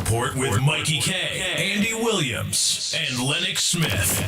Report with Mickie K, Andy Williams, and Lennox Smith.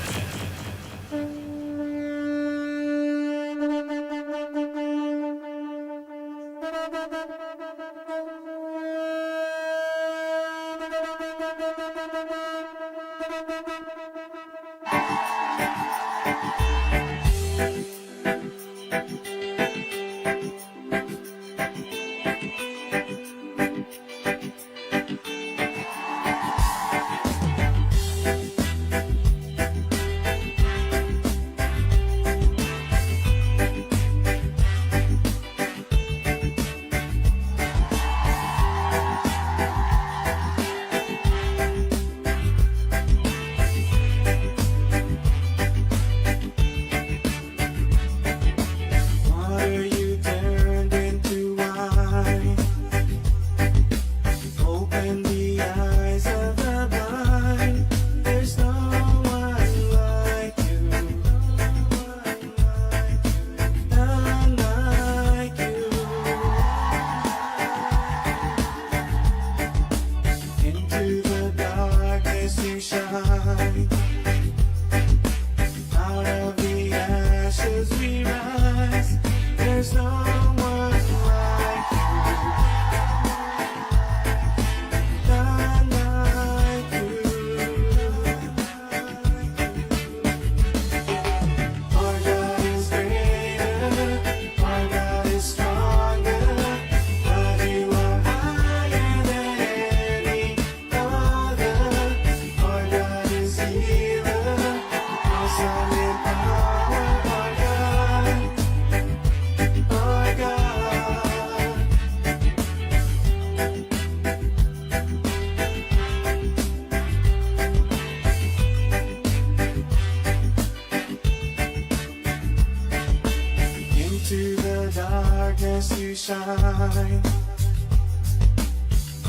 What are you into the darkness you shine.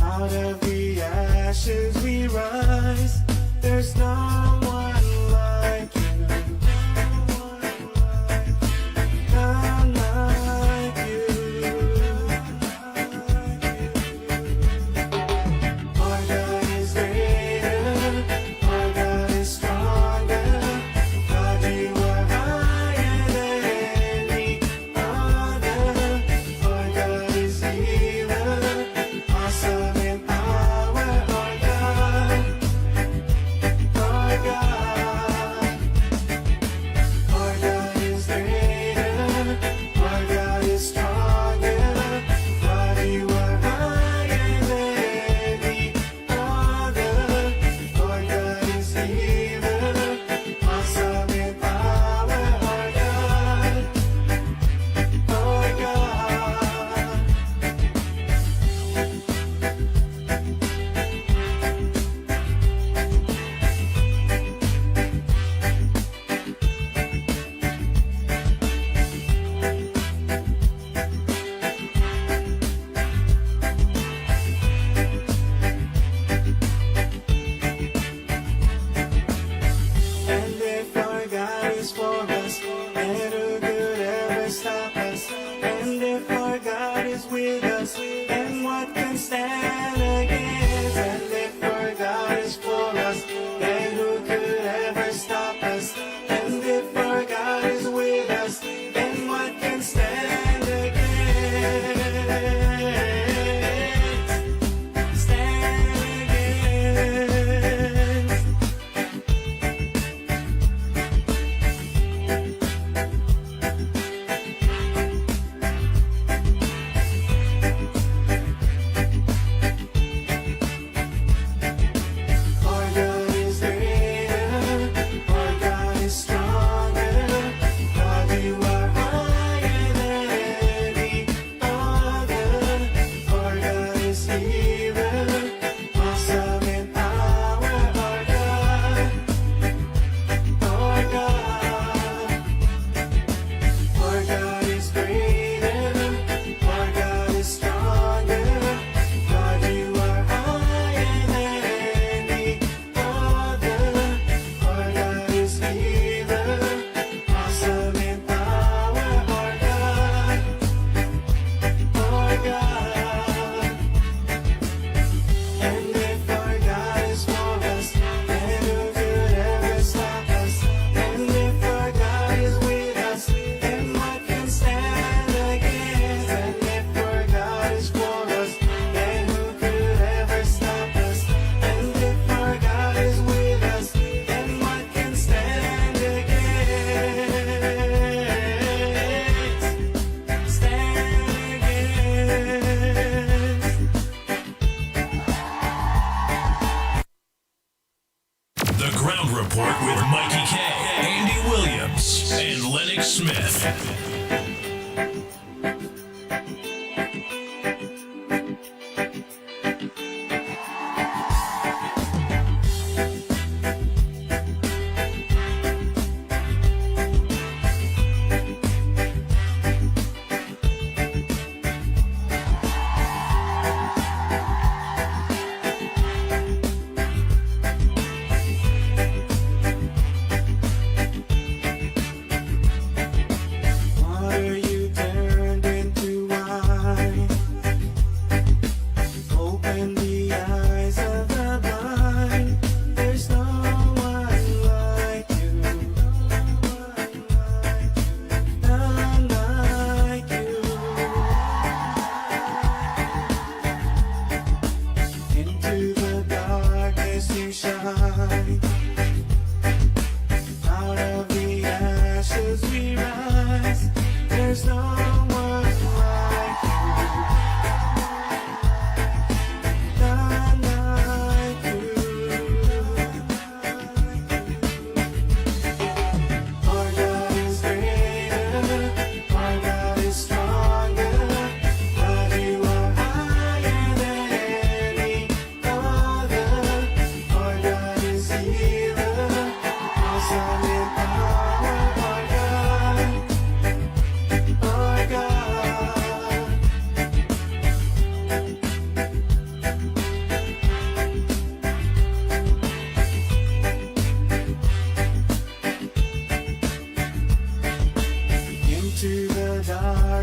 Out of the ashes we rise. There's no one like you. None like you. Our God is greater. Our God is stronger. God, you are higher than any other. Our God is healer. Awesome in power. Our God. Our God. Our God is greater. Our God is stronger. God, you are higher than any other. Our God is healer. Awesome in power. Our God. Our God. And if our God is for us, then who could ever stop us? And if our God is with us, then what can stand against? And if our God is for us, then who could ever stop us? And if our God is with us, then what can stand against? Stand against.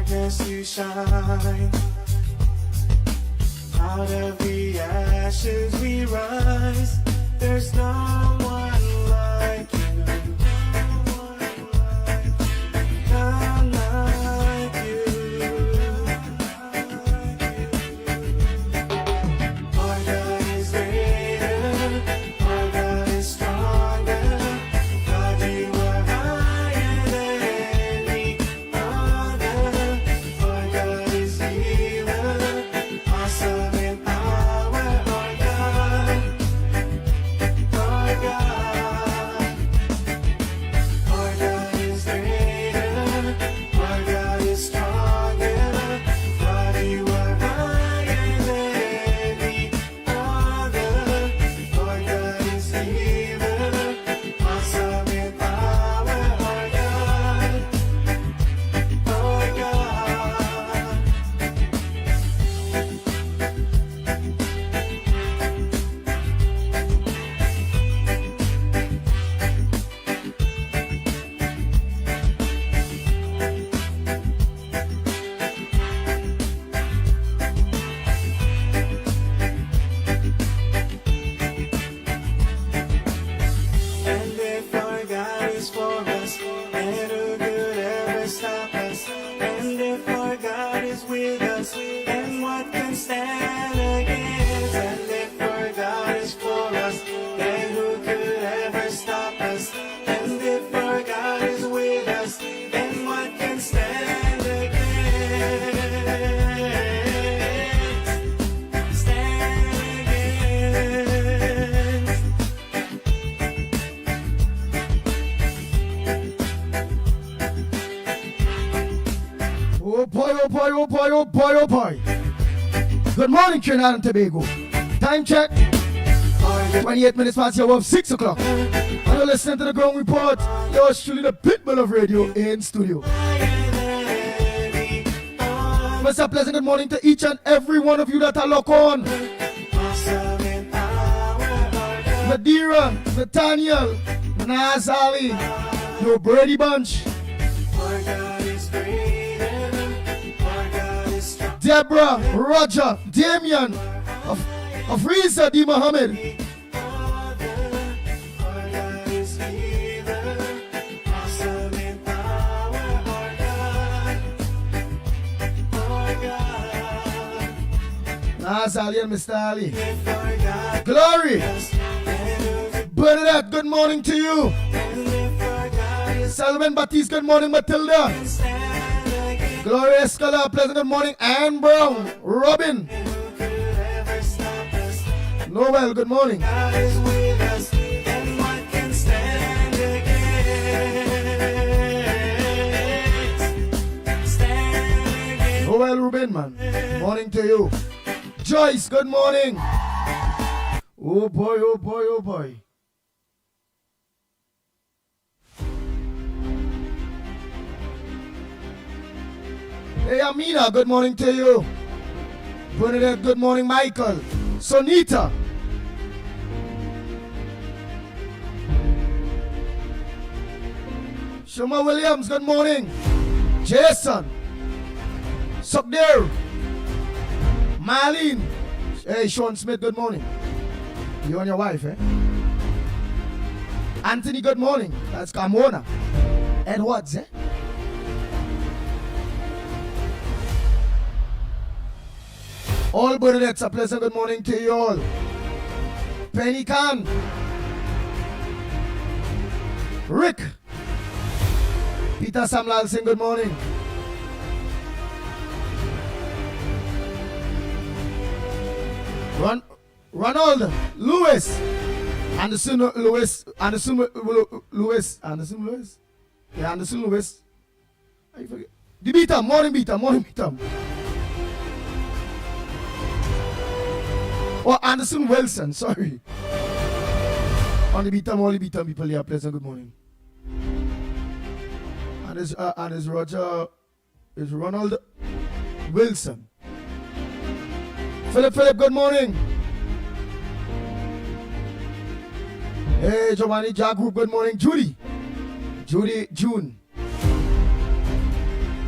darkness you shine. Out of the ashes we rise. There's no one like you. None like you. Our God is greater. Our God is stronger. God, you are higher than any other. Our God is healer. Awesome in power. Our God. Our God. Our God is greater. Our God is stronger. God, you are higher than any other. Our God is healer. Awesome in power. Our God. Our God. And if our God is for us, then who could ever stop us? And if our God is with us, then what can stand against? And if our God is for us, then who could ever stop us? And if our God is with us, then what can stand against? Stand against. Oh boy, oh boy, oh boy, oh boy, oh boy. Good morning, Trinidad and Tobago. Time check, 28 minutes past the hour of 6 o'clock. And you're listening to the Ground Report. Yours truly, the Pitbull of radio in studio. Mr. Pleasant, good morning to each and every one of you that are locked on. Awesome in power, our God. Madeira, Nathaniel, Nazali, your Brady Bunch, Our God is greater. Our God is strong. Deborah, Roger, Damien, Afriza D. Mohammed, Our God is healer. Awesome in power, our God. Our God. Nazali and Mr. Ali. If our God Glory, is, then who could- Bernadette, good morning to you. and if our God is Salman Batiste, good morning. Matilda, stand against, Gloria Escala, pleasant good morning. Anne Brown, Robin, who could ever stop us? Noel, good morning. God is with us, and what can stand against? Stand against. Noel Rubin, man, morning to you. Joyce, good morning. Oh boy, oh boy, oh boy. Hey Amina, good morning to you. Bernadette, good morning. Michael, Sonita, Shuma Williams, good morning. Jason, Sukdir, Marlene. Hey Sean Smith, good morning. You and your wife, eh? Anthony, good morning. That's Carmona. Edwards, eh? All Bernadettes, a pleasant good morning to you all. Penny Khan, Rick, Peter Samlal Singh, good morning. Ronald Lewis, Anderson Lewis, Anderson Lewis, Anderson Lewis, yeah, Anderson Lewis. I forget. The Beatam, morning Beatam. Oh, Anderson Wilson, sorry. On the Beatam, all the Beatam people here, pleasant good morning. And is Roger, is Ronald Wilson. Philip, good morning. Hey, Giovanni Jack Group, good morning. Judy, June.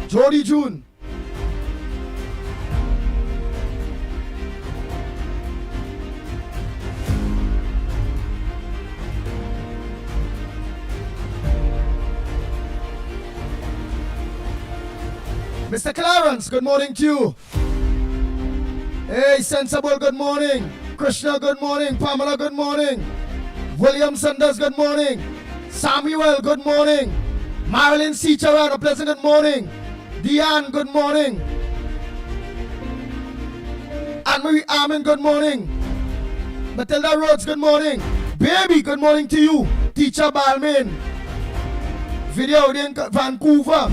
Jody June. Mr. Clarence, good morning to you. Hey, Sensible, good morning. Krishna, good morning. Pamela, good morning. William Sanders, good morning. Samuel, good morning. Marilyn Seacharan, a pleasant good morning. Diane, good morning. Anne-Marie Armin, good morning. Matilda Rhodes, good morning. Baby, good morning to you. Teacher Balmain. Video in Vancouver.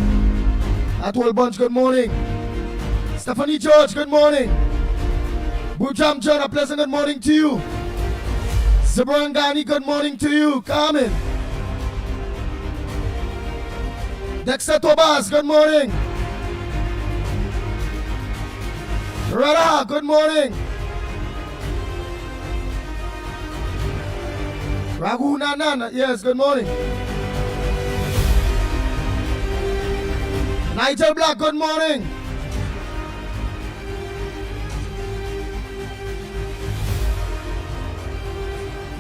That whole bunch, good morning. Stephanie George, good morning. Bujam John, a pleasant good morning to you. Sabrangani, good morning to you. Carmen. Dexter Tobas, good morning. Radha, good morning. Raghu Nanan, yes, good morning. Nigel Black, good morning.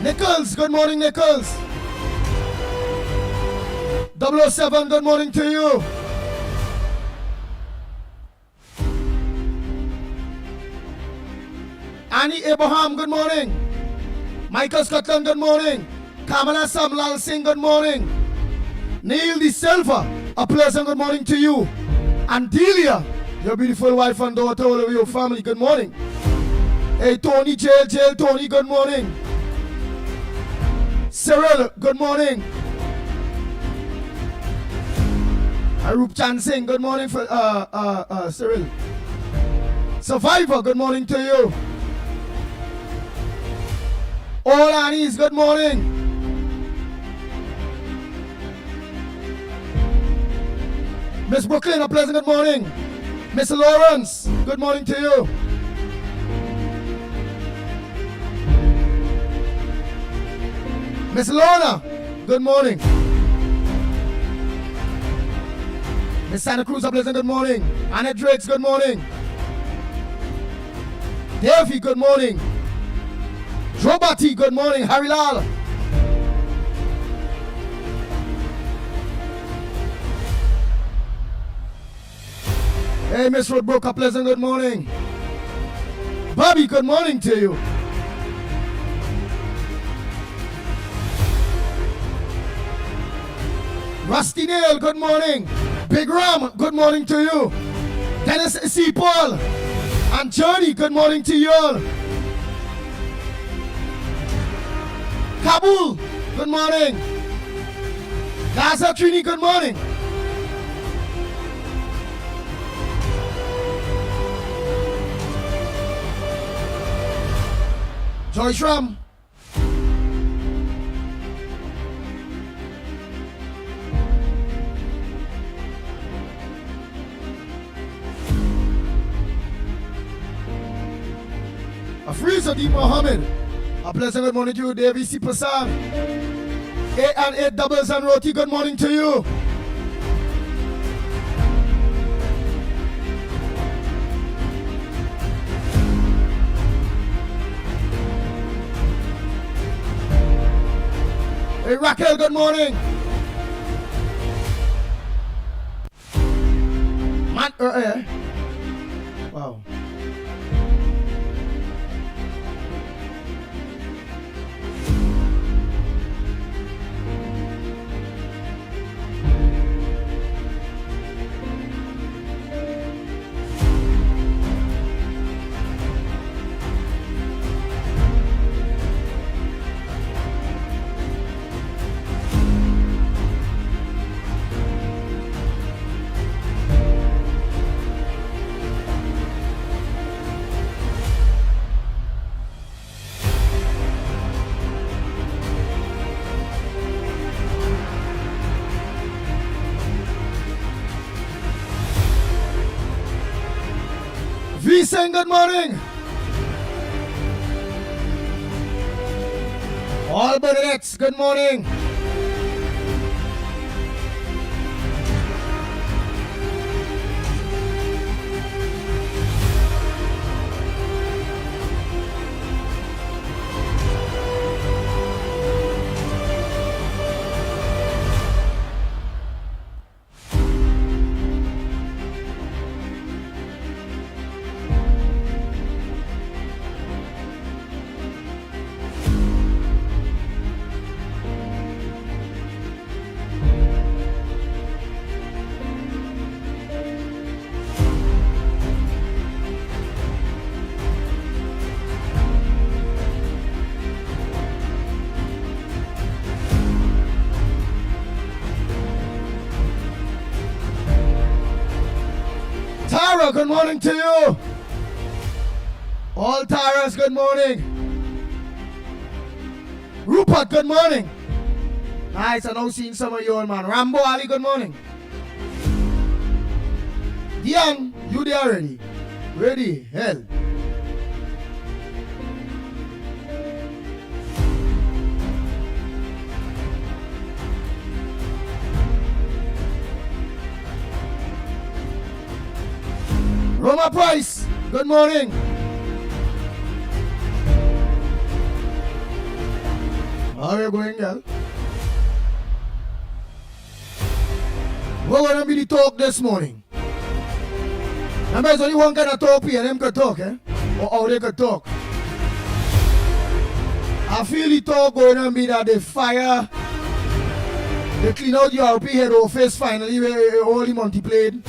Nichols, good morning, Nichols. 007, good morning to you. Annie Abraham, good morning. Michael Scotland, good morning. Kamala Samlal Singh, good morning. Neil De Silva, a pleasant good morning to you. And Delia, your beautiful wife and daughter, all of your family, good morning. Hey, Tony, Jail, Tony, good morning. Cyril, good morning. Arup Chan Singh, good morning for Cyril. Survivor, good morning to you. All Annies, good morning. Miss Brooklyn, a pleasant good morning. Miss Lawrence, good morning to you. Miss Lorna, good morning. Miss Santa Cruz, a pleasant good morning. Annette Drakes, good morning. Davey, good morning. Drobati, good morning. Harry Lal. Hey, Miss Roadbrook, a pleasant good morning. Bobby, good morning to you. Rusty Nail, good morning. Big Ram, good morning to you. Dennis C. Paul and Johnny, good morning to you all. Kabul, good morning. Gaza Trini, good morning. Joyce Ram. Afreeza D. Mohammed. A pleasant good morning to you, Davy C. Passan. 8 and 8 doubles and roti, good morning to you. Hey, Raquel, good morning. Wow. V saying good morning. All Bernettes, good morning. Tara, good morning to you. All Taras, good morning. Rupert, good morning. Nice, I know seeing some of you, man. Rambo Ali, good morning. Dion, you there already? Ready? Hell. Roma Price, good morning. How are you going, girl? We're going to be the talk this morning. Remember, there's only one kind of talk here, them could talk, eh? Or how they could talk. I feel the talk going to be that they fire, they clean out the RP head office finally, where all the Monty played.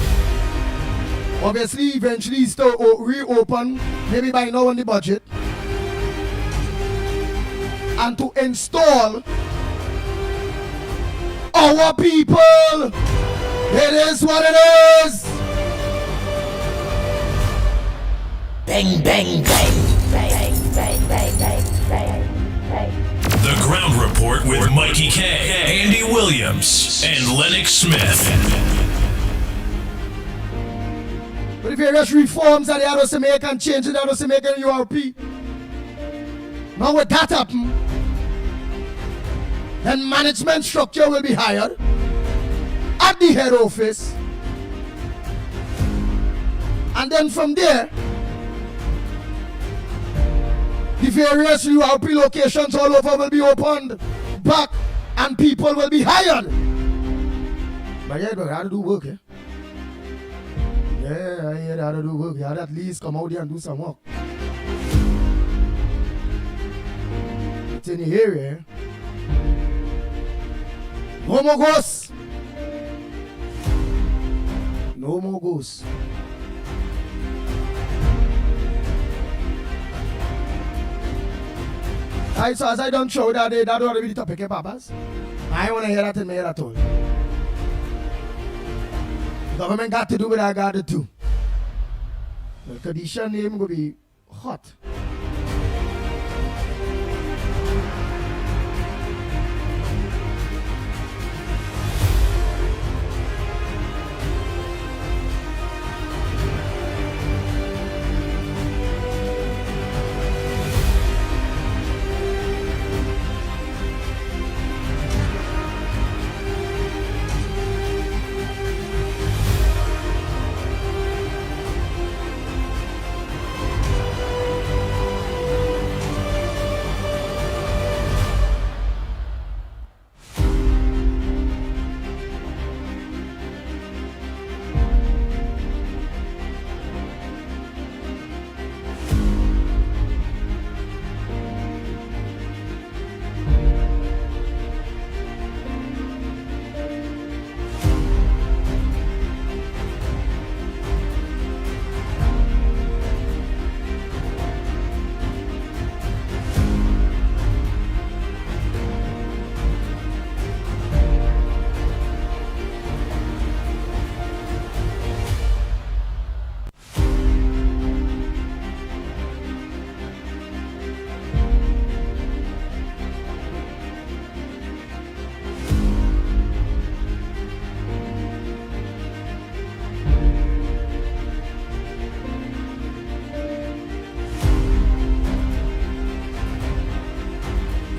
Obviously, eventually, it's still reopen, maybe by now on the budget. And to install our people. It is what it is. Bang, bang, bang, bang, bang, bang, bang, bang, bang. The Ground Report with Mickie K, Andy Williams, and Lennox Smith. But if you rush reforms that they have to make and changes that have to make in URP, now with that happen, then management structure will be hired at the head office, and then from there the various URP locations all over will be opened back and people will be hired. But yeah, but how to do work, eh? Yeah, I hear how to do work. You had at least come out there and do some work. It's in the area. No more ghosts. No more ghosts. Alright, so as I don't show that day, that ought to be the topic, eh, papas? I want to hear that in my head at all. The government got to do what I got to do. The condition name will be hot.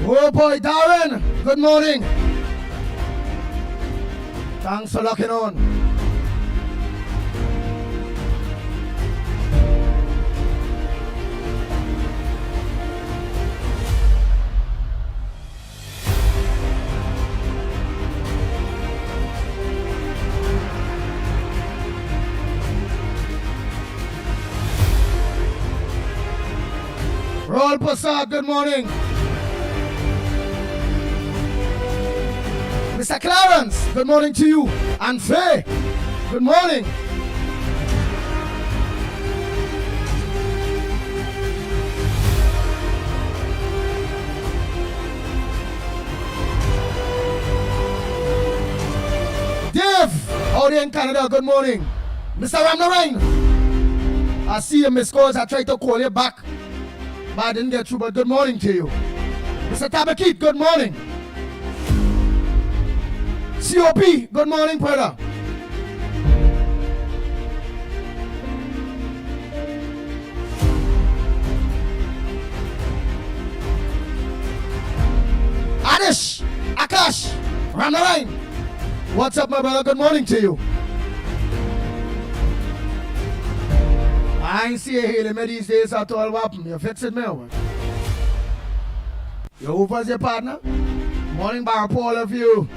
Oh boy, Darren, good morning. Thanks for locking on. Roll Passat, good morning. Mr. Clarence, good morning to you. And Faye, good morning. Dave, out there in Canada, good morning. Mr. Ramnarain, I see your missed calls. I tried to call you back, but I didn't get through. But good morning to you. Mr. Tabakit, good morning. COP, good morning, brother. Adish, Akash, run the line. What's up, my brother? Good morning to you. I ain't see you hailing me these days at all. What happened? You fixing me or what? You who's your partner? Morning, bar for all of you.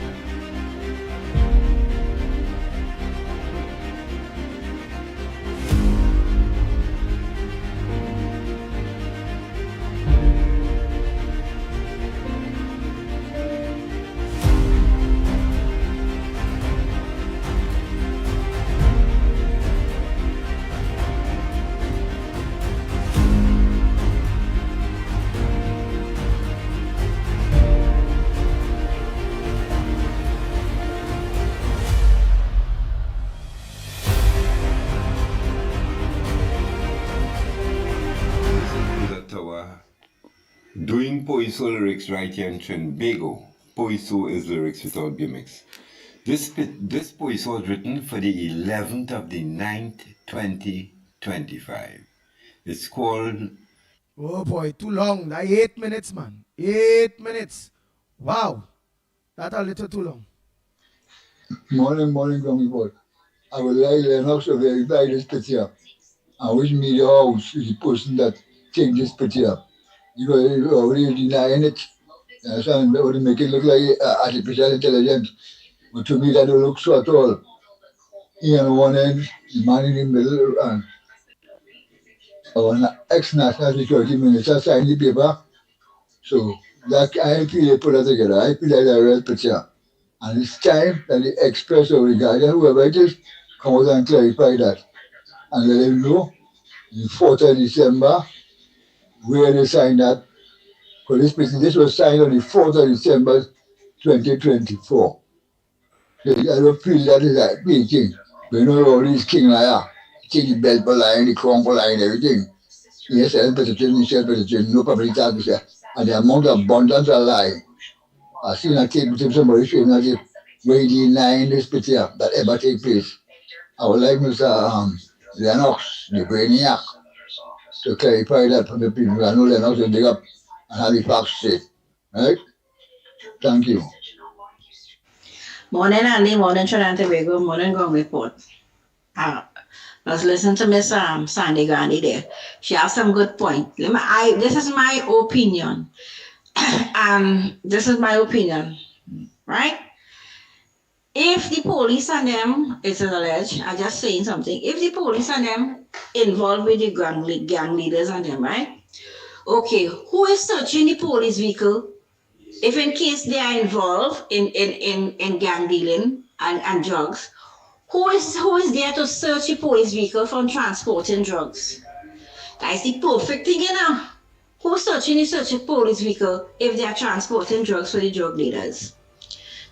Doing Poiso lyrics right here in Trinbago. Poiso is lyrics without gimmicks. This Poiso was written for the 11th of the 9th, 2025. It's called... Oh boy, too long. That 8 minutes, man. 8 minutes. Wow. That's a little too long. Morning, Gummy Boy. I would like Lennox to verify this picture. And which media house is the person that take this picture. Because you're already denying it. You understand? They would make it look like artificial intelligence. But to me, that don't look so at all. He on one end, the man in the middle, and our ex-national security minister signed the paper. So that I feel they put that together. I feel like a real picture. And it's time that the Express or the Guardian, whoever it is, come out and clarify that. And let them know the 4th of December where they signed that. Because this was signed on the 4th of December 2024. So I don't feel that is like making. We know all these king like take the belt for line, the crown for line, everything. Yes, I'm better no public service. And the amount of abundance of lie. I seen a tape with somebody showing us where he denying this picture that ever take place. I would like Mr. Lennox, the brainiac, to clarify that for the people. I know Lennox will dig up and have the facts straight. Right? Thank you. Morning, Andy. Morning, Trinidad and Tobago. Morning, Gong Report. Let's listen to Miss Sandy Gandhi there. She has some good point. This is my opinion. This is my opinion, right? If the police and them, it's alleged, I'm just saying something. If the police and them involved with the gang leaders and them, right? Okay, who is searching the police vehicle? If in case they are involved in gang dealing and drugs, who is there to search the police vehicle from transporting drugs? That's the perfect thing, you know. Who's searching the police vehicle if they are transporting drugs for the drug dealers?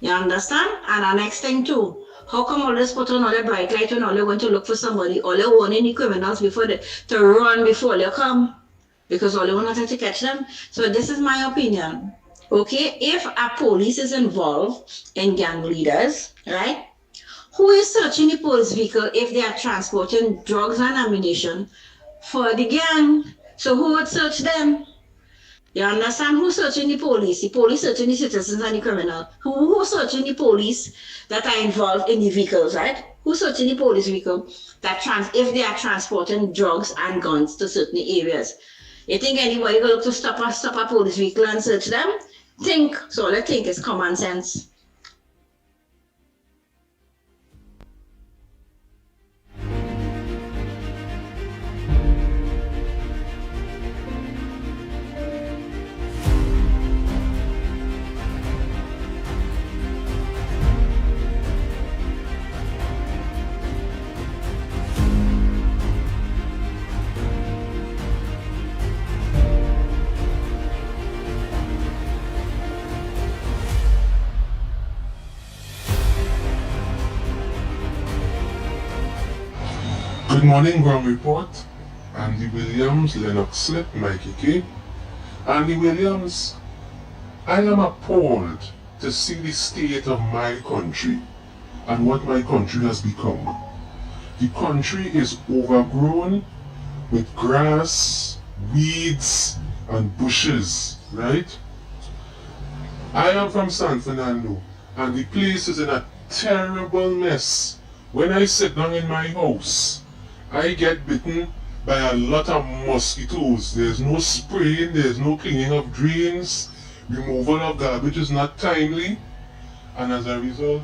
You understand? And the next thing too, how come all this put on all the bright light when all they're going to look for somebody, all they're warning the criminals to run before they come? Because all they want to catch them. So this is my opinion. Okay, if a police is involved in gang leaders, right? Who is searching the police vehicle if they are transporting drugs and ammunition for the gang? So who would search them? You understand? Who's searching the police? The police searching the citizens and the criminal. Who's searching the police that are involved in the vehicles, right? Who's searching the police vehicle that if they are transporting drugs and guns to certain areas? You think anybody going to stop a police vehicle and search them? So all I think is common sense. Good morning, Ground Report. Andy Williams, Lennox, Mickie K. Andy Williams, I am appalled to see the state of my country and what my country has become. The country is overgrown with grass, weeds, and bushes, right? I am from San Fernando, and the place is in a terrible mess. When I sit down in my house, I get bitten by a lot of mosquitoes. There's no spraying, there's no cleaning of drains, removal of garbage is not timely, and as a result,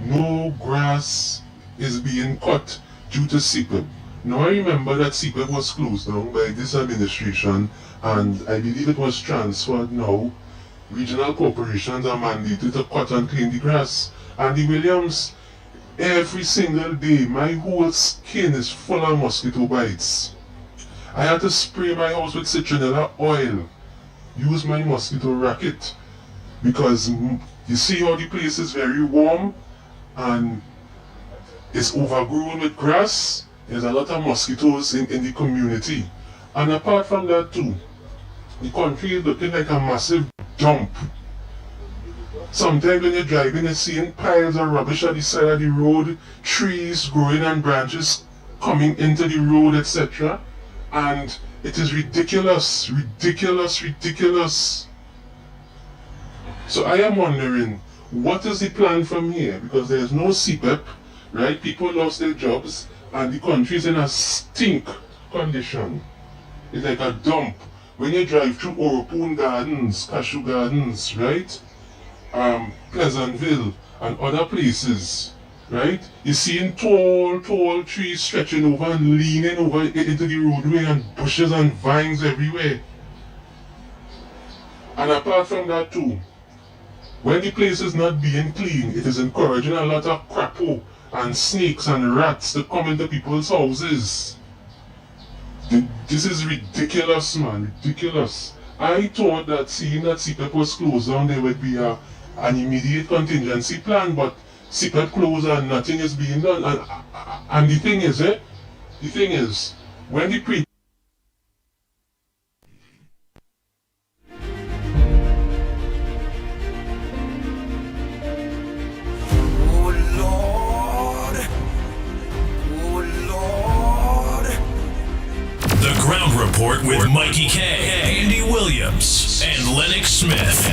no grass is being cut due to CPIP. Now I remember that CPIP was closed down by this administration, and I believe it was transferred now. Regional corporations are mandated to cut and clean the grass. Andy Williams, every single day, my whole skin is full of mosquito bites. I had to spray my house with citronella oil, use my mosquito racket, because you see how the place is very warm and it's overgrown with grass. There's a lot of mosquitoes in the community. And apart from that too, the country is looking like a massive dump. Sometimes when you're driving and seeing piles of rubbish at the side of the road, trees growing and branches coming into the road, etc. And it is ridiculous, ridiculous, ridiculous. So I am wondering, what is the plan from here? Because there's no CPEP, right? People lost their jobs and the country is in a stink condition. It's like a dump. When you drive through Oropoon Gardens, Cashew Gardens, right? Pleasantville and other places, right? You're seeing tall trees stretching over and leaning over into the roadway and bushes and vines everywhere. And apart from that too, when the place is not being clean, it is encouraging a lot of crapo and snakes and rats to come into people's houses. This is ridiculous, man, ridiculous. I thought that seeing that CPEP was closed down, there would be an immediate contingency plan, but CPEP closed and nothing is being done. And the thing is, when the pre Ground Report with Mickie K, Andy Williams, and Lennox Smith.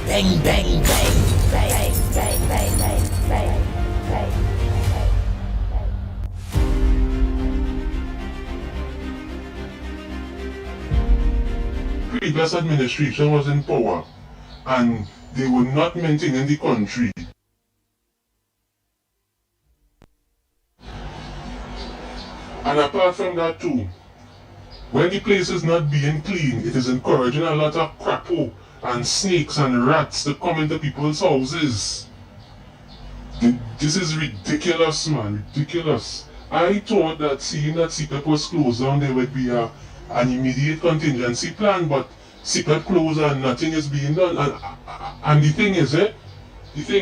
Bang, bang, bang, bang, bang, bang, bang, bang, bang. Previous administration was in power and they were not maintaining the country. And apart from that too, when the place is not being clean, it is encouraging a lot of crapo and snakes and rats to come into people's houses. This is ridiculous, man, ridiculous. I thought that seeing that CPEP was closed down, there would be an immediate contingency plan, but CPEP closed and nothing is being done. And the thing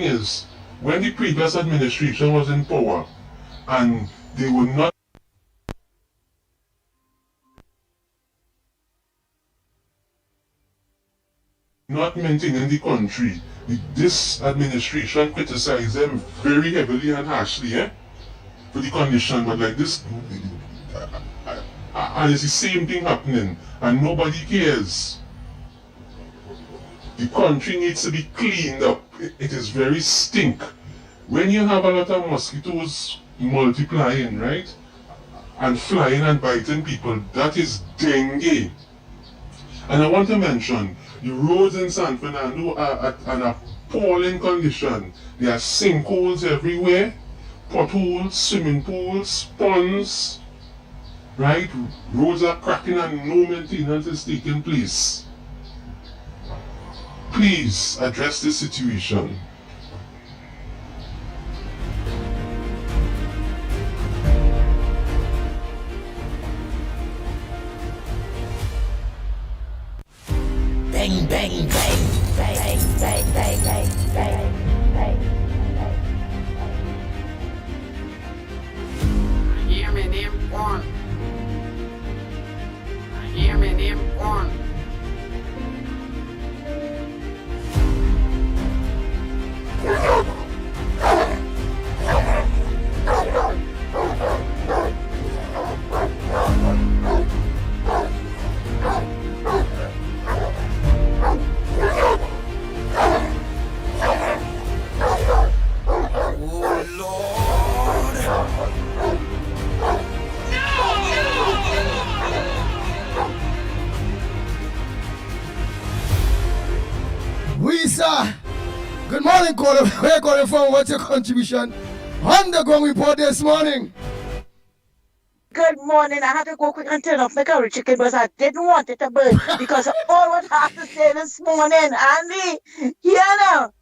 is, when the previous administration was in power and they were not maintaining the country, this administration criticized them very heavily and harshly for the condition, but like this, and it's the same thing happening, and nobody cares. The country needs to be cleaned up. It is very stink. When you have a lot of mosquitoes multiplying, right, and flying and biting people, that is dengue. And I want to mention, the roads in San Fernando are at an appalling condition. There are sinkholes everywhere, potholes, swimming pools, ponds, right? Roads are cracking and no maintenance is taking place. Please address this situation. Bang, bang, bang, bang, bang, bang, bang, bang, bang. Hear me, name one. morning, caller. Where you calling from? What's your contribution on the ground report this morning? Good morning. I had to go quick and turn off my curry chicken because I didn't want it to burn because of all what I have to say this morning. Andy, here now.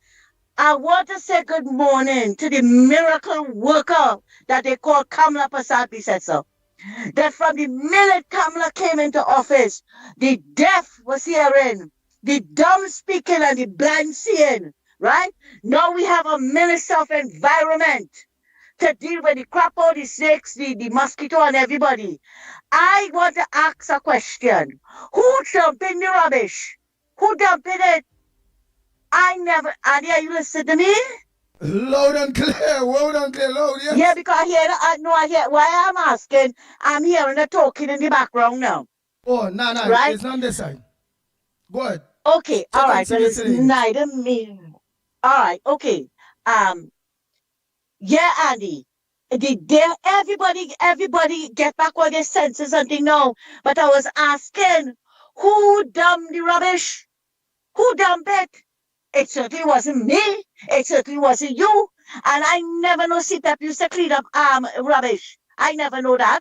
I want to say good morning to the miracle worker that they call Kamala Prasad Bissetsa. That from the minute Kamala came into office, the deaf was hearing, the dumb speaking and the blind seeing, right? Now we have a Minister of Environment to deal with the crap out, the snakes, the mosquito and everybody. I want to ask a question. Who dumped in the rubbish? Who dumped it? I never, Andy, are you listening to me? Loud and clear, loud, yes. Yeah, because I hear, why I'm asking, I'm hearing the talking in the background now. Oh, no, right? It's not this side. Go ahead. Okay, all right, but it's neither me. All right, okay. Yeah, Andy. Everybody get back on their senses and thing now. But I was asking, who dumped the rubbish? Who dumped it? It certainly wasn't me. It certainly wasn't you. And I never know CPAP used to clean up rubbish. I never know that.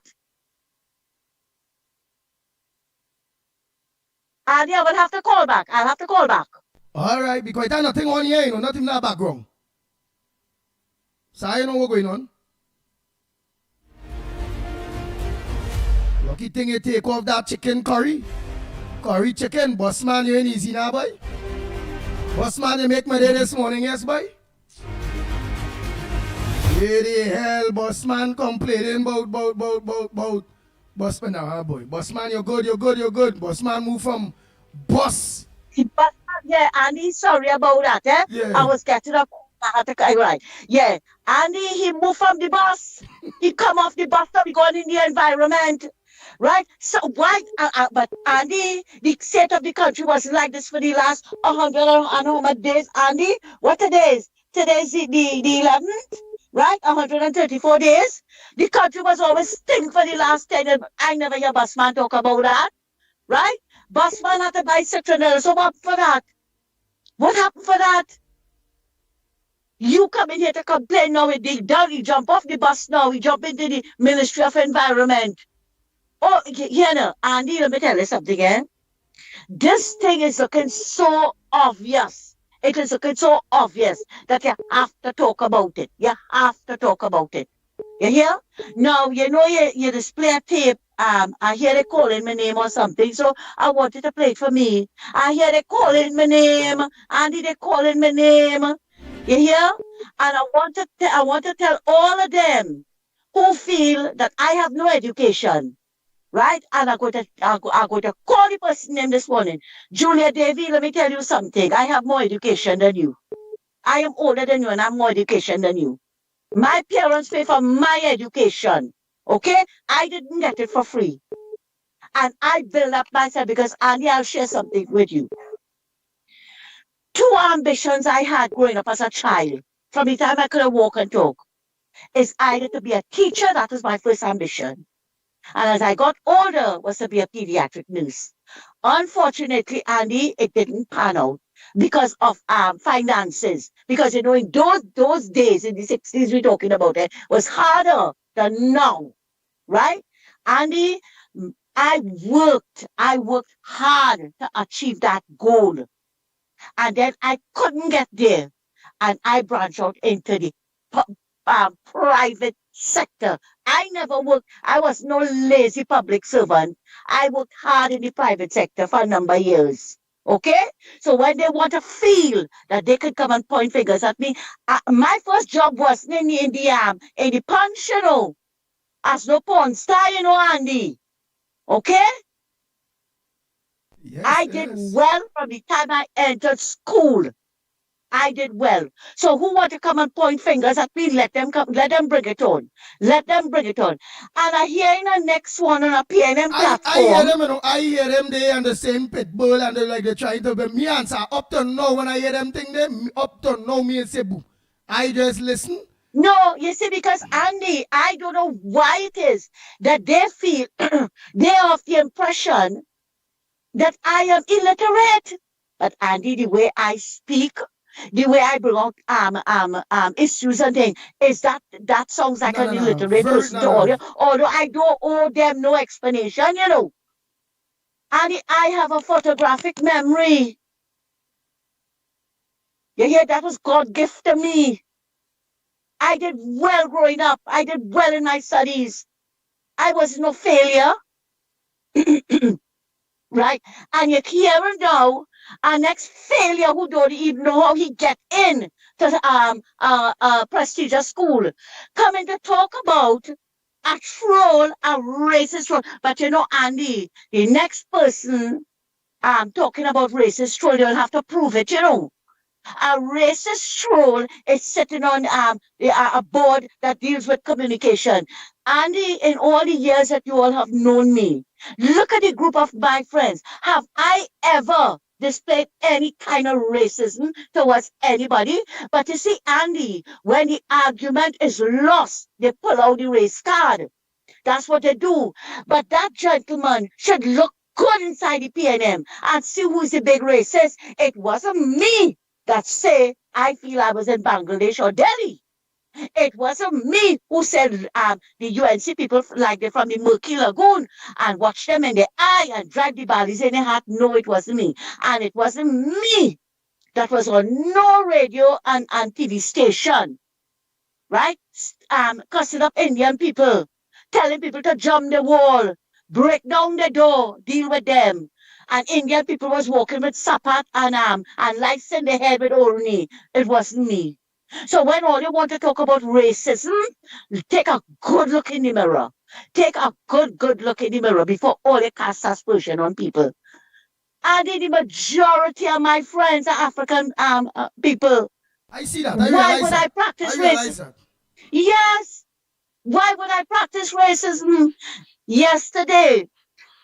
Andy, I will have to call back. I'll have to call back. All right, because there's nothing on here, nothing in the background. So I know what's going on. Lucky thing you take off that chicken curry. Curry chicken, boss man, you ain't easy now, boy. Boss man, you make my day this morning, yes, boy? Where the hell, boss man complaining about. Boss man, now, boy. Boss man, you're good. Boss man, move from boss. Yeah, Andy, sorry about that, eh? Yeah. I was getting up. Right. Yeah. Andy, he moved from the bus. He come off the bus, so he gone in the environment. Right? So why? But Andy, the state of the country was like this for the last 100 and how much days, Andy? What today's? Today's the 11th, right? 134 days. The country was always stink for the last 10 years. I never hear busman talk about that, right? Busman had to buy $600. So what for that? What happened for that? You come in here to complain now with the dog. You jump off the bus now. You jump into the Ministry of Environment. Oh, here now, Andy, let me tell you something, eh? This thing is looking so obvious. It is looking so obvious that you have to talk about it. You have to talk about it. You hear? Now, you know you display a tape. I hear they calling my name or something, so I wanted to play it for me. I hear they calling my name. Andy, they calling my name. You hear? And I want to tell all of them who feel that I have no education. Right? And I'm going to call the person name this morning. Julia Davy, let me tell you something. I have more education than you. I am older than you and I have more education than you. My parents pay for my education. Okay? I didn't get it for free. And I built up myself because, Andy, I'll share something with you. 2 ambitions I had growing up as a child, from the time I could walk and talk, is either to be a teacher, that was my first ambition. And as I got older, was to be a pediatric nurse. Unfortunately, Andy, it didn't pan out because of finances. Because, you know, in those days, in the 60s we're talking about, it was harder than now, right? Andy, I worked hard to achieve that goal. And then I couldn't get there. And I branched out into the private sector. I never worked. I was no lazy public servant. I worked hard in the private sector for a number of years. Okay? So when they want to feel that they could come and point fingers at me, my first job was in the punch, you know, as no porn star, you know, Andy. Okay? Yes, I did well from the time I entered school. I did well. So who want to come and point fingers at me? Let them come. Let them bring it on. Let them bring it on. And I hear in the next one on a PNM platform. I hear them, they on the same Pitbull and they're trying to be me answer. Up to now, when I hear them thing, up to now, me and say, boo. I just listen. No, you see, because Andy, I don't know why it is that they feel they're of the impression that I am illiterate. But Andy, the way I speak, The way I bring out issues and things, is that sounds like No, an no, no. illiterate Very, person no, to all you. no. Although I don't owe them no explanation, you know. And I have a photographic memory. You hear, that was God gift to me. I did well growing up. I did well in my studies. I was no failure. Right? And you're here now, our next failure who don't even know how he get in to prestigious school, coming to talk about a troll, a racist troll. But you know, Andy, the next person talking about racist troll, they'll have to prove it, you know. A racist troll is sitting on a board that deals with communication. Andy, in all the years that you all have known me, look at the group of my friends. Have I ever displayed any kind of racism towards anybody? But you see, Andy, when the argument is lost, they pull out the race card. That's what they do. But that gentleman should look good inside the PNM and see who's the big racist. It wasn't me that say I feel I was in Bangladesh or Delhi. It wasn't me who said the UNC people like they're from the Murky Lagoon and watch them in the eye and drag the bodies in their hat. No, it wasn't me. And it wasn't me that was on no radio and TV station, right? Cussing up Indian people, telling people to jump the wall, break down the door, deal with them. And Indian people was walking with sapat and lights in the head with orni. It wasn't me. So when all you want to talk about racism, take a good look in the mirror. Take a good look in the mirror before all you cast aspersion on people. And the majority of my friends are African people. I see that. Why would I practice racism? That. Yes. Why would I practice racism? Yesterday,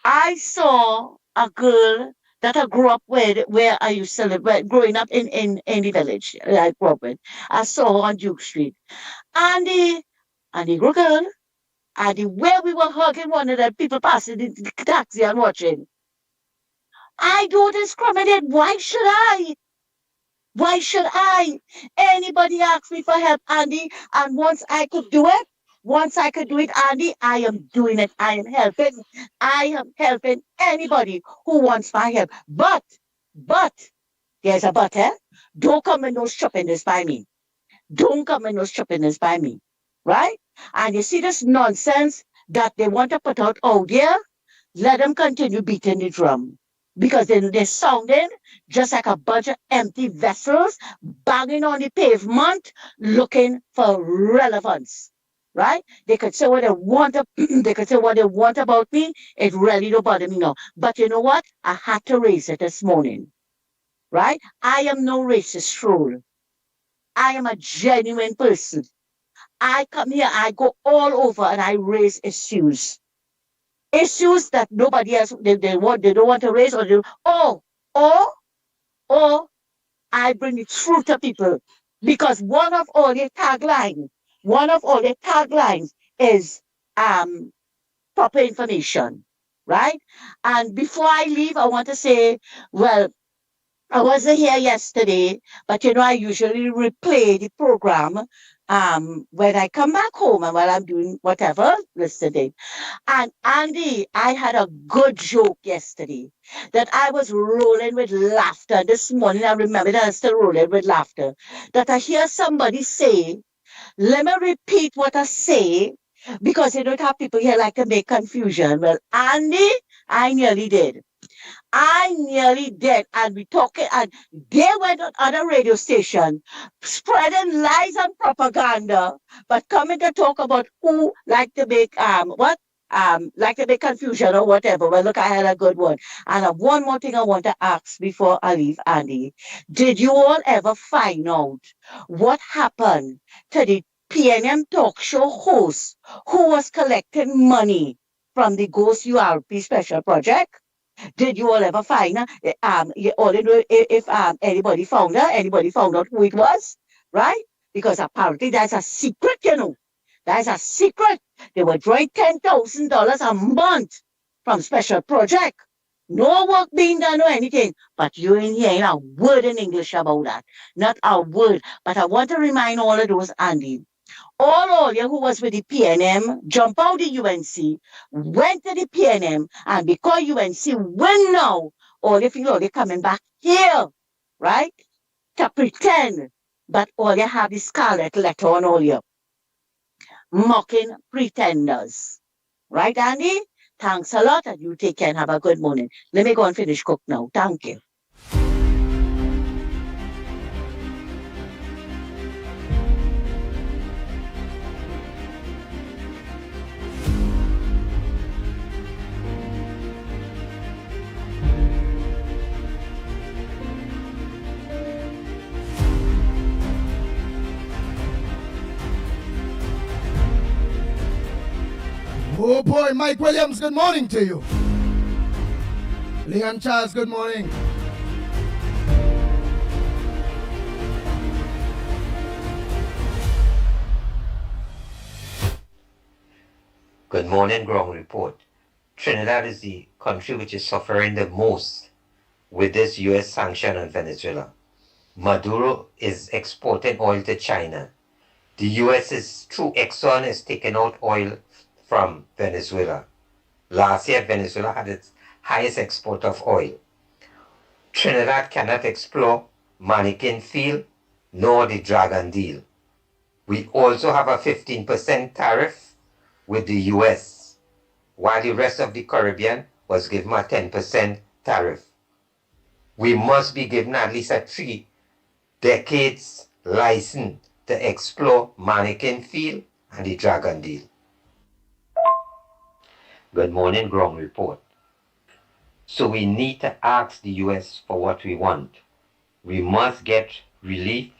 I saw a girl that I grew up with, where I used to live, growing up in the village I grew up with. I saw her on Duke Street. And the Negro girl, and the way we were hugging one another, people passing the taxi and watching. I don't discriminate. Why should I? Why should I? Anybody ask me for help, Andy, and once I could do it, Andy, I am doing it. I am helping. I am helping anybody who wants my help. But, there's a but, eh? Don't come and no stupidness by me. Don't come and no stupidness by me. Right? And you see this nonsense that they want to put out there? Let them continue beating the drum. Because they're sounding just like a bunch of empty vessels banging on the pavement looking for relevance. Right? They could say what they want. They could say what they want about me. It really don't bother me now. But you know what? I had to raise it this morning. Right? I am no racist troll. I am a genuine person. I come here, I go all over, and I raise issues. Issues that nobody else they don't want to raise, or I bring the truth to people, because one of all their taglines is proper information, right? And before I leave, I want to say, well, I wasn't here yesterday, but I usually replay the program when I come back home and while I'm doing whatever listening. And Andy, I had a good joke yesterday that I was rolling with laughter. This morning I remember that I'm still rolling with laughter. That I hear somebody say, let me repeat what I say, because you don't have people here like to make confusion. Well, Andy, I nearly did. And we talking, and they went on other radio station spreading lies and propaganda, but coming to talk about who like to make like to make confusion or whatever. Well, look, I had a good one. And one more thing I want to ask before I leave, Andy. Did you all ever find out what happened to the PNM talk show host who was collecting money from the Ghost URP special project? Did you all ever find you all know if anybody found her, anybody found out who it was, right? Because apparently that's a secret, That's a secret. They were drawing $10,000 a month from special project. No work being done or anything. But you ain't hearing a word in English about that. Not a word. But I want to remind all of those, Andy, all you who was with the PNM, jump out the UNC, went to the PNM, and because UNC win now, all you feel they're coming back here, right? To pretend, but all you have is scarlet letter on all you. Mocking pretenders. Right, Andy? Thanks a lot, and you take care and have a good morning. Let me go and finish cook now. Thank you. Oh boy, Mike Williams, good morning to you. Leon Charles, good morning. Good morning, Ground Report. Trinidad is the country which is suffering the most with this U.S. sanction on Venezuela. Maduro is exporting oil to China. The U.S. is, through Exxon, is taking out oil from Venezuela. Last year, Venezuela had its highest export of oil. Trinidad cannot explore Mannequin Field nor the Dragon Deal. We also have a 15% tariff with the U.S., while the rest of the Caribbean was given a 10% tariff. We must be given at least a 3 decades license to explore Mannequin Field and the Dragon Deal. Good morning, Ground Report. So we need to ask the U.S. for what we want. We must get relief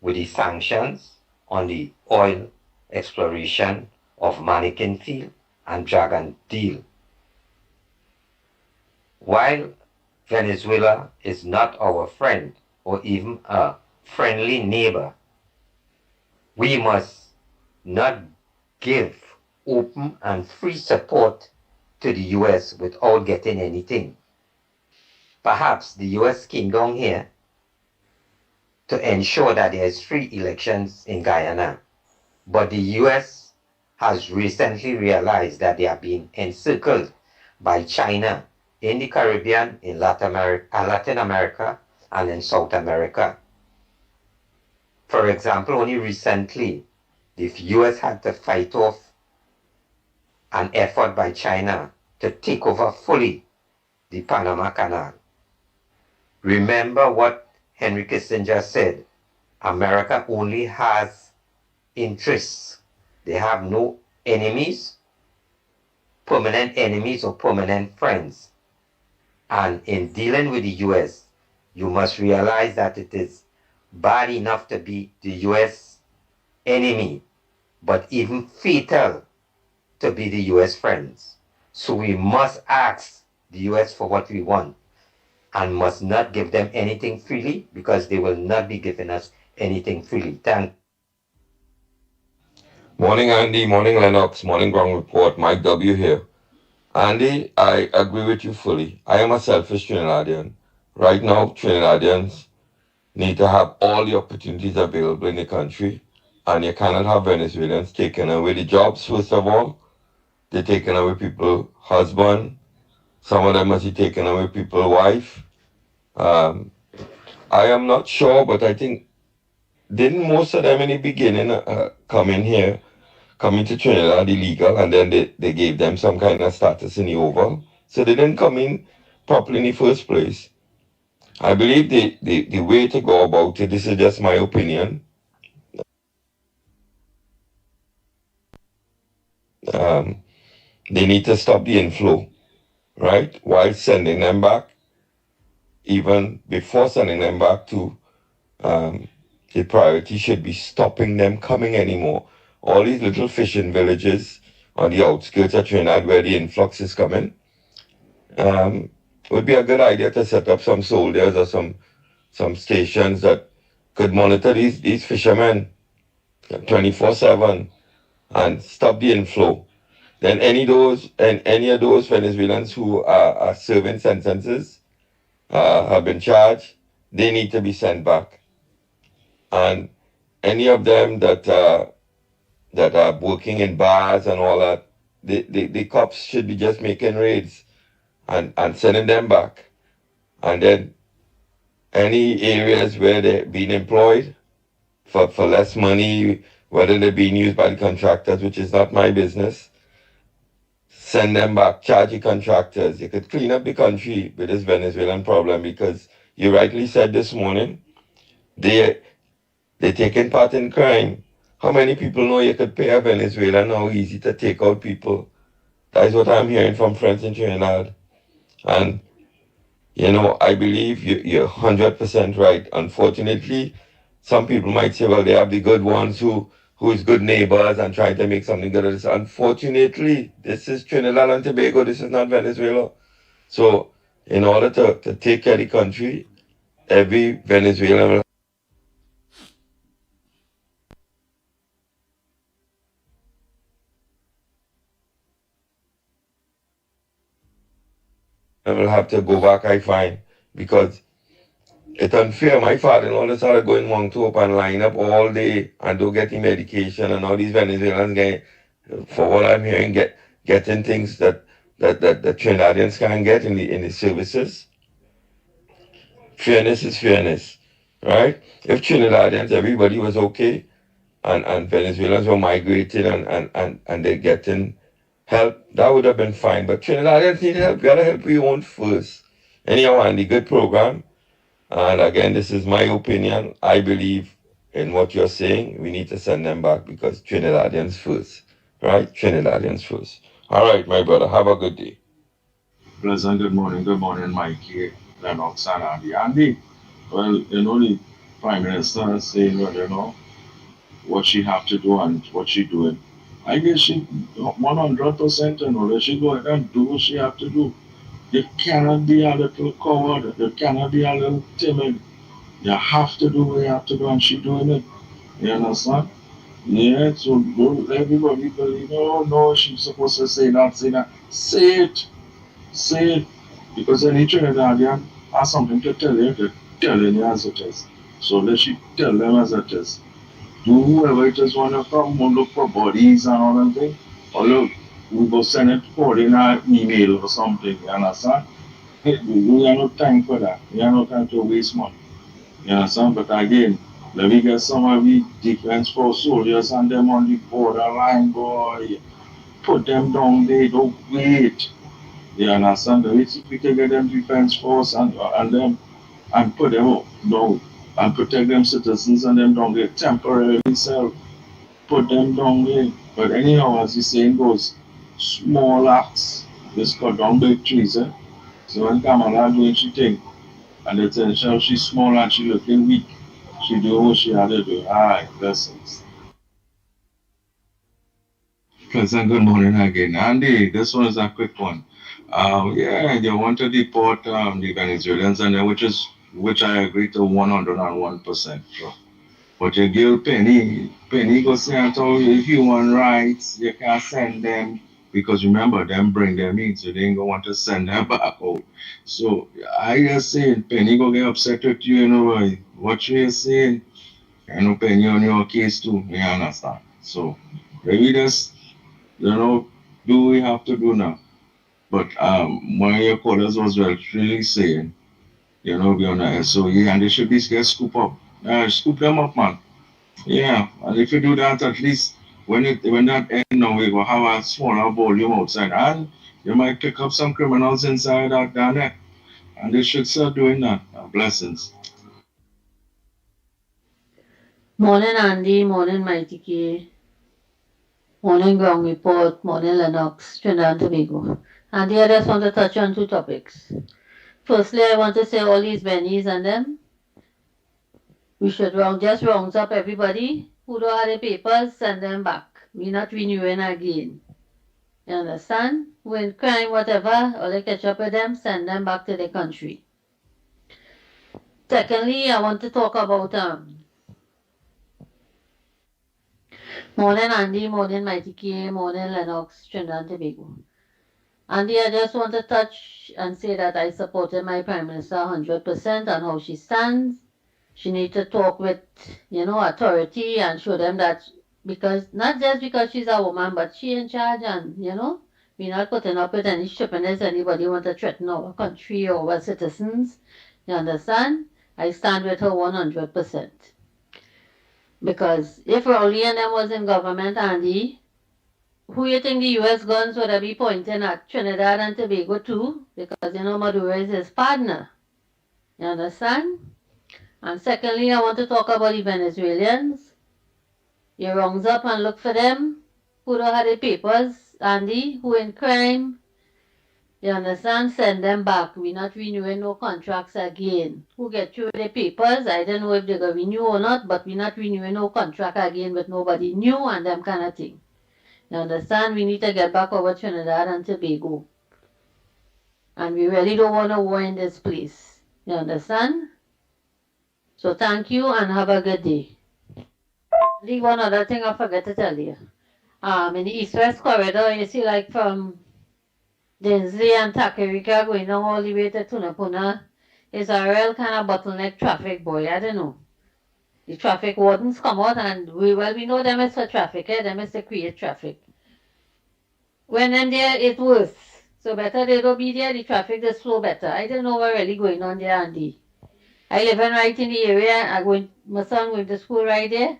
with the sanctions on the oil exploration of Mannequin Field and Dragon Deal. While Venezuela is not our friend or even a friendly neighbor, we must not give open and free support to the U.S. without getting anything. Perhaps the U.S. came down here to ensure that there is free elections in Guyana, but the U.S. has recently realized that they are being encircled by China in the Caribbean, in Latin America, and in South America. For example, only recently, the U.S. had to fight off an effort by China to take over fully the Panama Canal. Remember what Henry Kissinger said, America only has interests. They have no enemies, permanent enemies or permanent friends. And in dealing with the U.S., you must realize that it is bad enough to be the U.S. enemy, but even fatal to be the U.S. friends. So we must ask the U.S. for what we want and must not give them anything freely, because they will not be giving us anything freely. Thank Morning, Andy. Morning, Lennox. Morning, Ground Report. Mike W. here. Andy, I agree with you fully. I am a selfish Trinidadian. Right now, Trinidadians need to have all the opportunities available in the country, and you cannot have Venezuelans taking away the jobs, first of all. They're taking away people's husband. Some of them must be taking away people's wife. I am not sure, but I think, didn't most of them in the beginning come into Trinidad illegal, and then they gave them some kind of status in the Oval? So they didn't come in properly in the first place. I believe the way to go about it, this is just my opinion, they need to stop the inflow, right? While sending them back, even before sending them back to, the priority should be stopping them coming anymore. All these little fishing villages on the outskirts of Trinidad where the influx is coming, would be a good idea to set up some soldiers or some stations that could monitor these fishermen 24/7 and stop the inflow. then any of those Venezuelans who are serving sentences have been charged, they need to be sent back. And any of them that are working in bars and all that, the cops should be just making raids and sending them back. And then any areas where they're being employed for less money, whether they're being used by the contractors, which is not my business, send them back, charge the contractors. You could clean up the country with this Venezuelan problem, because you rightly said this morning, they're taking part in crime. How many people know you could pay a Venezuelan, how easy to take out people? That is what I'm hearing from friends in Trinidad. And, I believe you're 100% right. Unfortunately, some people might say, well, they have the good ones who's good neighbors and trying to make something good of this. Unfortunately, this is Trinidad and Tobago. This is not Venezuela. So, in order to take care of the country, every Venezuelan will have to go back, I find, because it's unfair. My father-in-law started going Mount Hope and line up all day and don't get the medication, and all these Venezuelans get, for what I'm hearing, getting things that the Trinidadians can't get in the services. Fairness is fairness, right? If Trinidadians, everybody was okay, and Venezuelans were migrating and they're getting help, that would have been fine. But Trinidadians need help. You gotta help your own first. Anyhow, Andy, good program. And again, this is my opinion. I believe in what you're saying. We need to send them back, because Trinidadians first, right? Trinidadians first. All right, my brother. Have a good day. Pleasant good morning, Mikey, Lennox, and Andy. Andy, well, the Prime Minister is saying, well, what she have to do and what she doing. I guess she 100%, that she go ahead and do what she have to do. You cannot be a little coward. You cannot be a little timid. You have to do what you have to do, and she doing it. You understand? Yeah, so don't everybody believe, oh no, she's supposed to say that, say that. Say it. Say it. Because any Trinidadian has something to tell you, they're telling you as it is. So let she tell them as it is. Do whoever it is want to come, we'll look for bodies and all that thing. Or look, we go send it for in an email or something, you understand? We have no time for that. We have no time to waste money. You understand? But again, let me get some of the defense force soldiers and them on the borderline, boy. Put them down there, don't wait. You understand? We can get them defense force and them and put them up, and protect them citizens and them down there temporarily self. Put them down there. But anyhow, as the saying goes, small acts, this cut down big trees, eh? So when Kamala doing she thing, and they tell her she's small and she looking weak, she do what she had to do. Alright, blessings. Pleasant good morning again. Andy, this one is a quick one. Yeah, they want to deport the Venezuelans, and which I agree to 101%. But you give Penny go say and tell you human rights, you can't send them, because remember them bring them in, so they ain't gonna want to send them back out. So I just saying Penny go get upset with you, what you saying, Penny on your case too, you understand. So maybe just do what we have to do now. But one of your callers was really saying, be on the SOE, and they should be get scoop up. Scoop them up, man. Yeah, and if you do that, at least when that end now, we will have a smaller volume outside, and you might pick up some criminals inside that down there, and they should start doing that. Blessings. Morning, Andy. Morning, Mickie. Morning, Ground Report. Morning, Lennox, Trinidad and Tobago. Andy, I just want to touch on two topics. Firstly, I want to say all these bennies and them, we should just round up everybody who don't have the papers, send them back. We're not renewing again. You understand? When crime, whatever, or they catch up with them, send them back to their country. Secondly, I want to talk about Morning Andy, morning Mighty K, morning Lennox, Trinidad and Tobago. Andy, I just want to touch and say that I supported my Prime Minister 100% on how she stands. She needs to talk with, authority and show them that not just because she's a woman, but she in charge and, we're not putting up with any stupidness anybody want to threaten our country or our citizens. You understand? I stand with her 100%. Because if Rowley and them was in government, Andy, who you think the U.S. guns would be pointing at? Trinidad and Tobago too? Because, Maduro is his partner. You understand? And secondly, I want to talk about the Venezuelans. You rounds up and look for them who don't have the papers, Andy, who in crime. You understand? Send them back. We're not renewing no contracts again. Who get through the papers? I don't know if they're going to renew or not, but we're not renewing no contract again with nobody new and them kind of thing. You understand? We need to get back over Trinidad and Tobago. And we really don't want a war in this place. You understand? So thank you and have a good day. One other thing I forgot to tell you. In the east-west corridor, you see like from Dinsley and Takarika going down all the way to Tunapuna, is a real kind of bottleneck traffic, boy. I don't know. The traffic wardens come out and we know them is for traffic, them is to create traffic. When them there, it's worse. So better they don't be there, the traffic just flow better. I don't know what really going on there, Andy. I live right in the area. My son going to school right there.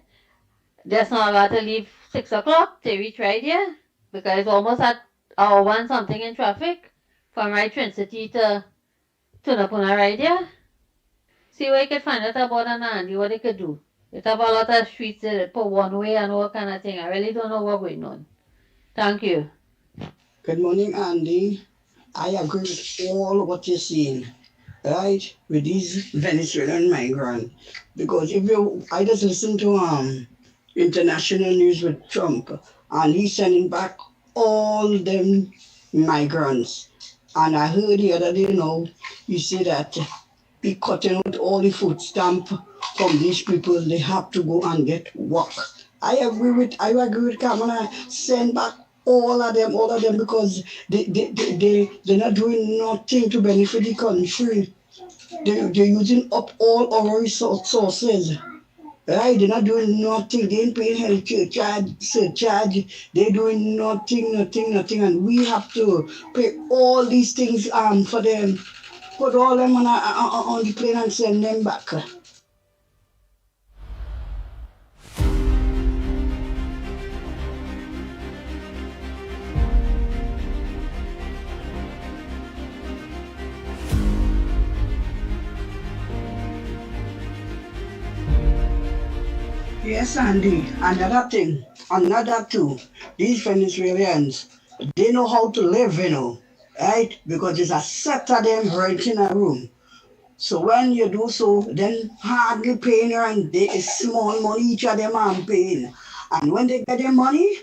Just now I got to leave 6 o'clock to reach right here because it's almost at hour 1 something in traffic from right Twin City to Tunapuna right there. See what you can find out about an Andy, what they could do. They have a lot of streets that put one way and all kind of thing. I really don't know what's going on. Thank you. Good morning, Andy. I agree with all what you're saying, right, with these Venezuelan migrants. Because I just listened to international news with Trump, and he's sending back all them migrants. And I heard the other day he said that he cutting out all the food stamp from these people. They have to go and get work. I agree with Kamala. Send back all of them because they're not doing nothing to benefit the country. They're using up all our resources. Right, they're not doing nothing. They ain't paying health surcharge. They're doing nothing, and we have to pay all these things for them. Put all them on the plane and send them back. Yes, Andy. Another two. These Venezuelans, they know how to live, right? Because there's a set of them renting a room. So when you do so, then hardly paying rent, there is small money each of them are paying. And when they get their money,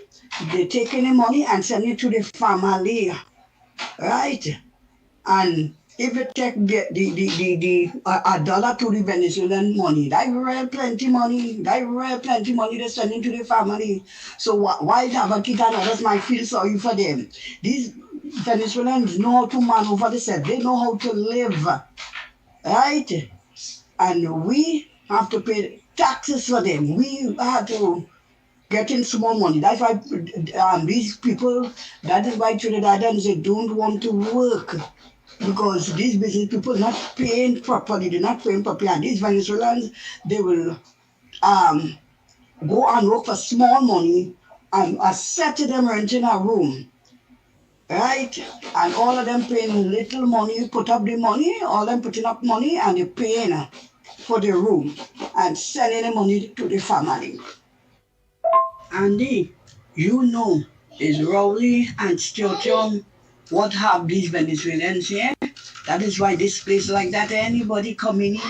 they taking the money and send it to the family, right? And if you take a dollar to the Venezuelan money, that real plenty money, they're sending to the family. So why Davakita and others might feel sorry for them? These Venezuelans know how to maneuver themselves. They know how to live, right? And we have to pay taxes for them. We have to get in small money. That's why these people, that is why Trinidadians, they don't want to work. Because these business people not paying properly, and these Venezuelans, they will go and work for small money and set them renting a room, right? And all of them paying little money, put up the money, all them putting up money and they're paying for the room and sending the money to the family. Andy, is Rowley and Stuart Young what have these Venezuelans here? That is why this place like that, anybody coming in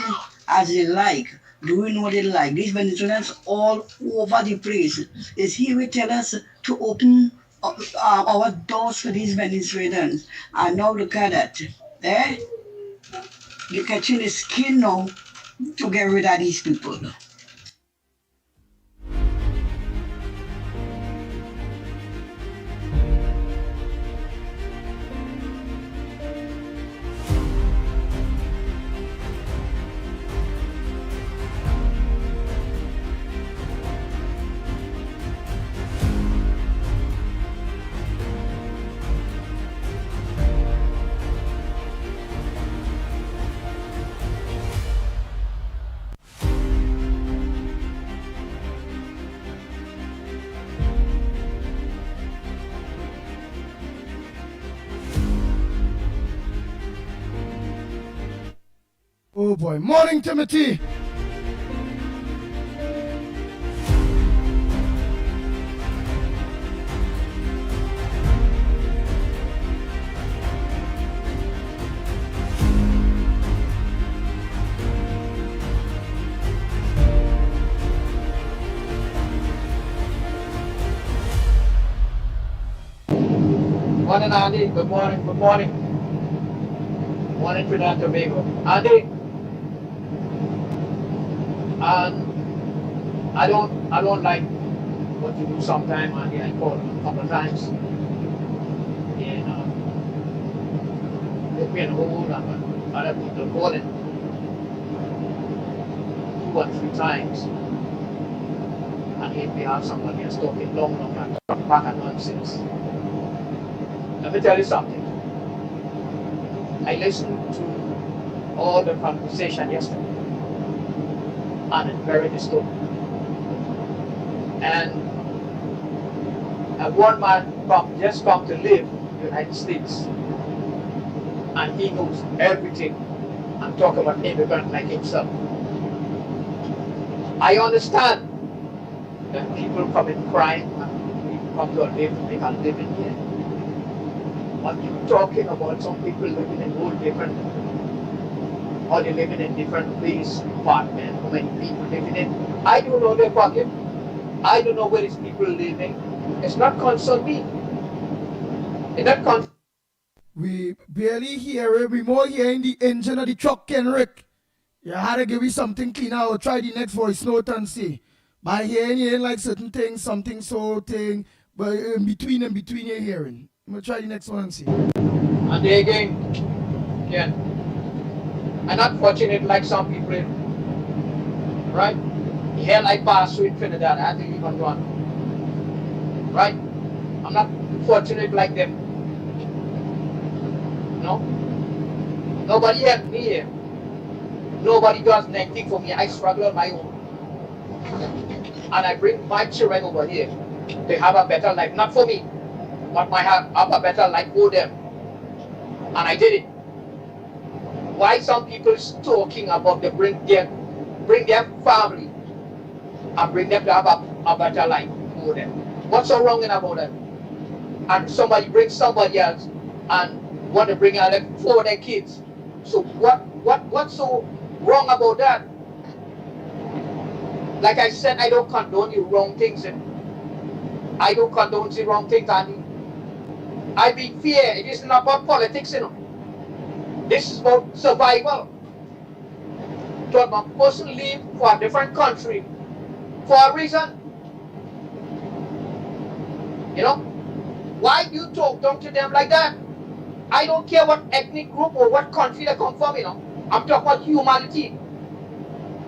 as they like, doing what they like. These Venezuelans all over the place. Is he will tell us to open our doors for these Venezuelans. And now look at that. They're catching the skin now to get rid of these people. boy. Morning, Timothy. Morning, Andy. Good morning. Good morning. Morning, Trinidad and Tobago. Andy, I don't like what you do sometimes, Andy. I called you a couple of times. And put me in hold and other people calling 2 or 3 times. And if we have somebody else talking long and back and nonsense. Let me tell you something. I listened to all the conversation yesterday, and it's very disturbing. And one man just come to live in the United States, and he knows everything and talk about immigrant like himself. I understand that people come in crime and people come to make a living here. But you're talking about some people living in whole different, or they're living in different place, apartment, how many people living in. I don't know their problem. I don't know where these people living. It's not concern me. It's not concern. We barely hear it. We more hearing the engine of the truck, Kenrick. You had to give me something clean out. Try the next voice note and see. By hearing, you ain't like certain things, something so thing, but in between you're hearing. I'm going to try the next one and see. And they again, yeah. I'm not fortunate like some people, right? The hell I passed through in Trinidad, I had to leave and run. Right? I'm not fortunate like them. No? Nobody helped me here. Nobody does anything for me. I struggle on my own. And I bring my children over here. They have a better life. Not for me, but I have a better life for them. And I did it. Why some people talking about they bring their family and bring them to have a better life for them? What's so wrong about that? And somebody brings somebody else and want to bring out for their kids. So what's so wrong about that? Like I said, I don't condone the wrong things. I don't condone the wrong things, Andy. I be fair. It is not about politics, you know. This is about survival. To have a person live for a different country for a reason. You know? Why do you talk down to them like that? I don't care what ethnic group or what country they come from, you know. I'm talking about humanity.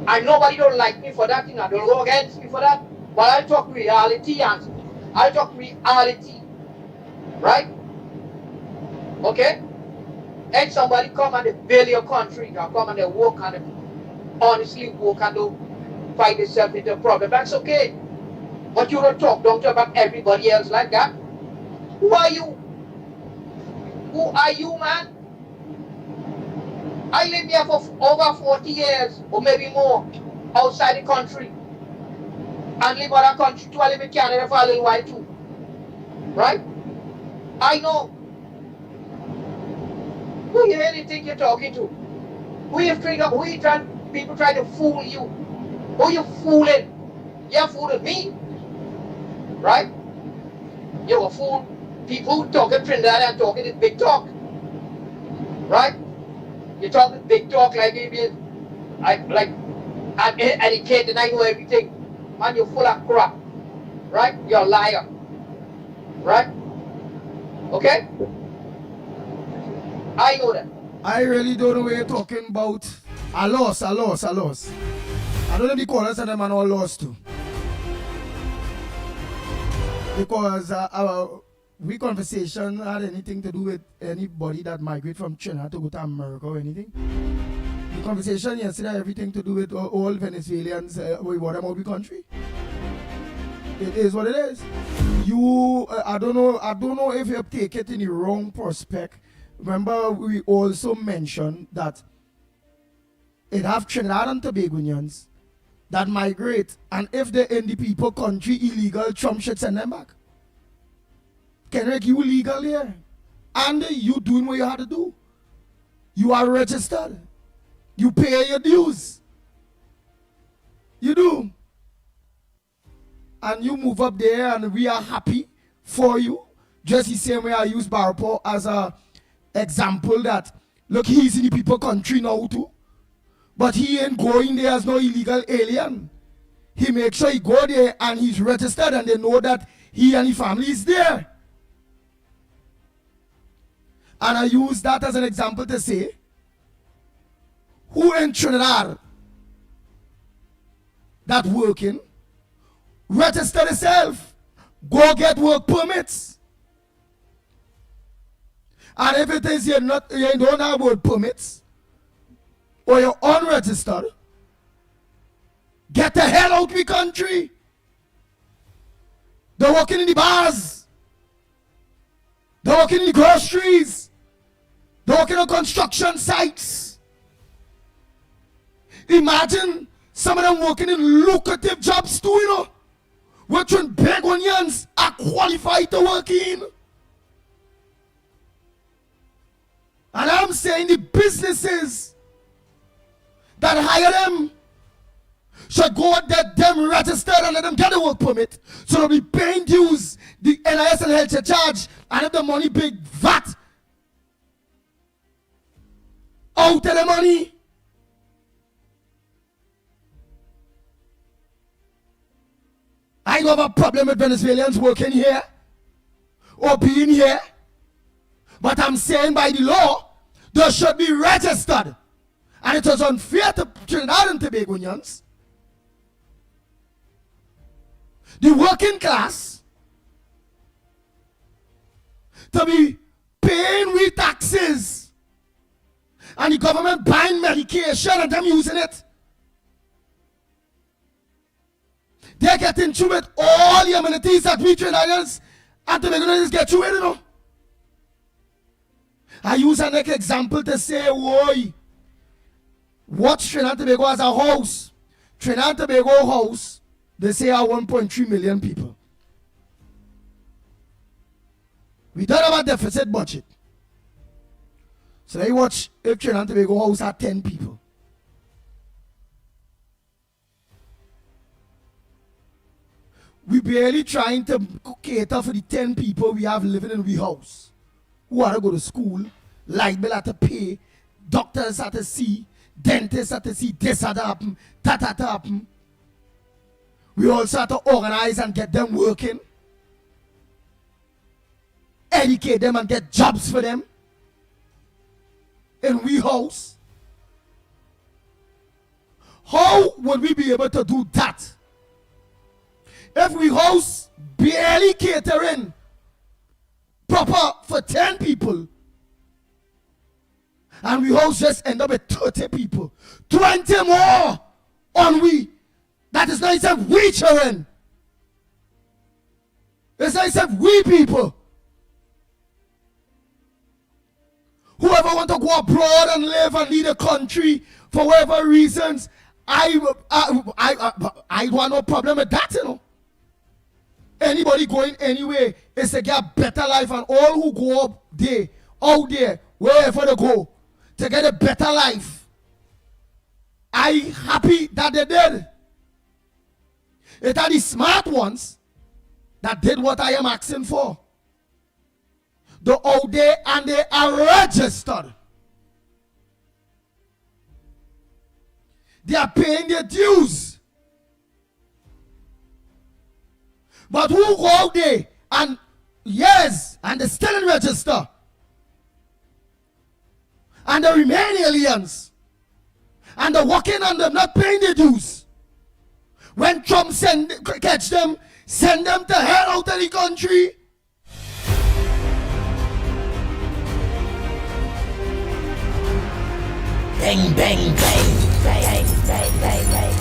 And nobody don't like me for that, you know. Don't go against me for that. But I talk reality, and I talk reality. Right? Okay? And somebody come and they build your country, they come and they work and they honestly work and they fight themselves into a problem. That's okay. But you don't talk down to about everybody else like that. Who are you? Who are you, man? I live here for over 40 years or maybe more outside the country. And live in other country too. I live in Canada for a little while too. Right? I know. Who you really think you're talking to? People try to fool you? Who you fooling? You're fooling me. Right? You're a fool. People who talk in Trinidad and talking this big talk. Right? You're talking big talk like I'm educated and I know everything. Man, you're full of crap. Right? You're a liar. Right? Okay? I know that. I really don't know what you're talking about. I lost. I don't know if the callers and them are all lost too. Because we conversation had anything to do with anybody that migrate from China to go to America or anything. The conversation yesterday had everything to do with all Venezuelans what about the country. It is what it is. I don't know if you take it in the wrong prospect. Remember, we also mentioned that it have Trinidad and Tobagonians that migrate, and if they're in the people country illegal, Trump should send them back. Kendrick, you legal here. And you doing what you have to do. You are registered. You pay your dues. You do. And you move up there and we are happy for you. Just the same way I use Barapo as a example that, look, he's in the people country now too. But he ain't going there as no illegal alien. He makes sure he go there and he's registered and they know that he and his family is there. And I use that as an example to say, who in Trinidad that working, register yourself, go get work permits. And if it is you don't have work permits, or you're unregistered, get the hell out of the country. They're working in the bars. They're working in the groceries. They're working on construction sites. Imagine some of them working in lucrative jobs too, you know. Which big onions are qualified to work in. And I'm saying the businesses that hire them should go and get them registered and let them get a work permit. So they'll be paying dues, the NIS and health charge, and if the money big VAT out of the money. I don't have a problem with Venezuelans working here or being here. But I'm saying by the law, they should be registered. And it was unfair to Trinidad and Tobagonians, the working class, to be paying we taxes and the government buying medication and them using it. They're getting through with all the amenities that we Trinidadians and Tobagonians get through with, you know. I use an example to say, why? What Trinidad and Tobago as a house? Trinidad and Tobago house, they say are 1.3 million people. We don't have a deficit budget. So they watch if Trinidad and Tobago house are 10 people. We barely trying to cater for the 10 people we have living in the house. Who are to go to school, light bill have to pay, doctors have to see, dentists have to see, this had to happen, that had to happen. We also have to organize and get them working, educate them and get jobs for them in we house. How would we be able to do that if we house barely catering proper for 10 people and we house just end up with 30 people, 20 more on we? That is not except we children. It's not except we people. Whoever want to go abroad and live and lead a country for whatever reasons, I want no problem with that, you know. Anybody going anywhere is to get a better life, and all who go up there, out there, wherever they go, to get a better life. I happy that they did. It are the smart ones that did what I am asking for. They're out there and they are registered. They are paying their dues. But who go out there and yes, and they still in register, and they remain aliens, and they're working on them, not paying their dues. When Trump catch them, send them to hell out of the country. Bang, bang, bang, bang, bang, bang, bang.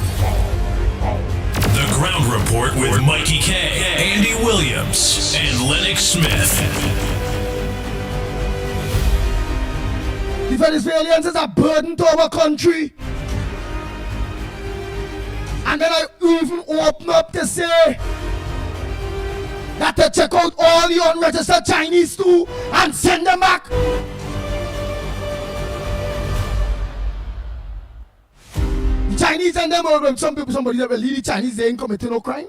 The Ground Report with Mickie K, Andy Williams, and Lennox Smith. The Venezuelans is a burden to our country. And then I even open up to say that to check out all the unregistered Chinese too and send them back. The Chinese and them, or somebody that will lead the Chinese, they ain't committing no crime.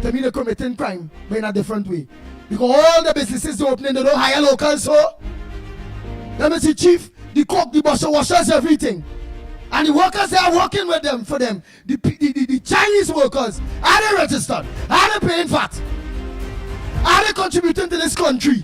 To me, they're committing crime, but in a different way. Because all the businesses they're opening, they don't hire locals, so let me see, chief, the cook, the busher, washers, everything. And the workers, they are working with them, for them. The Chinese workers, are they registered? Are they paying VAT? Are they contributing to this country?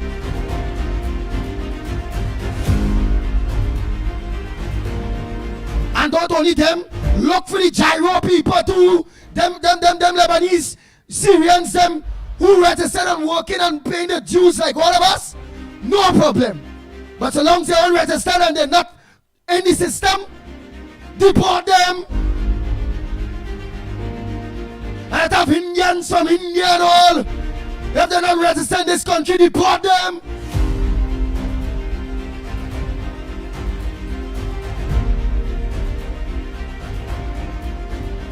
And not only them, look for the gyro people too. Them Lebanese, Syrians, them who registered and working and paying the dues like all of us. No problem. But so long as they're unregistered and they're not in the system, deport them. And I have Indians from India and all. If they're not registered in this country, deport them.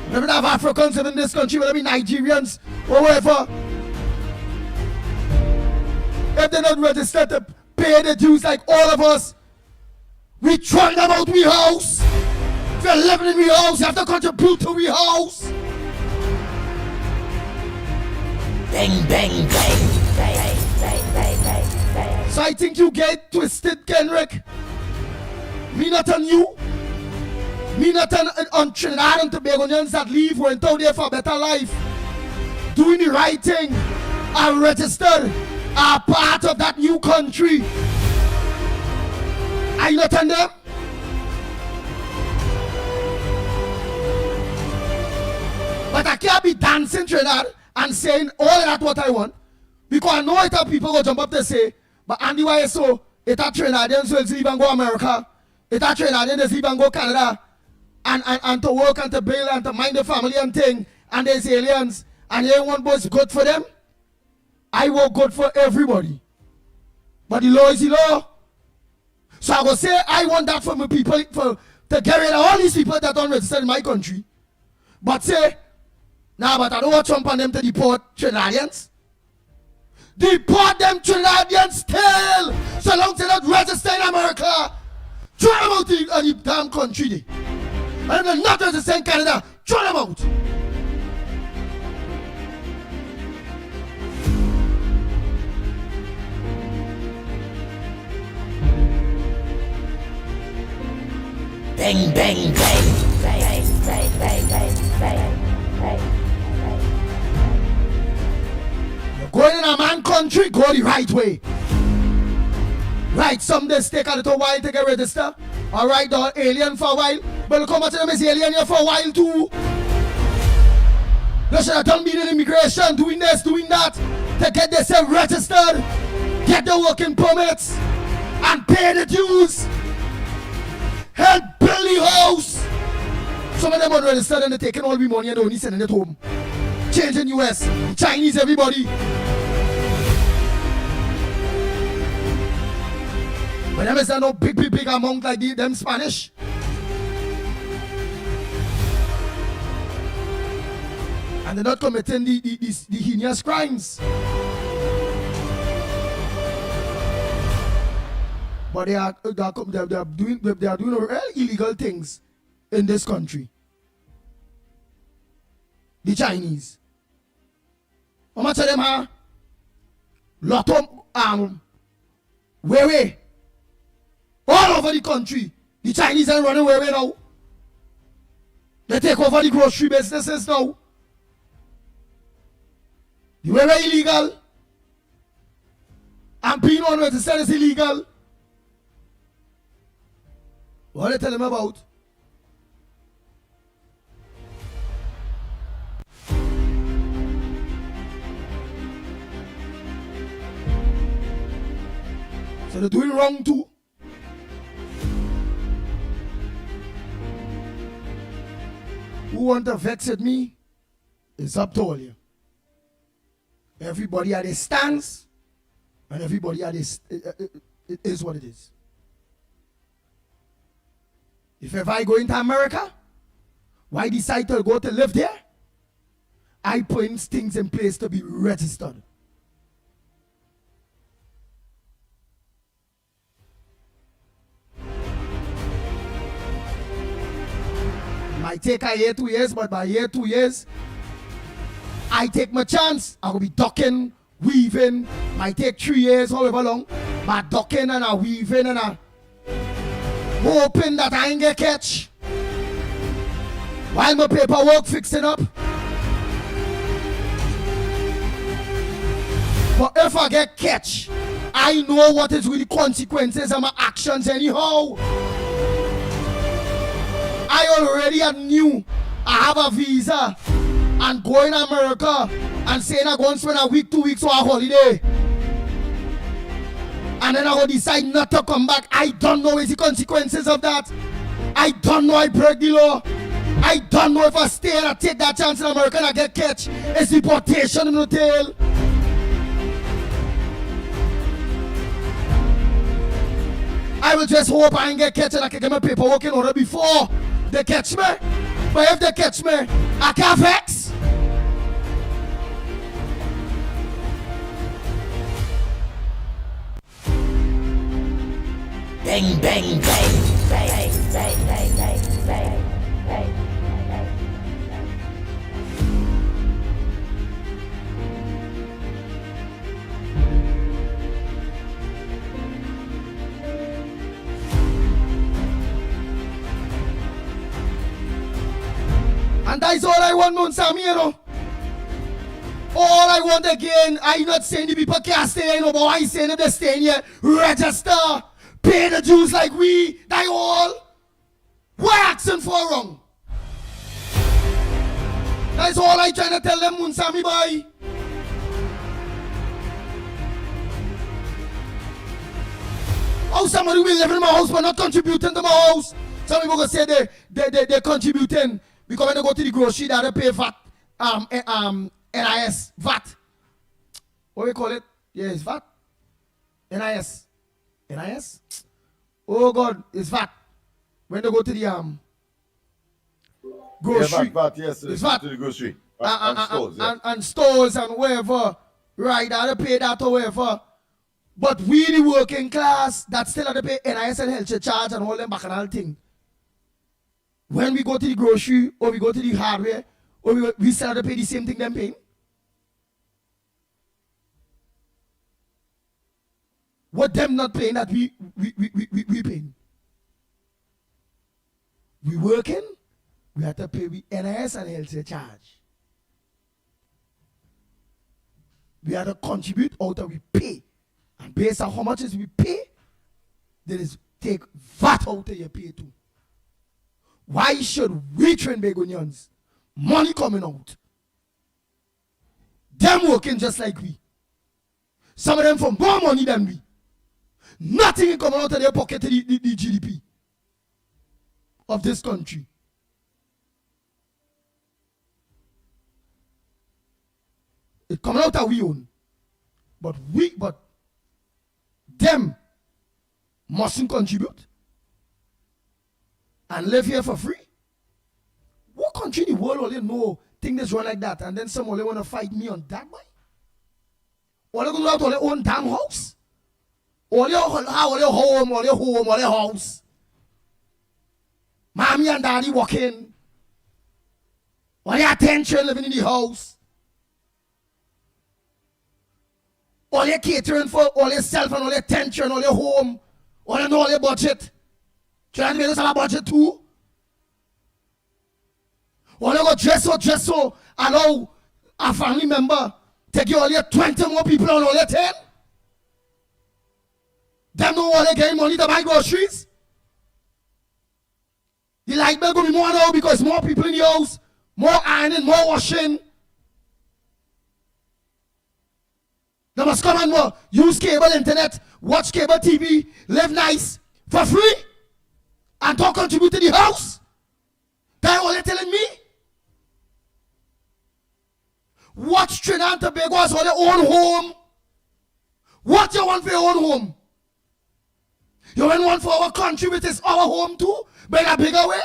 We don't have Africans in this country, whether it be Nigerians or wherever. If they're not registered to pay the dues like all of us, we throw them out of our house. If you're living in our house, you have to contribute to our house. Bang, bang, bang, bang, bang, bang, bang, bang. So I think you get twisted, Kenrick. Me not on you. Me not on Trinidad and Tobagonians that leave, went out there for a better life. Doing the right thing. Are registered. Are part of that new country. Are you not on them? But I can't be dancing Trinidad and saying all of that what I want. Because I know it are people go jump up to say, but Andy, why so? It are Trinidadians will leave and go America. It are Trinidadians leave and go Canada. And to work and to build and to mind the family and thing. And there's aliens. And they want what's good for them. I want good for everybody. But the law is the law. So I will say I want that for my people to get rid of all these people that don't register in my country. But say, nah, but I don't want Trump and them to deport Trinidadians. Deport them Trinidadians still. So long as they don't register in America. Throw them out of the damn country. And if they're not registered in Canada, throw them out. Bang, bang, bang, bang, bang, bang, bang, bang, bang. You're going in a man country, go the right way. Right, some days take a little while to get registered. Alright, the alien for a while. But come at them as alien here for a while too. They should have done being in immigration, doing this, doing that, to get themselves registered, get the working permits, and pay the dues. Help build the house. Some of them are registered and they're taking all the money and they're only sending it home. Changing US, Chinese, everybody. But them is no big amount like them Spanish. And they're not committing the heinous crimes. But they are doing real illegal things in this country. The Chinese. How much of them are? Lot of way. All over the country. The Chinese are running away now. They take over the grocery businesses now. The way illegal. And being unregistered is illegal. What are they telling them about? So they're doing wrong too. Who want to vex at me? It's up to all you. Everybody at a stance, and everybody at this. It is what it is. If ever I go into America, Why decide to go to live there? I put things in place to be registered. Might take a year, 2 years, but by year, 2 years, I take my chance. I will be ducking, weaving. Might take 3 years, however long. But ducking and a weaving and a hoping that I ain't get catch. While my paperwork fixing up. But if I get catch, I know what is with the consequences of my actions anyhow. I already knew I have a visa and going to America and saying I'm going to spend a week, 2 weeks for a holiday. And then I will decide not to come back. I don't know the consequences of that. I don't know I break the law. I don't know if I stay and I take that chance in America and I get catch. It's deportation in the tail. I will just hope I ain't get catch and I can get my paperwork in order before they catch me. But if they catch me, I can't vex. Bang, bang, bang, bang, bang, bang, bang, bang, bang. And that's all I want, Monsami, you know. All I want again, I'm not saying the people can't stay, you know, but I saying if they stay here, register, pay the dues like we, they all. We're asking for wrong. That's all I trying to tell them, Monsami boy. Oh, somebody will live in my house but not contributing to my house. Some people gonna say they're contributing. Because when they go to the grocery, they have to pay VAT, NIS, VAT. What do we call it? Yeah, it's VAT. NIS. NIS? Oh God, it's VAT. When they go to the grocery. Yeah, VAT, yes, it's VAT. to the grocery. And stores and wherever. Right, they have to pay that or wherever. But we, the working class, that still have to pay NIS and health charge and all them bacchanal thing. When we go to the grocery, or we go to the hardware, or we still have to pay the same thing them paying. What them not paying that we paying. We working, we have to pay with NIS and health charge. We have to contribute out of we pay. And based on how much is we pay, there is take VAT out of your pay too. Why should we train Begonians? Money coming out. Them working just like we. Some of them for more money than we. Nothing coming out of their pocket to the GDP of this country. It coming out of we own. But them mustn't contribute and live here for free. What country in the world only know things that's run like that, and then some only want to fight me on that way? Or they go out to their own damn house? Or your home, or your house? Mommy and daddy walking. Or your attention living in the house? All your catering for all yourself and all your attention, all your home, all you know all your budget. Trying to make us have a budget too. All you go dress so, allow a family member take you all your 20 more people on all your 10. Them know all they getting money to buy groceries. The light bill gonna be more now because more people in the house, more ironing, more washing. They must come and more use cable internet, watch cable TV, live nice for free, and don't contribute to the house. That's all they're telling me. Watch Trinidad and Tobago as for their own home. What you want for your own home? You want one for our country, which is our home too, but in a bigger way?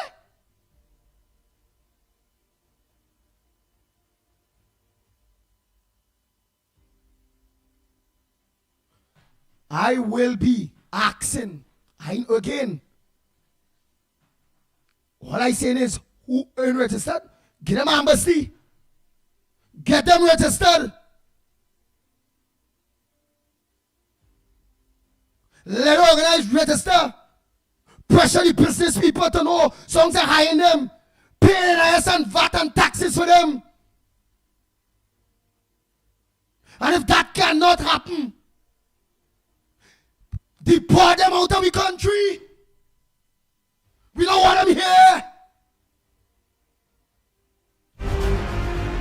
I will be asking. Again, all I saying is, who ain't registered? Get them embassy. Get them registered. Let organize register. Pressure the business people to know songs are hiring them. Paying IS and VAT and taxes for them. And if that cannot happen, deport them out of the country. We don't want them here.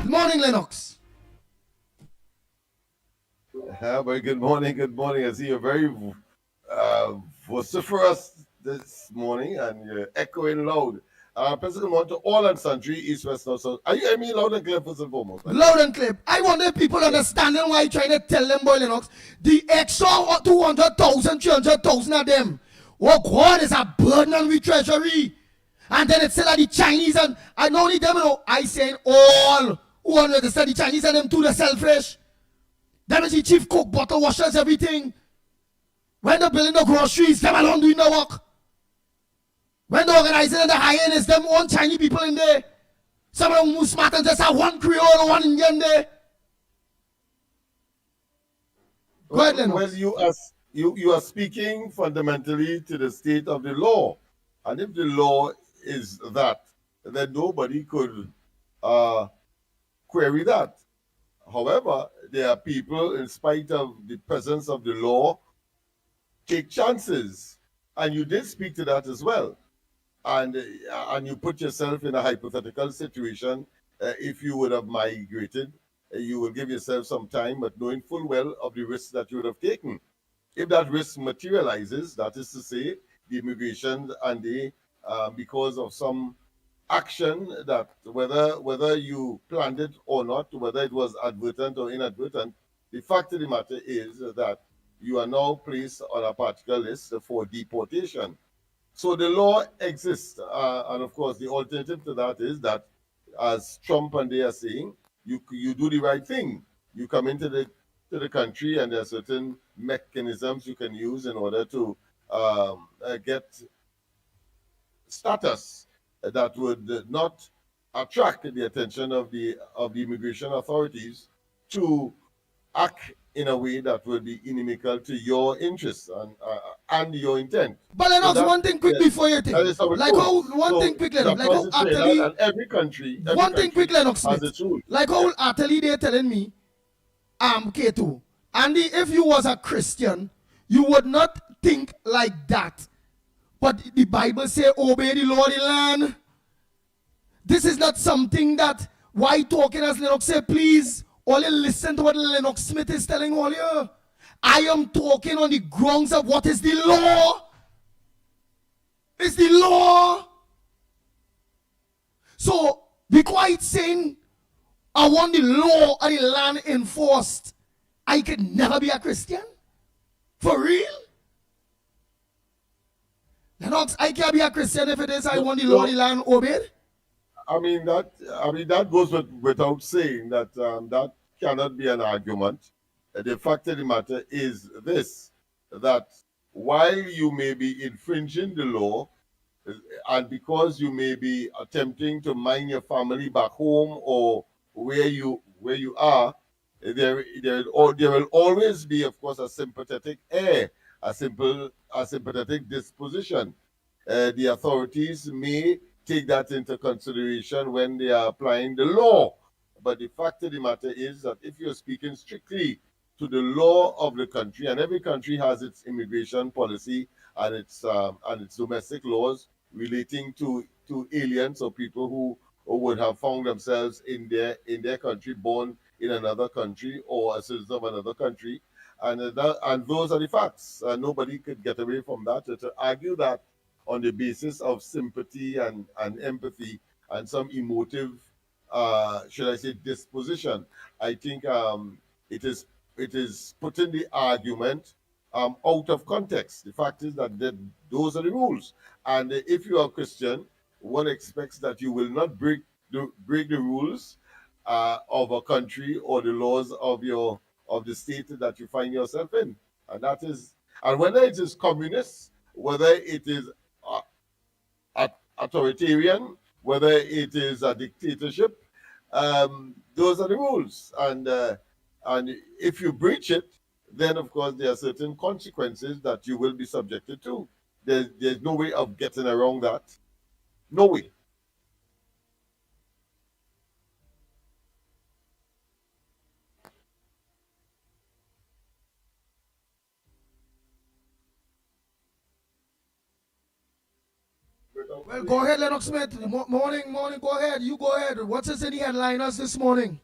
Good morning, Lennox. Very good morning, good morning. I see you're very vociferous this morning and you're echoing loud. President want to all and sundry, east, west, north, south. Are you hearing me loud and clear first and foremost? Loud and clear. I wonder if people understanding why you're trying to tell them, boy, Lennox, the extra 200,000, 300,000 of them. Oh, God, is a burden on the treasury. And then it's still like the Chinese and not only them, you know, I saying all who want to register the Chinese and them too, the selfish. Them is the chief cook, bottle washers, everything. When they're building the groceries, them alone doing the work. When they're organizing and the high-end, it's them own Chinese people in there. Some of them who smart and just have one Creole or one Indian there. Go ahead, Lennox. Well, you are speaking fundamentally to the state of the law. And if the law is that, then nobody could query that. However, there are people, in spite of the presence of the law, take chances. And you did speak to that as well. And you put yourself in a hypothetical situation. If you would have migrated, you will give yourself some time, but knowing full well of the risks that you would have taken. If that risk materializes, that is to say, the immigration and the because of some action that whether you planned it or not, whether it was advertent or inadvertent, the fact of the matter is that you are now placed on a particular list for deportation. So the law exists, and of course the alternative to that is that, as Trump and they are saying, you do the right thing. You come into the country, and there are certain mechanisms you can use in order to get status that would not attract the attention of the immigration authorities to act in a way that would be inimical to your interests and your intent. But Lennox, one thing quick before you think. Like how one thing quick, Lennox. Like how utterly. And every country. One thing quick, Lennox Smith. Has its rules. Like how utterly they're telling me, K2. Andy, if you was a Christian, you would not think like that. But the Bible say, obey the law of the land. This is not something that, why talking as Lennox say, please, only listen to what Lennox Smith is telling all you. I am talking on the grounds of what is the law. It's the law. So, be quite saying, I want the law of the land enforced. I could never be a Christian. For real? Lennox, I can't be a Christian if it is I want the law of the land obeyed. I mean that goes without saying that that cannot be an argument. The fact of the matter is this: that while you may be infringing the law, and because you may be attempting to mind your family back home or where you are, there will always be, of course, a sympathetic air, a sympathetic disposition. The authorities may take that into consideration when they are applying the law. But the fact of the matter is that if you're speaking strictly to the law of the country, and every country has its immigration policy and its domestic laws relating to aliens or people who would have found themselves in their country, born in another country or a citizen of another country, and those are the facts. Nobody could get away from that. To argue that on the basis of sympathy and empathy and some emotive, should I say, disposition, I think it is putting the argument out of context. The fact is that those are the rules, and if you are a Christian, one expects that you will not break the rules of a country or the laws of the state that you find yourself in, and that is And whether it is communist, whether it is authoritarian, whether it is a dictatorship, those are the rules. And if you breach it, then of course there are certain consequences that you will be subjected to. There's no way of getting around that. No way. Well, go ahead, Lennox Smith. Morning, go ahead. You go ahead. What's in the headliners this morning?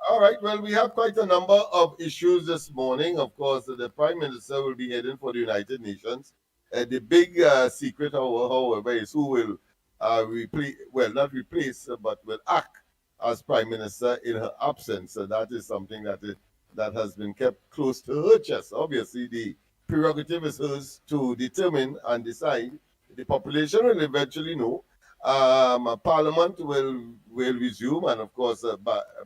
All right, well, we have quite a number of issues this morning. Of course, the Prime Minister will be heading for the United Nations. The big secret, however, is who will not replace, but will act as Prime Minister in her absence. So that is something that has been kept close to her chest. Obviously, the prerogative is hers to determine and decide. The population will eventually know. Parliament will resume, and of course,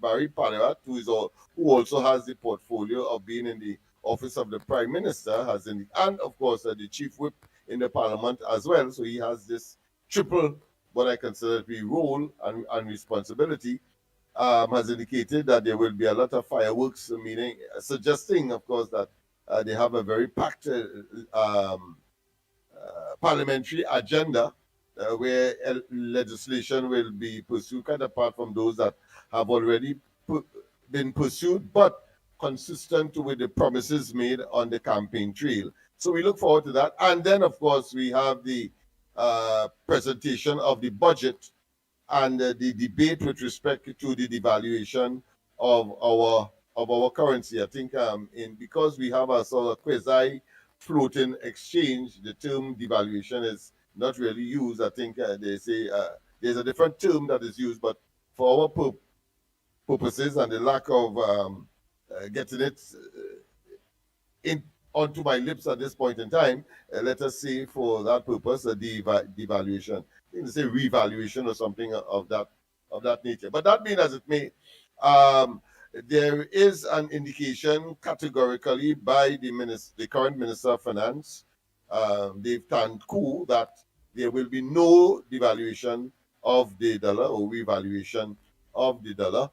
Barry Panarat, who also has the portfolio of being in the office of the Prime Minister, and of course the Chief Whip in the Parliament as well. So he has this triple, what I consider to be role and responsibility. Has indicated that there will be a lot of fireworks, meaning suggesting, of course, that they have a very packed parliamentary agenda where legislation will be pursued, kind of apart from those that have already been pursued, but consistent with the promises made on the campaign trail. So we look forward to that. And then, of course, we have the presentation of the budget and the debate with respect to the devaluation of our currency. I think because we have a sort of quasi floating exchange, the term devaluation is not really used. I think they say there's a different term that is used, but for our purposes and the lack of getting it onto my lips at this point in time, let us say for that purpose a devaluation. I think they say revaluation or something of that nature. But that being as it may, there is an indication categorically by the current Minister of Finance, Dave Tanku, that there will be no devaluation of the dollar or revaluation of the dollar,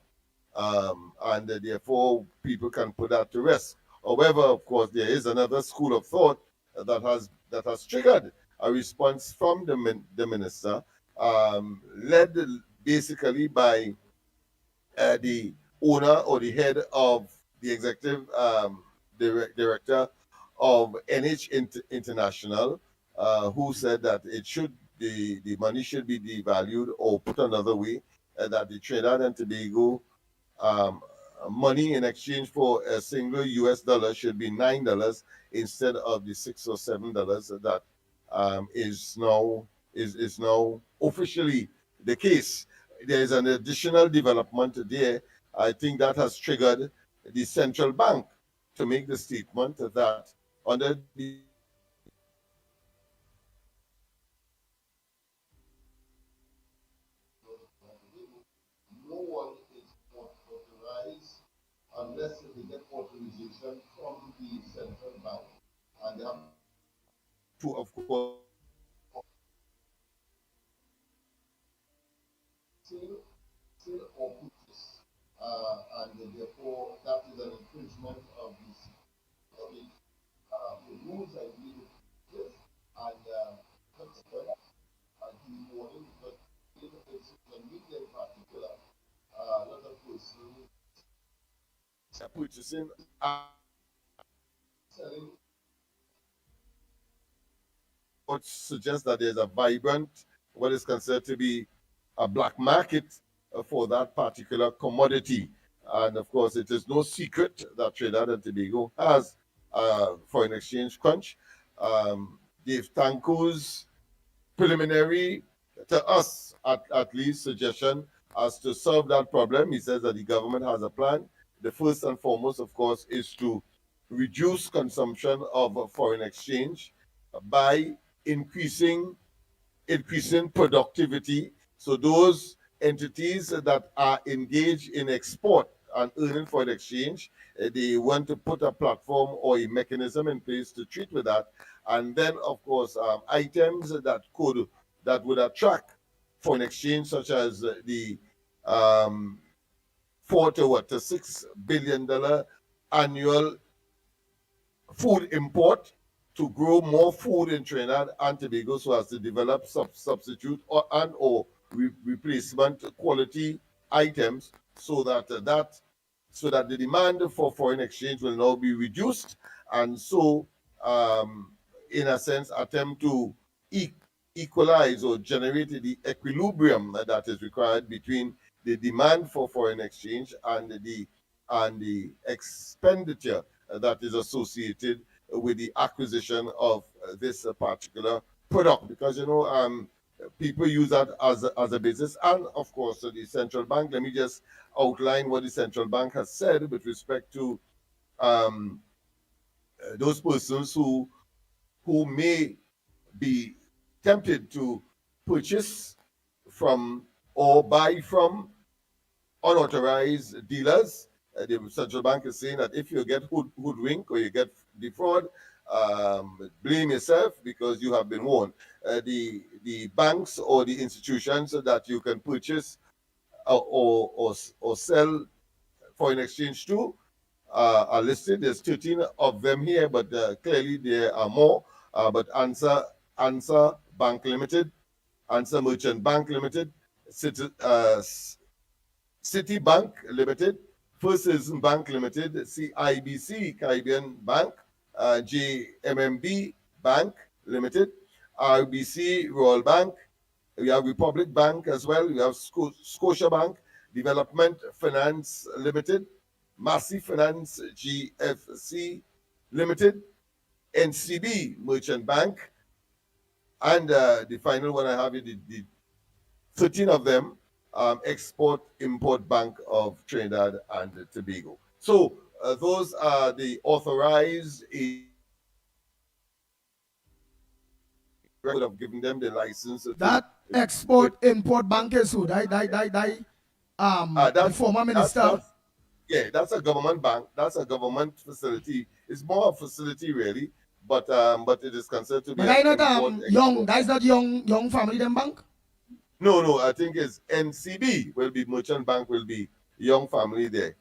and therefore people can put that to rest. However, of course, there is another school of thought that has triggered a response from the minister, led basically by the owner or the head of the executive director of NH International, who said that the money should be devalued, or put another way, that the Trinidad and Tobago money in exchange for a single US dollar should be $9 instead of the $6 or $7 that is now officially the case. There is an additional development there. I think that has triggered the central bank to make the statement that under the no one is authorized unless they get authorization from the central bank. And they have to, of course, sell or purchase. And therefore, that is an infringement of the rules I believe this and consequence and the warning, but in the media in particular, a lot of persons are purchasing and selling, which suggests that there's a vibrant, what is considered to be a black market for that particular commodity. And of course, it is no secret that Trinidad and Tobago has foreign exchange crunch. Dave Tanku's preliminary, to us at least, suggestion as to solve that problem. He says that the government has a plan. The first and foremost, of course, is to reduce consumption of foreign exchange by increasing productivity. So those entities that are engaged in export and earning foreign exchange. They want to put a platform or a mechanism in place to treat with that. And then, of course, items that would attract foreign exchange, such as the $4 to $6 billion annual food import to grow more food in Trinidad and Tobago, so as to develop substitute or replacement quality items, so that the demand for foreign exchange will now be reduced, and so in a sense attempt to equalize or generate the equilibrium that is required between the demand for foreign exchange and the expenditure that is associated with the acquisition of this particular product, because people use that as a business. And of course, the central bank, let me just outline what the central bank has said with respect to those persons who may be tempted to purchase from or buy from unauthorized dealers. The central bank is saying that if you get hoodwinked or you get defraud, blame yourself, because you have been warned. The banks or the institutions that you can purchase or sell foreign exchange to are listed. There's 13 of them here, but clearly there are more. But Answer Bank Limited, Answer Merchant Bank Limited, Citibank Limited, First Citizen Bank Limited, CIBC Caribbean Bank, JMMB Bank Limited, RBC Royal Bank. We have Republic Bank as well. We have Scotia Bank, Development Finance Limited, Massey Finance GFC Limited, NCB Merchant Bank, and the final one I have is the 13 of them, Export-Import Bank of Trinidad and Tobago. So those are the authorized would have given them the license. That Export-Import Bank is who? The former minister. That's a government bank. That's a government facility. It's more a facility really, but it is considered to be. But I not young. That's not young family them bank. No. I think it's NCB will be Merchant Bank, will be young family there.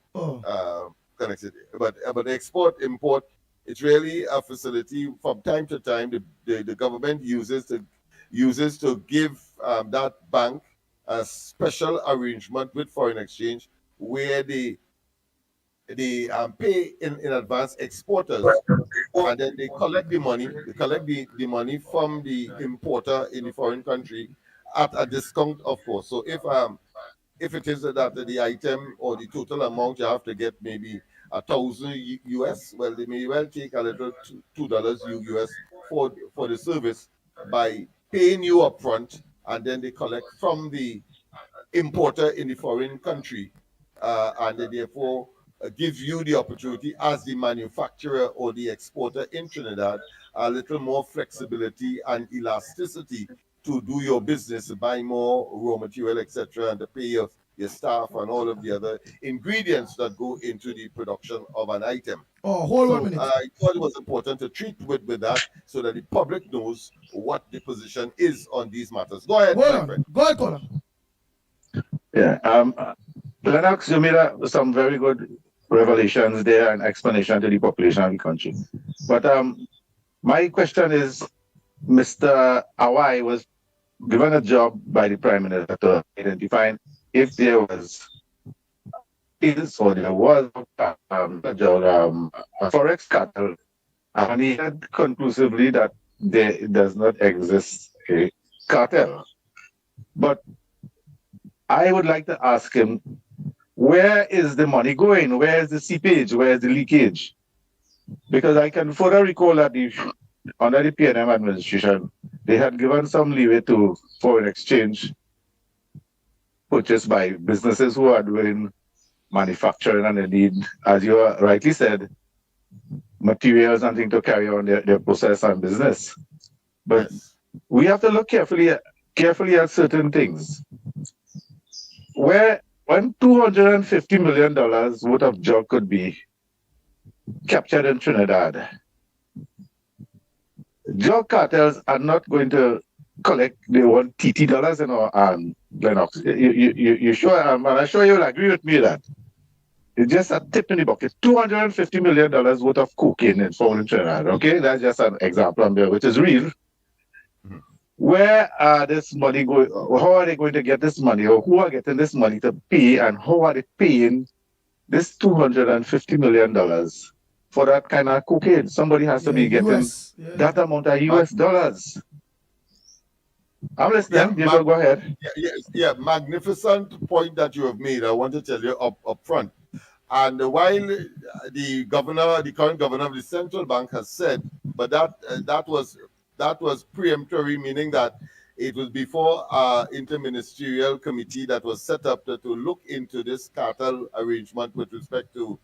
Connected. But export import, it's really a facility. From time to time, the government uses to give that bank a special arrangement with foreign exchange, where they pay in advance exporters, and then they collect the money. They collect the money from the importer in the foreign country at a discount, of course. So if it is that the item or the total amount you have to get maybe $1,000 US, well, they may well take a little $2 US for the service by paying you upfront, and then they collect from the importer in the foreign country, and they therefore give you the opportunity as the manufacturer or the exporter in Trinidad a little more flexibility and elasticity to do your business, buy more raw material, etc., and to pay your staff and all of the other ingredients that go into the production of an item. Hold on a minute. I thought it was important to treat with that, so that the public knows what the position is on these matters. Go ahead, my friend. Go ahead, Colin. Yeah. Lennox, you made some very good revelations there and explanation to the population of the country. But my question is, Mr. Awai was given a job by the Prime Minister to identify if there was a forex cartel, and he said conclusively that there does not exist a cartel. But I would like to ask him, where is the money going? Where is the seepage? Where is the leakage? Because I can further recall that under the PNM administration, they had given some leeway to foreign exchange purchased by businesses who are doing manufacturing, and indeed, as you rightly said, materials and things to carry on their process and business. But we have to look carefully at certain things. Where when $250 million worth of drug could be captured in Trinidad, drug cartels are not going to collect the $1 TT in our hand, Lennox. You sure? And I'm sure you'll agree with me that it's just a tip in the bucket. $250 million worth of cocaine in found in Trinidad. Okay, that's just an example on there, which is real. Where are this money going? How are they going to get this money, or who are getting this money to pay, and how are they paying this $250 million for that kind of cocaine? Somebody has to be getting that amount of US dollars. I'm listening. Go ahead. Magnificent point that you have made. I want to tell you up front. And while the current governor of the central bank has said, but that was preemptory, meaning that it was before interministerial committee that was set up to look into this cartel arrangement with respect to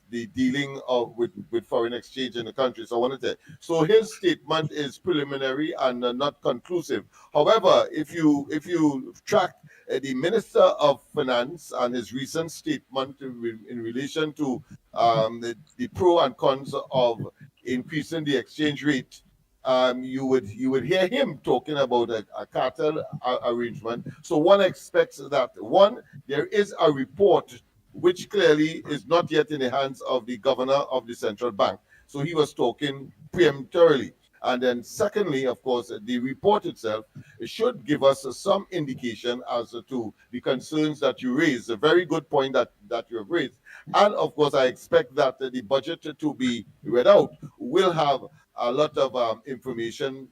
the dealing with foreign exchange in the country. So I wanted to. So his statement is preliminary and not conclusive. However, if you track the Minister of Finance and his recent statement in relation to the pro and cons of increasing the exchange rate, you would hear him talking about a cartel arrangement. So one expects that there is a report which clearly is not yet in the hands of the governor of the central bank. So he was talking preemptorily. And then secondly, of course, the report itself should give us some indication as to the concerns that you raised. A very good point that you have raised. And of course, I expect that the budget to be read out will have a lot of information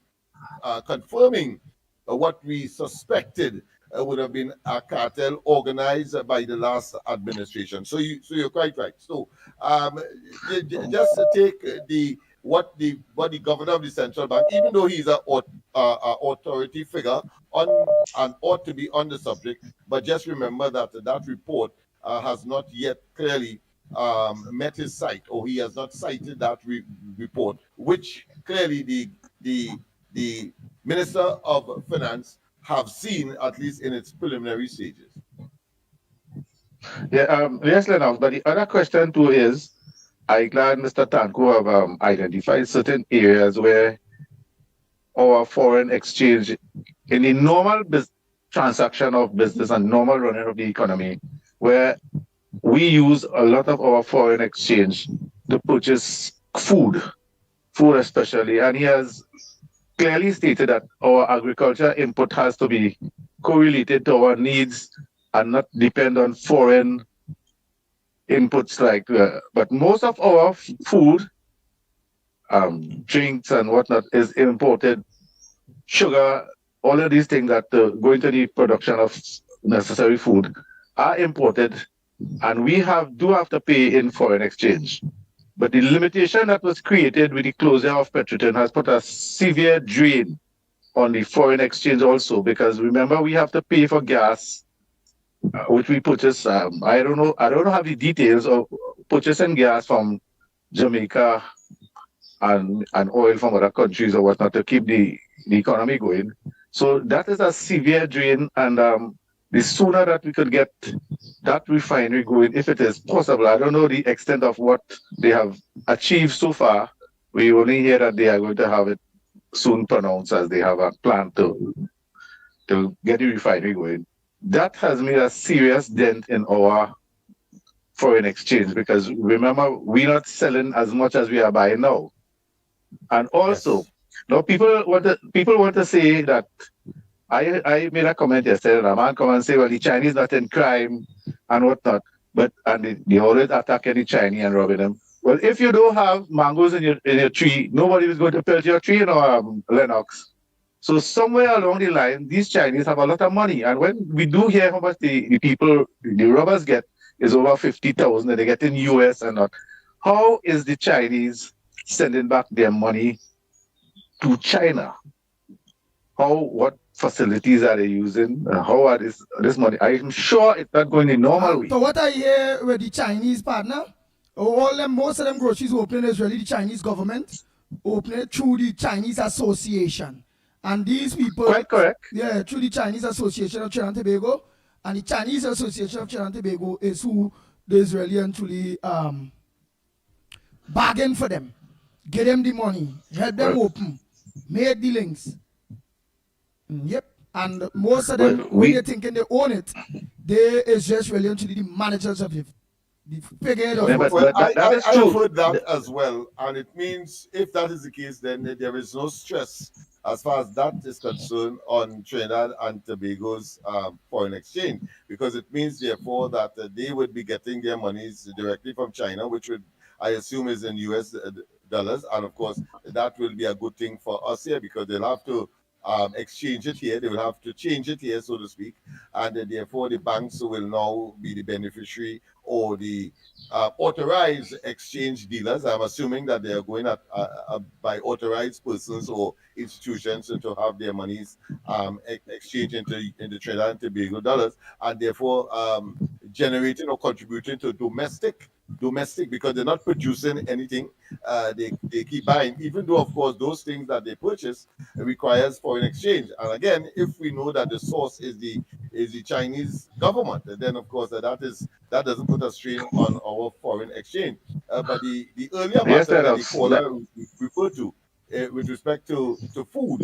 confirming what we suspected would have been a cartel organized by the last administration. So you're quite right. So just to take what the governor of the central bank, even though he's an authority figure and ought to be on the subject, but just remember that that report has not yet clearly met his site, or he has not cited that report, which clearly the Minister of Finance have seen, at least in its preliminary stages. Yeah, yes, Lennox. But the other question too is, I'm glad Mr. Tanko have identified certain areas where our foreign exchange, in the normal transaction of business and normal running of the economy, where we use a lot of our foreign exchange to purchase food especially, and he has clearly stated that our agriculture input has to be correlated to our needs and not depend on foreign inputs like but most of our food, drinks and whatnot is imported. Sugar, all of these things that go into the production of necessary food are imported, and we do have to pay in foreign exchange. But the limitation that was created with the closure of Petroton has put a severe drain on the foreign exchange also, because remember, we have to pay for gas, which we purchase. I don't have the details of purchasing gas from Jamaica and oil from other countries or whatnot to keep the economy going. So that is a severe drain, and the sooner that we could get that refinery going, if it is possible. I don't know the extent of what they have achieved so far. We only hear that they are going to have it soon pronounced, as they have a plan to get the refinery going. That has made a serious dent in our foreign exchange, because remember, we're not selling as much as we are buying now. And also, now people want to say that I made a comment yesterday, and a man come and say, well, the Chinese not in crime and whatnot, and they always attacking the Chinese and robbing them. Well, if you don't have mangoes in your tree, nobody is going to pelt your tree, Lennox. So somewhere along the line, these Chinese have a lot of money, and when we do hear how much the robbers get is over 50,000 that they get in US and not. How is the Chinese sending back their money to China? What facilities are they using? How are this money? I'm sure it's not going the normal way. So what I hear with the Chinese partner, most of them groceries opening is really the Chinese government opening it through the Chinese Association. And these people, quite correct. Yeah, through the Chinese Association of Trinidad and Tobago, And the Chinese Association of Trinidad and Tobago is who the Israeli actually bargain for them, get them the money, help them open, make the links. Yep. And most of them, when they're thinking they own it, they is just really actually the managers of it. The figure of it. Well, that is I have true. heard that as well, and it means if that is the case, then there is no stress as far as that is concerned on Trinidad and Tobago's foreign exchange, because it means therefore that they would be getting their monies directly from China, which would, I assume, is in US dollars, and of course that will be a good thing for us here because they'll have to exchange it here, they will have to change it here, so to speak, and therefore the banks will now be the beneficiary or the authorized exchange dealers. I'm assuming that they are going by authorized persons or institutions to have their monies exchanged into Trinidad and Tobago dollars, and therefore generating or contributing to domestic, because they're not producing anything. They keep buying, even though of course those things that they purchase requires foreign exchange. And again, if we know that the source is the Chinese government, then of course that doesn't put a strain on our foreign exchange. But the earlier Yes, matter that the Lennox. caller referred to with respect to food,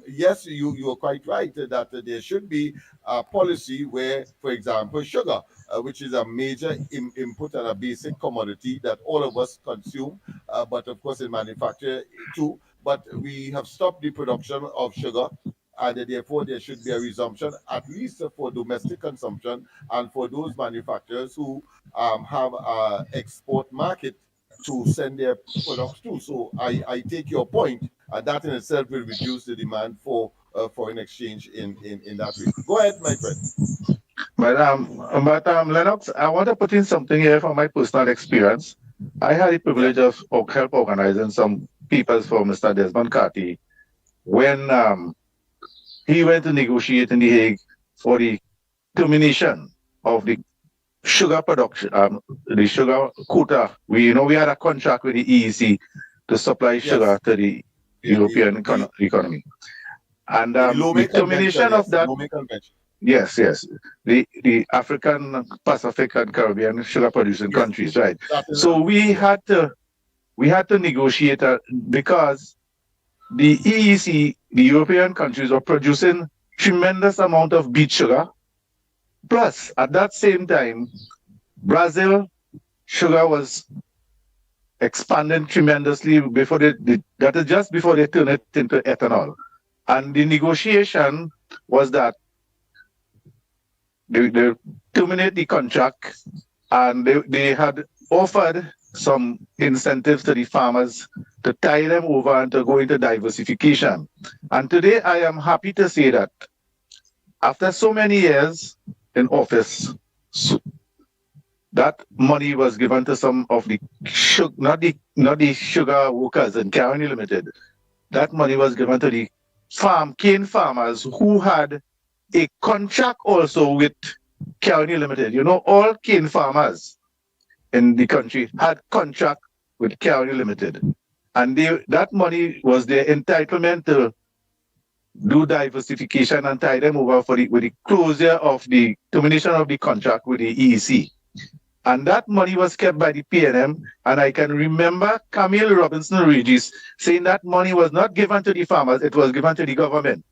yes, you are quite right that there should be a policy where, for example, sugar, which is a major input and a basic commodity that all of us consume, but of course in manufacture too. But we have stopped the production of sugar, and therefore there should be a resumption, at least for domestic consumption, and for those manufacturers who have an export market to send their products to. So I take your point, and that in itself will reduce the demand for foreign exchange in that way. Go ahead, my friend. But Lennox, I want to put in something here from my personal experience. I had the privilege of help organizing some papers for Mr. Desmond Carty when he went to negotiate in The Hague for the termination of the sugar production, the sugar quota. We had a contract with the EEC to supply sugar to the European economy, and the termination of that. Yes, the African, Pacific, and Caribbean sugar producing countries, right? So we had to negotiate because the EEC, the European countries, were producing tremendous amount of beet sugar. Plus, at that same time, Brazil sugar was expanding tremendously before that is just before they turn it into ethanol. And the negotiation was that they terminate the contract, and they had offered some incentives to the farmers to tie them over and to go into diversification. And today I am happy to say that after so many years in office, that money was given to some of the not the sugar workers in Kerr Limited. That money was given to the cane farmers who had a contract also with Kerr Limited. All cane farmers in the country had contract with Kerr Limited, and that money was their entitlement to do diversification and tie them over with the closure of the termination of the contract with the EEC. And that money was kept by the PNM, and I can remember Camille Robinson Regis saying that money was not given to the farmers, it was given to the government.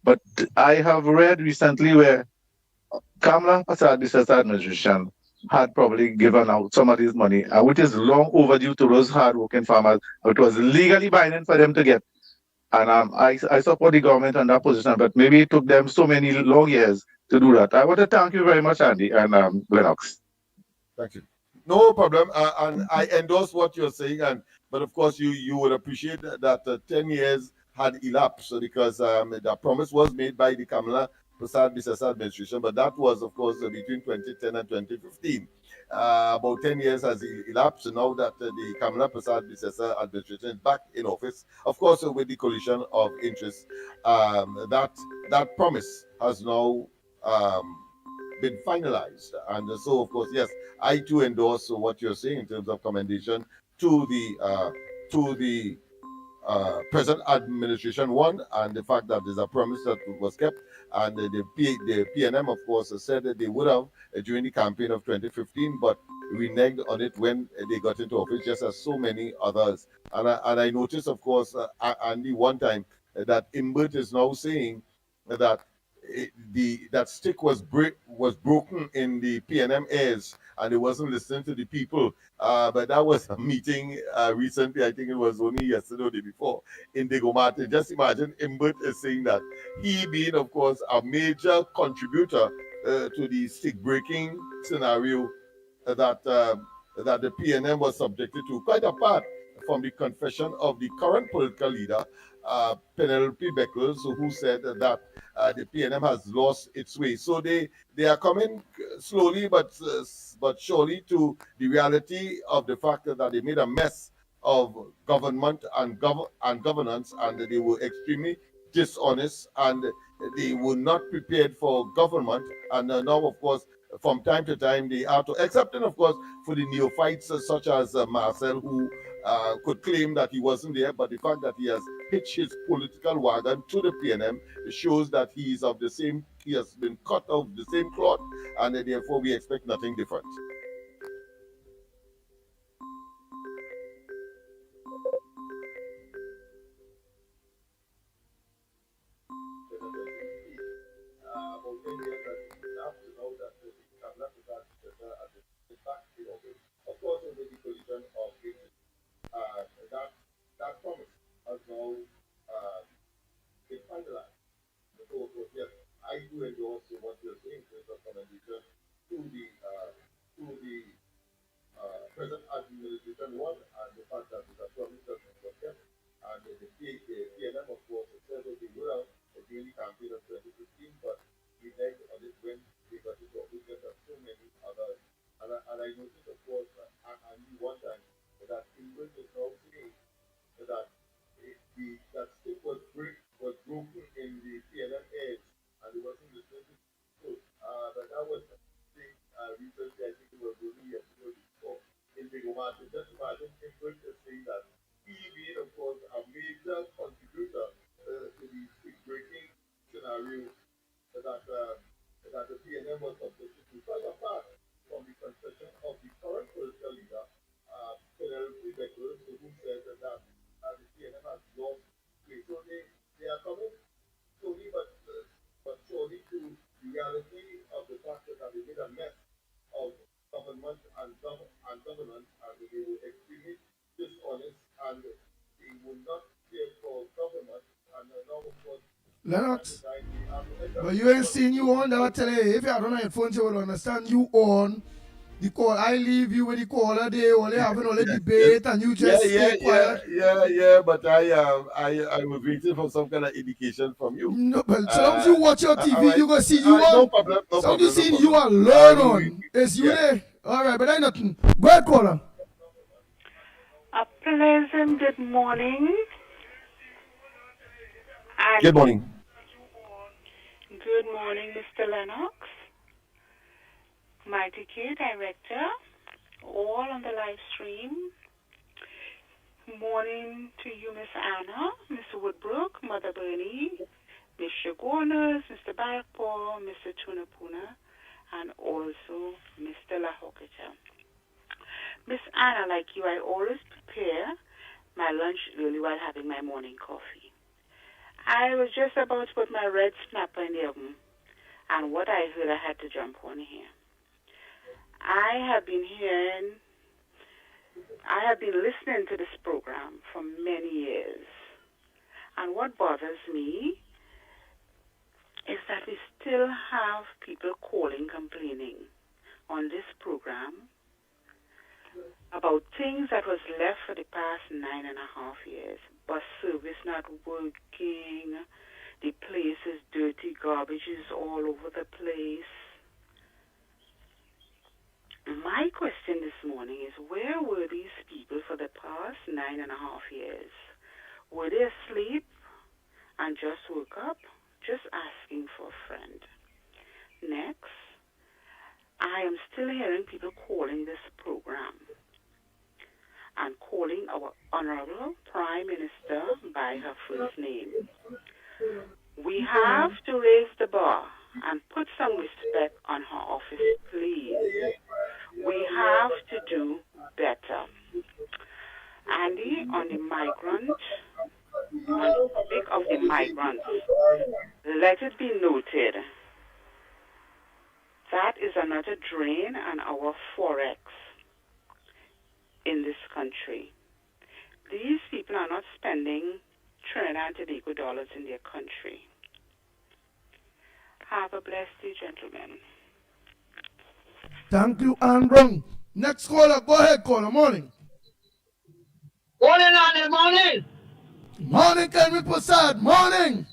But I have read recently where Kamala Prasad administration had probably given out some of this money, which is long overdue to those hard-working farmers. It was legally binding for them to get. And I support the government on that position, but maybe it took them so many long years to do that. I want to thank you very much, Andy and Lennox. Thank you. No problem. And I endorse what you're saying. But of course, you would appreciate that 10 years had elapsed because the promise was made by the Kamala Prasad administration. But that was, of course, between 2010 and 2015. About 10 years has elapsed now that the Kamala Prasad administration is back in office. Of course, with the collision of interests, that promise has now been finalized. And so, of course, yes, I too endorse what you're saying in terms of commendation to the present administration one, and the fact that there's a promise that was kept, and the PNM, of course, said that they would have during the campaign of 2015, but reneged on it when they got into office, just as so many others. And I noticed, of course, Andy, one time that Imbert is now saying that that stick was broken in the PNM airs, and it wasn't listening to the people. But that was a meeting recently. I think it was only yesterday or the day before in Degomate. Just imagine Imbert is saying that, he being, of course, a major contributor to the stick breaking scenario that the PNM was subjected to, quite apart from the confession of the current political leader, Penelope Beckles, who said that the PNM has lost its way. So they are coming slowly but surely to the reality of the fact that they made a mess of government and governance, and they were extremely dishonest, and they were not prepared for government. And now, of course, from time to time, they are to, excepting, of course, for the neophytes such as Marcel, who could claim that he wasn't there, but the fact that he has hitched his political wagon to the PNM shows that he is of the same, he has been cut out of the same cloth, and therefore we expect nothing different. Of course, with the collision of that promise has now been finalized. So, yes, I do endorse what you're saying, with a commendation to the present administration one, and the fact that it's a promise that was kept, and the PNM, of course, said that they would have during the campaign of 2015, but we negged on it when they got into office, just as so many others. And I noticed, of course, and one time, that England is now saying that that stick was broken in the PNM edge, and it wasn't listening to people. But that was thing recently, I think it was only yesterday before in the Gomate. Just imagine England is saying that he being, of course, a major contributor to the stick breaking scenario that the PNM was subjected to, quite apart from the concession of the current political leader, Penelope Beckles, who said that the PNM has lost weight. So they are coming slowly but surely to the reality of the fact that they made a mess of government and governance, and they were extremely dishonest, and they would not care for government, and now, of course, Lennox, but you ain't seen you on that. I tell you, if you had on your phone, you will understand you on the call. I leave you with the caller, they only having all the debate, and you just stay quiet. Yeah, but I was waiting for some kind of indication from you. No, but so long as you watch your TV, right. You go see you on. No problem, no so problem. You see you are learn on. It's you there. All right, but I nothing. Go ahead, caller. A pleasant good morning. And good morning. Good morning, Mr. Lennox, Mickie, Director, all on the live stream. Morning to you, Miss Anna, Mr. Woodbrook, Mother Bernie, Miss Shagonas, Mr. Barakpur, Mr. Tunapuna, and also Mr. Lahokita. Miss Anna, like you, I always prepare my lunch early while having my morning coffee. I was just about to put my red snapper in the oven, and what I heard, I had to jump on here. I have been listening to this program for many years, and what bothers me is that we still have people calling, complaining on this program about things that was left for the past 9.5 years. Bus service not working, the place is dirty, garbage is all over the place. My question this morning is, where were these people for the past 9.5 years? Were they asleep and just woke up? Just asking for a friend. Next, I am still hearing people calling this program. and calling our Honorable Prime Minister by her first name. We have to raise the bar and put some respect on her office, please. We have to do better. Andy, on the topic of the migrants, let it be noted that is another drain on our forex in this country. These people are not spending Trinidad and Tobago dollars in their country. Have a blessed day, gentlemen. Thank you, Andrew. Next caller, go ahead, caller. Morning. Morning, Andy, morning. Morning, Kenrick Prasad. Morning.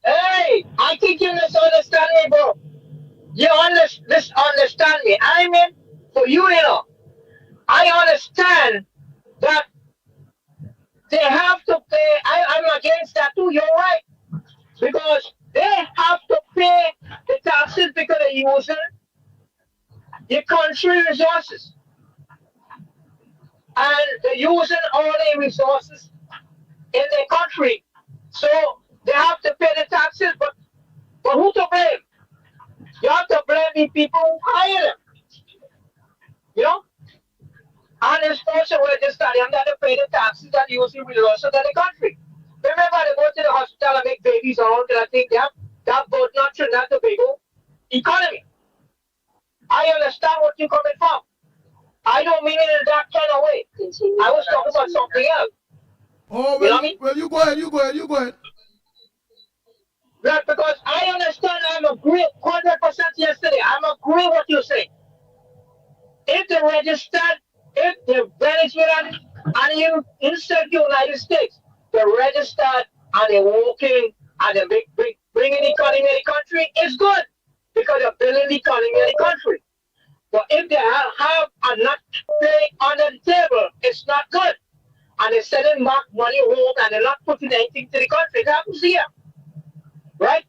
Hey, I think you misunderstand me, bro. You misunderstand me. I mean, for you, I understand that they have to pay. I'm against that too. You're right. Because they have to pay the taxes because they're using the country resources. And they're using all the resources in the country. So they have to pay the taxes, but who to blame? You have to blame the people who hire them. You know? And this person will just tell them that they pay the taxes and use the resources of the country. Remember, they go to the hospital and make babies around because I think that both not Trinidad and Tobago economy. I understand what you're coming from. I don't mean it in that kind of way. I was talking about something else. Oh, well, you know what I mean? Well, you go ahead. Right, because I understand I'm agree 100% yesterday. I'm agree what you say. If the Venezuelan and you inside the United States, they're registered and they're working and they're bringing the economy in the country, it's good because they're building the economy in the country. But if they have and not paying under the table, it's not good. And they're sending back money home and they're not putting anything to the country. It happens here. Right?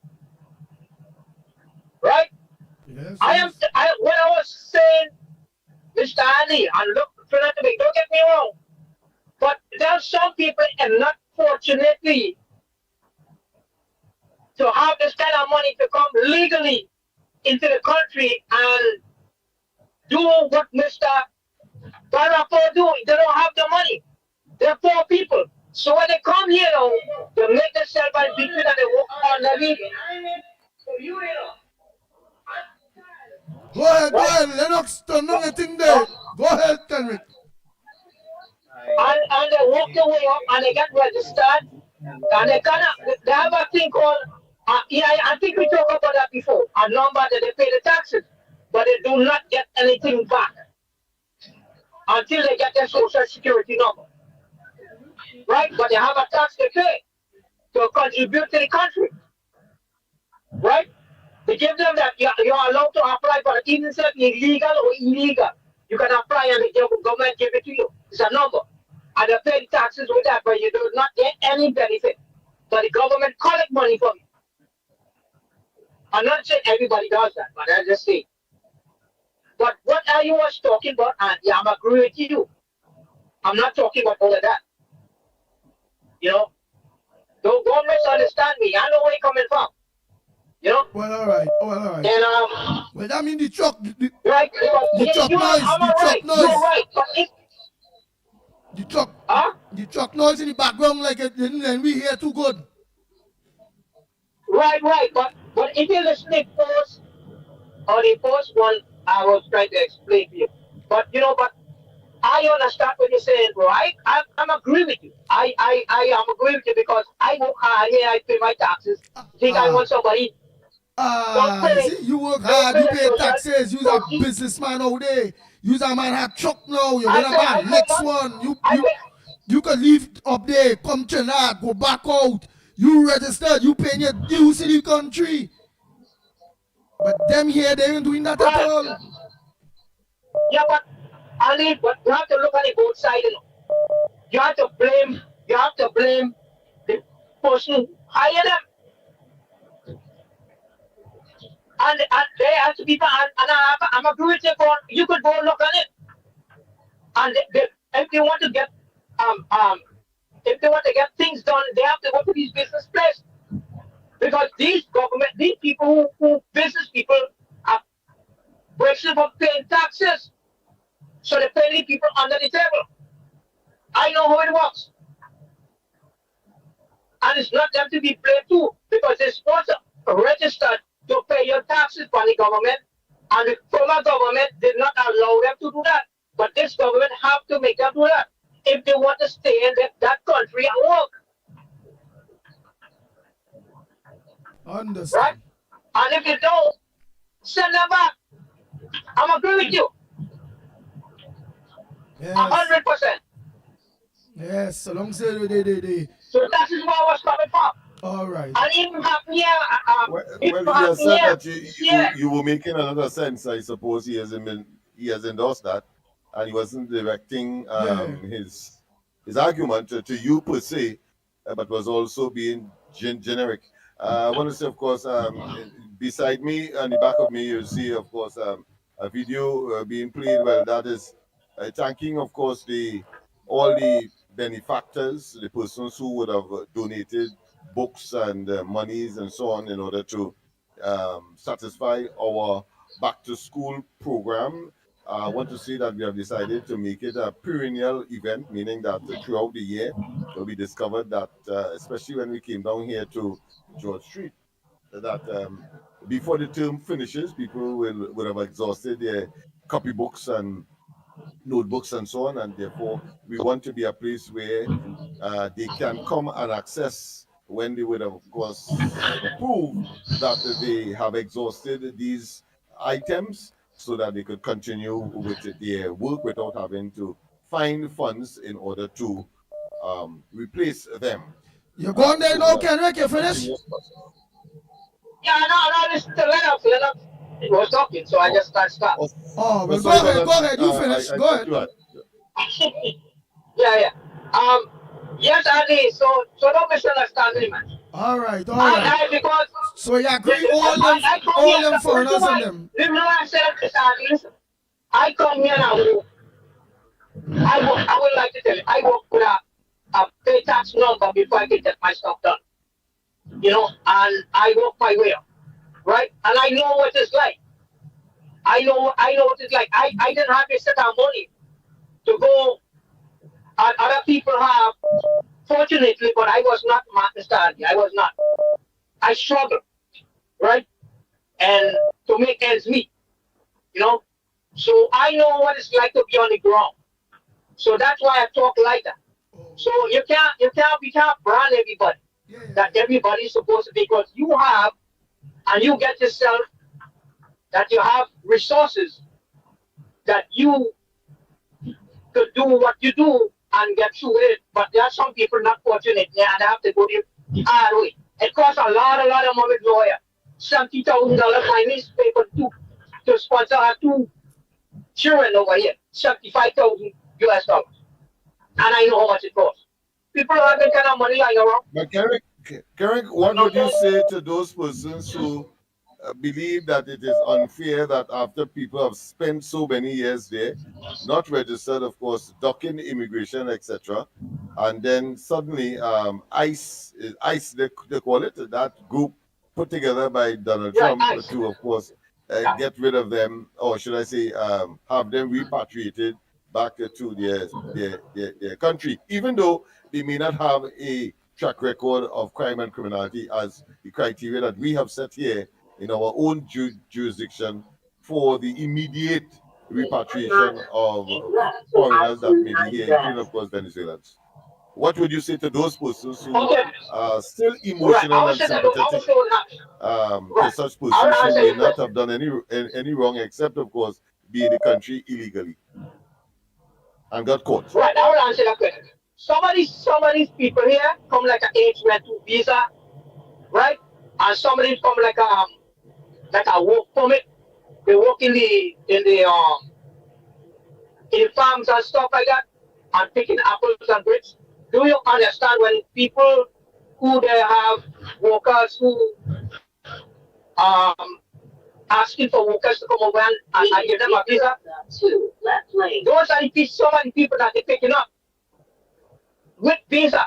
Right? Yes, when I was saying, Mr. Andy, and look, don't get me wrong, but there are some people and not fortunately to have this kind of money to come legally into the country and do what Mr. Barapo do. They don't have the money. They're poor people. So when they come here, they make themselves as people and they work on the legal. Go ahead, Lennox, don't know anything there. Go ahead, Kenrick. And they walk their way up and they get registered. And they have a thing called, I think we talked about that before, a number that they pay the taxes, but they do not get anything back until they get their social security number. Right? But they have a tax to pay to contribute to the country. Right? They give them that you're allowed to apply for it, even if it's illegal or illegal. You can apply and the government give it to you. It's a number. And they pay the taxes with that, but you do not get any benefit. But the government collect money from you. I'm not saying everybody does that, but I just say. But what are you was talking about? And yeah, I'm agreeing with you. I'm not talking about all of that. You know? Don't misunderstand me. I know where you're coming from. You know? Well, all right. And well, that means the truck, right? The truck noise. You're right. But the truck noise in the background, like it, and we hear too good. Right. But if you listen to post or the first one, I was trying to explain to you. But I understand what you're saying, bro. I'm agreeing with you. I am agreeing with you because I work hard here. I pay my taxes. Think I want somebody. See, you work hard, you pay taxes, you're a businessman out there. You're a man have truck now, you're gonna buy next one. You can leave up there, come Trinidad, go back out. You registered, you paying your dues in the country. But them here, they ain't doing that at all. Yeah, but Ali, but you have to look at the both sides. You have to blame the person who hired them. And they have to be, and I'm agreeing with you, you could go look at it. And if they want to get um um if they want to get things done, they have to go to these business places because these people who business people are breaking from paying taxes, so they're paying the people under the table. I know how it works, and it's not them to be blamed too because they're supposed to register to pay your taxes for the government, and the former government did not allow them to do that. But this government have to make them do that if they want to stay in that country and work. Understand. Right? And if they don't, send them back. I'm agree with you. Yes. 100%. Yes, so long as they. So that is where I was coming from. All right. And even happen here, Well, he has said that you were making another sense. I suppose he has endorsed that, and he wasn't directing his argument to you per se, but was also being generic. I want to say, of course, beside me, on the back of me, you see, of course, a video being played. Well, that is thanking, of course, all the benefactors, the persons who would have donated books and monies and so on in order to satisfy our back to school program. I want to say that we have decided to make it a perennial event, meaning that throughout the year we discovered that, especially when we came down here to George Street, that before the term finishes, people will have exhausted their copybooks and notebooks and so on, and therefore we want to be a place where they can come and access when they would have, of course, prove that they have exhausted these items so that they could continue with their work without having to find funds in order to replace them. You're going there now, Kenrick, you finished? Yeah, no, listen to Lennox. Lennox was talking, so I just stopped. Oh, well, go ahead, you finish. Go ahead. Yeah. Yes, Andy, so don't misunderstand me, man. All right. Because so you agree all them foreigners and them. Listen, I said this, Andy, listen. I come here now. I would like to tell you, I work with a pay tax number before I can get my stuff done. And I work my way up, right? And I know what it's like. I know what it's like. I didn't have a set of money to go. Other people have, fortunately, but I was not Mr. Andy. I was not. I struggled, right? And to make ends meet, So I know what it's like to be on the ground. So that's why I talk like that. So we can't brand everybody. That everybody's supposed to, because you have, and you get yourself, that you have resources that you could do what you do and get through it. But there are some people not fortunate, and they have to go the hard way. It costs a lot of money to lawyer. $70,000 my newspaper to sponsor our 2 children over here. $75,000 US. And I know how much it costs. People have that kind of money lying around. But Kerr, what would you say to those persons who believe that it is unfair that after people have spent so many years there, not registered, of course, ducking immigration, etc., and then suddenly ICE, they call it, that group put together by Donald Trump to, of course, get rid of them, or should I say, have them repatriated back to their country, even though they may not have a track record of crime and criminality as the criteria that we have set here in our own jurisdiction for the immediate repatriation of foreigners that may be here, including, of course, Venezuelans. What would you say to those persons who are still emotional and sympathetic to such persons who may not have done any wrong except, of course, be in the country illegally and got caught? Right, I will answer that question. Some of these people here come like an H-2 visa, right? And some of them come like a work permit. They work in the farms and stuff like that, and picking apples and grapes. Do you understand when people who they have workers who are asking for workers to come over and give them a visa. Those are some of the people that they're picking up with visa.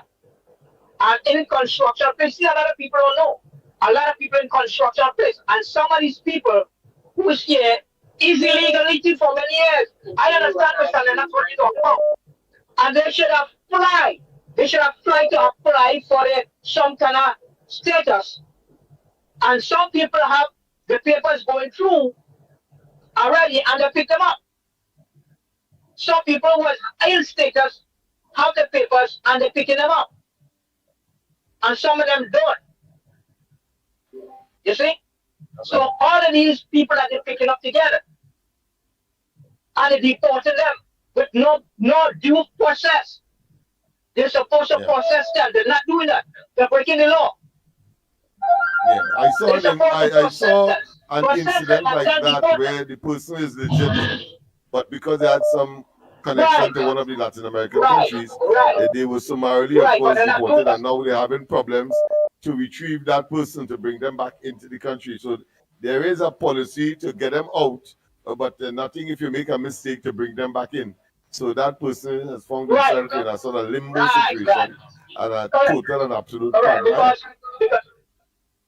And in construction place, see, a lot of people don't know. A lot of people in construction place. And some of these people who is here is illegally for many years. I understand, Mr. Lennox, what you're talking about. And they should have applied. They should have tried to apply for some kind of status. And some people have the papers going through already and they pick them up. Some people who was ill status have the papers and they're picking them up. And some of them don't. You see? So all of these people that they're picking up together and they're deporting them with no due process. They're supposed to process them. They're not doing that. They're breaking the law. Yeah, I saw an incident like that where the person is legit, but because they had some connection to one of the Latin American countries, they were summarily, of course, deported, and now they're having problems to retrieve that person to bring them back into the country. So there is a policy to get them out, but nothing if you make a mistake to bring them back in. So that person has found himself in a sort of limbo situation and a total and absolute paralysis.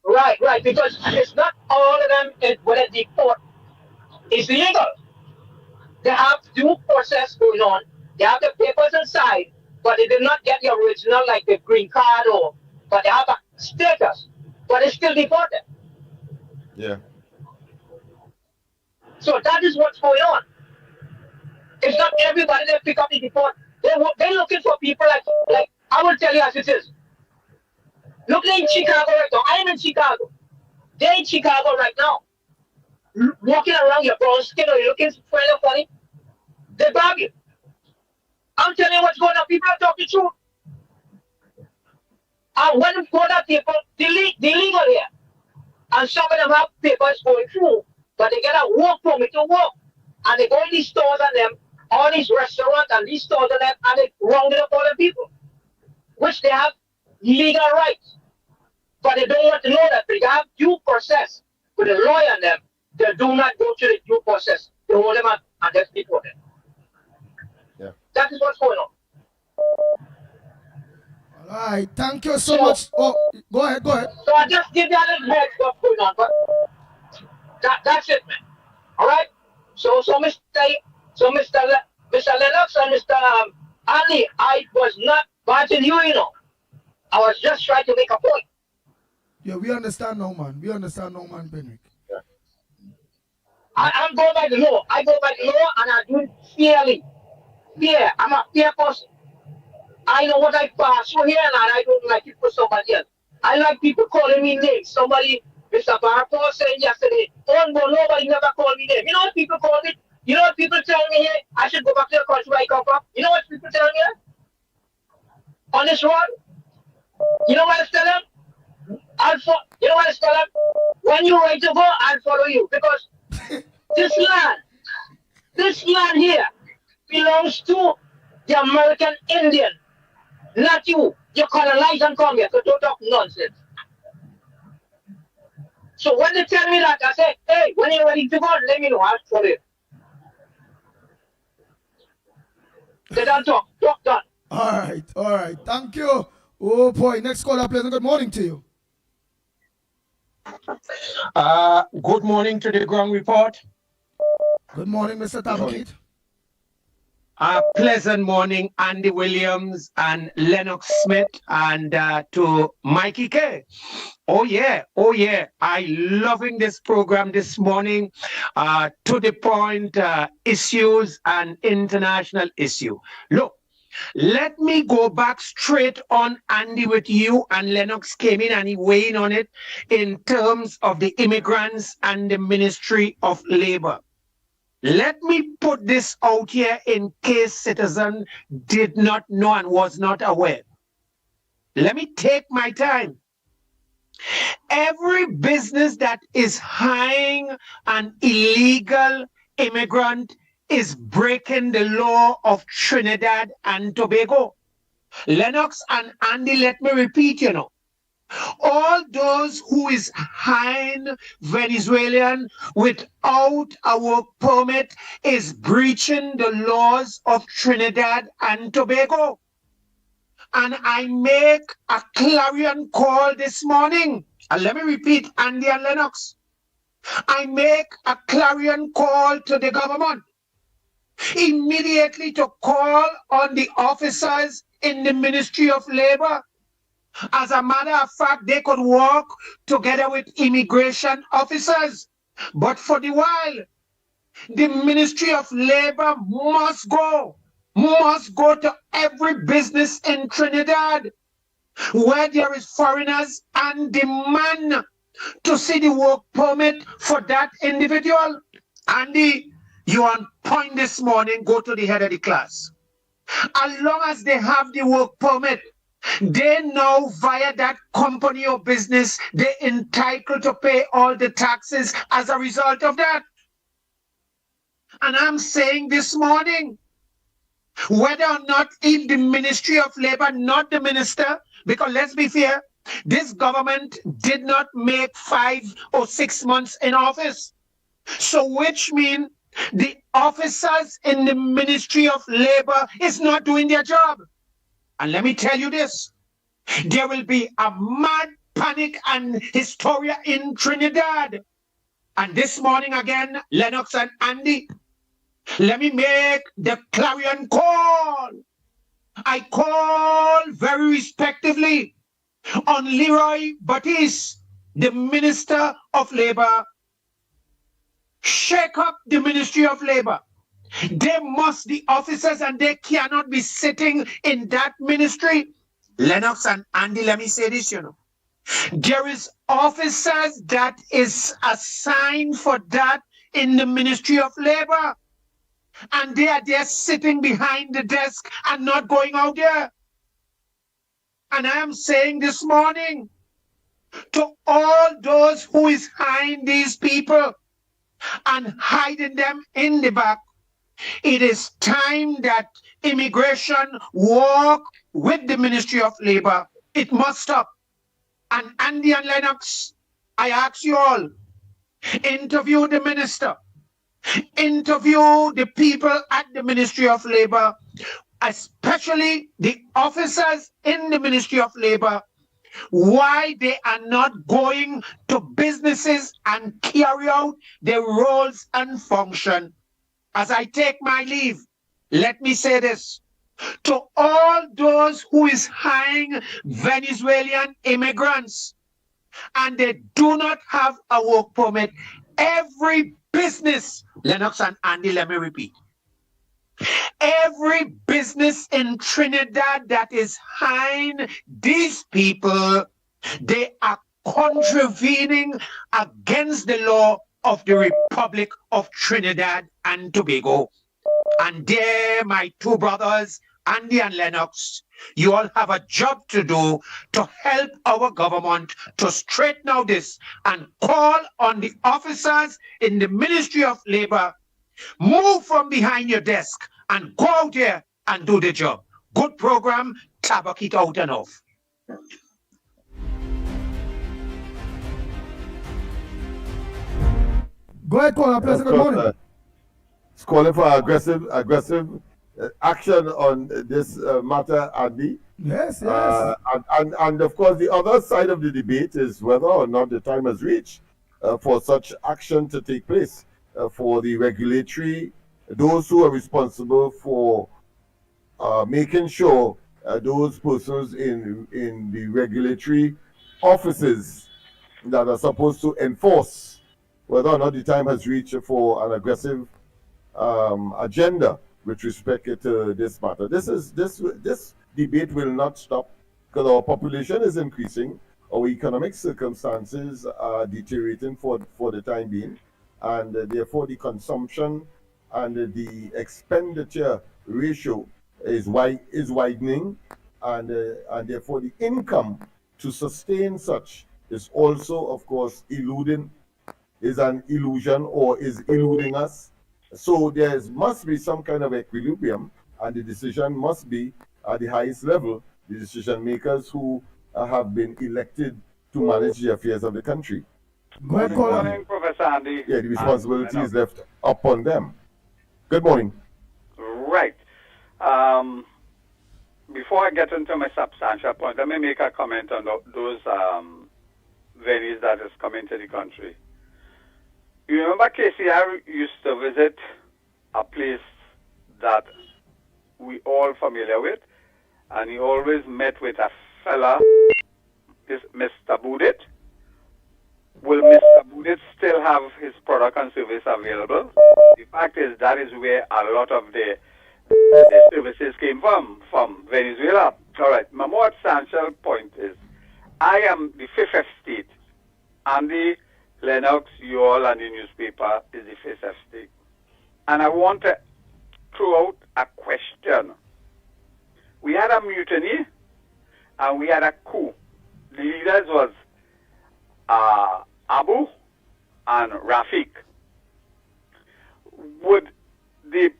Right, because it's not all of them when they deport is legal. They have due process going on. They have the papers inside, but they did not get the original, like the green card, but they have a status, but it's still deported. Yeah. So that is what's going on. It's not everybody that pick up the deport. They're looking for people like I will tell you as it is. Look, they're in Chicago right now. I am in Chicago. They're in Chicago right now. Walking around your brown skin or you're looking funny. They grab you. I'm telling you what's going on. People are talking truth. And when we go to people, they're legal here. And some of them have papers going through, but they get a work permit to work. And they go in these stores and them, all these restaurants and these stores and them, and they rounded up all the people, which they have legal rights. But they don't want to know that. They have due process with a lawyer and them. They do not go to the due process. They hold them and just deport them. Yeah. That is what's going on. All right, thank you so much. Oh, go ahead. So I just give you a little heads what's going on, but that's it, man. All right. So Mr. Lennox and Mr. Ali, I was not batting you, I was just trying to make a point. Yeah, we understand now, man. Penrick. Yeah. I'm going by the law. I go by the law and I do it fairly. Fair. I'm a fair person. I know what I pass through here and I don't like it for somebody else. I like people calling me names. Somebody, Mr. Barpo said yesterday, oh no, nobody never called me name. You know what people call me? You know what people tell me here? I should go back to the country where I come from. You know what people tell me here? On this road? You know what I tell them? You know what I tell them? When you're ready to go, I'll follow you. Because this land here belongs to the American Indian. Not you. You colonize and come here. So don't talk nonsense. So when they tell me that, I say, hey, when you're ready to go, let me know. I'll follow you. They don't talk. Talk done. All right. Thank you. Oh boy, next caller, pleasant good morning to you. Good morning to the ground report. Good morning, Mr. Tabakit. Pleasant morning, Andy Williams and Lennox Smith, and to Mickie Kerr. Oh yeah. I loving this program this morning. To the point, issues and international issue. Look, let me go back straight on, Andy, with you, and Lennox came in and he weighed on it in terms of the immigrants and the Ministry of Labor. Let me put this out here in case citizen did not know and was not aware. Let me take my time. Every business that is hiring an illegal immigrant is breaking the law of Trinidad and Tobago. Lennox and Andy, let me repeat, All those who is hiring Venezuelan without a work permit is breaching the laws of Trinidad and Tobago. And I make a clarion call this morning. And let me repeat, Andy and Lennox. I make a clarion call to the government immediately to call on the officers in the Ministry of Labor. As a matter of fact, they could work together with immigration officers. But for the while, the Ministry of Labor must go to every business in Trinidad where there is foreigners and demand to see the work permit for that individual. Andy, you on point this morning, go to the head of the class. As long as they have the work permit, they know via that company or business, they're entitled to pay all the taxes as a result of that. And I'm saying this morning, whether or not if the Ministry of Labor, not the minister, because let's be fair, this government did not make 5 or 6 months in office. So which means the officers in the Ministry of Labor is not doing their job. And let me tell you this, there will be a mad panic and hysteria in Trinidad. And this morning again, Lennox and Andy, let me make the clarion call. I call very respectively on Leroy Batiste, the Minister of Labor. Shake up the Ministry of Labor. They must, the officers, and they cannot be sitting in that ministry. Lennox and Andy, let me say this, there is officers that is assigned for that in the Ministry of Labor. And they are there sitting behind the desk and not going out there. And I am saying this morning to all those who is hiring these people and hiding them in the back, it is time that immigration work with the Ministry of Labor. It must stop. And Andy and Lennox, I ask you all, interview the minister, interview the people at the Ministry of Labor, especially the officers in the Ministry of Labor, why they are not going to businesses and carry out their roles and function. As I take my leave, let me say this. To all those who is hiring Venezuelan immigrants and they do not have a work permit, every business, Lennox and Andy, let me repeat, every business in Trinidad that is hiring these people, they are contravening against the law of the Republic of Trinidad and Tobago. And there, my two brothers, Andy and Lennox, you all have a job to do to help our government to straighten out this and call on the officers in the Ministry of Labor. Move from behind your desk and go out there and do the job. Good program, tabak it out and off. Go ahead, caller. Pleasant good morning. It's calling for aggressive action on this matter, Andy. Yes, yes. And of course, the other side of the debate is whether or not the time has reached for such action to take place for the regulatory, those who are responsible for making sure those persons in the regulatory offices that are supposed to enforce whether or not the time has reached for an aggressive agenda with respect to this matter. This debate will not stop because our population is increasing, our economic circumstances are deteriorating for the time being, and therefore the consumption and the expenditure ratio is widening, and therefore the income to sustain such is also, of course, is an illusion or is eluding us. So there must be some kind of equilibrium, and the decision must be at the highest level. The decision makers who have been elected to manage the affairs of the country. Good Good morning, Professor Andy. Yeah, the responsibility is left upon them. Good morning. Right. Before I get into my substantial point, let me make a comment on those venues that is coming to the country. You remember KCR used to visit a place that we all familiar with, and he always met with a fella, this Mr. Budit. Will Mr. Budit still have his product and service available? The fact is that is where a lot of the services came from Venezuela. All right, my more substantial point is I am the fifth estate. Andy, Lennox, you all, and the newspaper is the fifth estate. And I want to throw out a question. We had a mutiny and we had a coup. The leaders was Abu and Rafik. Would the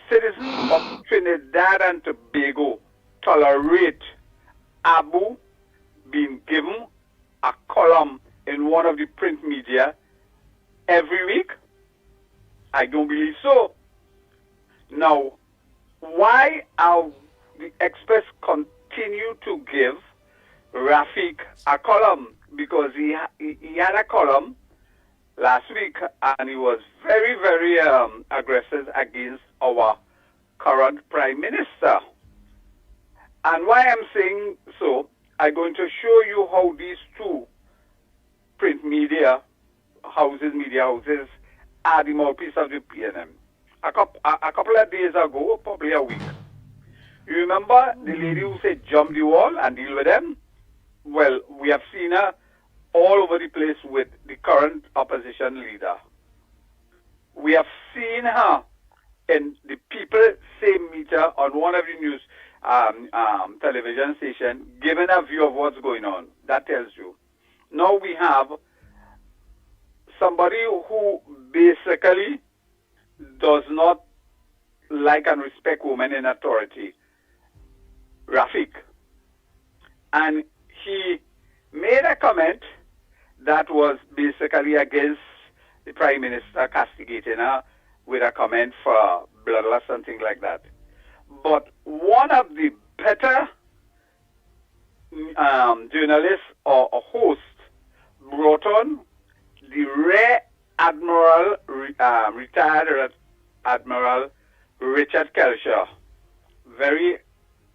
citizens of Trinidad and Tobago tolerate Abu being given a column in one of the print media every week? I don't believe so. Now, why are the experts continue to give Rafik a column? Because he had a column last week and he was very, very aggressive against our current Prime Minister. And why I'm saying so, I'm going to show you how these two print media houses are the mouthpiece of the PNM. A couple of days ago, probably a week, you remember the lady who said jump the wall and deal with them? Well, we have seen her all over the place with the current opposition leader. We have seen her in the People Same Meter on one of the news television station giving a view of what's going on. That tells you. Now we have somebody who basically does not like and respect women in authority, Rafik. And he made a comment that was basically against the Prime Minister castigating her with a comment for bloodlust and things like that. But one of the better journalists or hosts brought on the Rear Admiral, retired Admiral Richard Kerr, very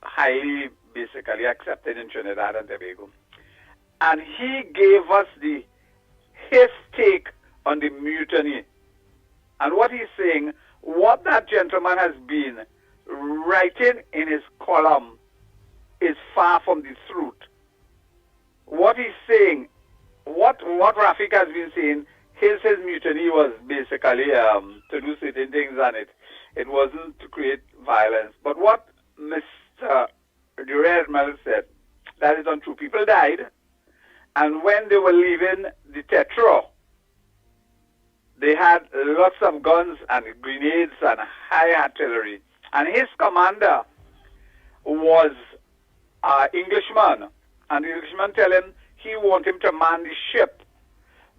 highly basically accepted in Trinidad and Tobago. And he gave us his take on the mutiny. And what he's saying, what that gentleman has been writing in his column is far from the truth. What he's saying, what Rafik has been saying, his mutiny was basically to do certain things, and it wasn't to create violence. But what Mr. Admiral said, that is untrue. People died, and when they were leaving the Tetra, they had lots of guns and grenades and high artillery. And his commander was an Englishman. And the Englishman tell him he wanted him to man the ship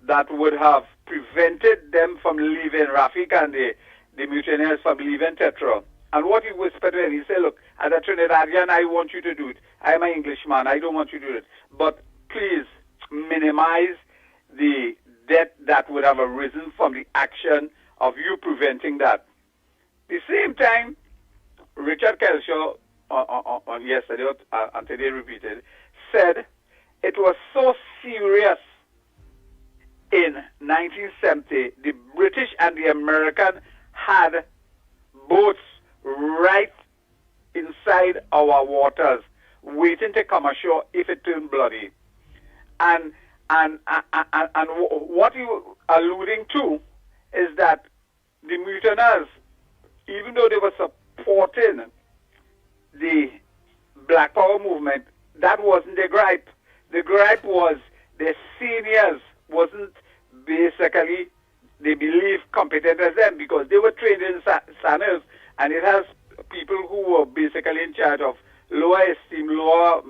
that would have prevented them from leaving, Rafik and the mutineers from leaving Tetra. And what he whispered to him, he said, look, as a Trinidadian, I want you to do it. I'm an Englishman. I don't want you to do it. But please minimize the death that would have arisen from the action of you preventing that. The same time, Richard Kelshaw on yesterday and today repeated, said it was so serious in 1970, the British and the American had boats right inside our waters, waiting to come ashore if it turned bloody. And what you are alluding to is that the mutineers, even though they were supporting the Black Power movement, that wasn't their gripe. The gripe was their seniors wasn't basically, they believe, competent as them because they were trained in SANELs, and it has people who were basically in charge of lower esteem, lower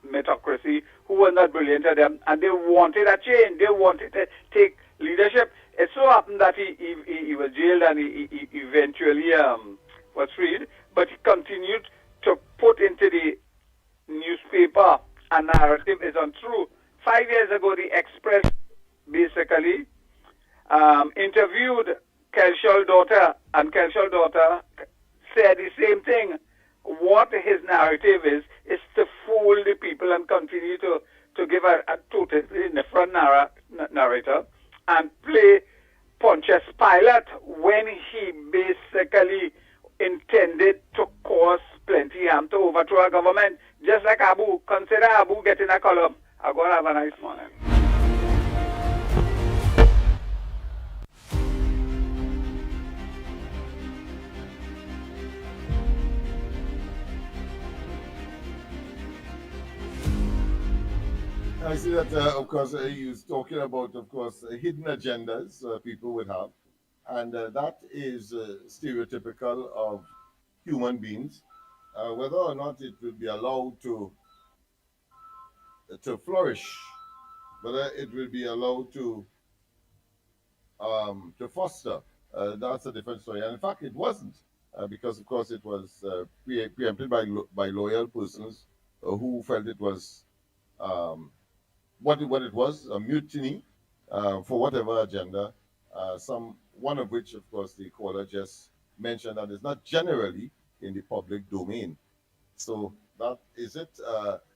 meritocracy who were not brilliant at them, and they wanted a change. They wanted to take leadership. It so happened that he was jailed and he eventually was freed, but he continued to put into the newspaper a narrative is untrue. 5 years ago, the Express basically interviewed Kelshaw's daughter, and Kelshaw's daughter said the same thing. What his narrative is to fool the people and continue to give a totally different narrator and play Pontius Pilate when he basically intended to cause plenty harm to overthrow a government. Just like Abu, consider Abu getting a column. I'm going to have a nice morning. I see that, of course, he was talking about, of course, hidden agendas people would have. And that is stereotypical of human beings. Whether or not it will be allowed to flourish, whether it will be allowed to foster, that's a different story. And in fact, it wasn't, because, of course, it was preempted by loyal persons who felt it was what it was, a mutiny for whatever agenda, one of which, of course, the caller just mentioned, that is not generally in the public domain. So that is it.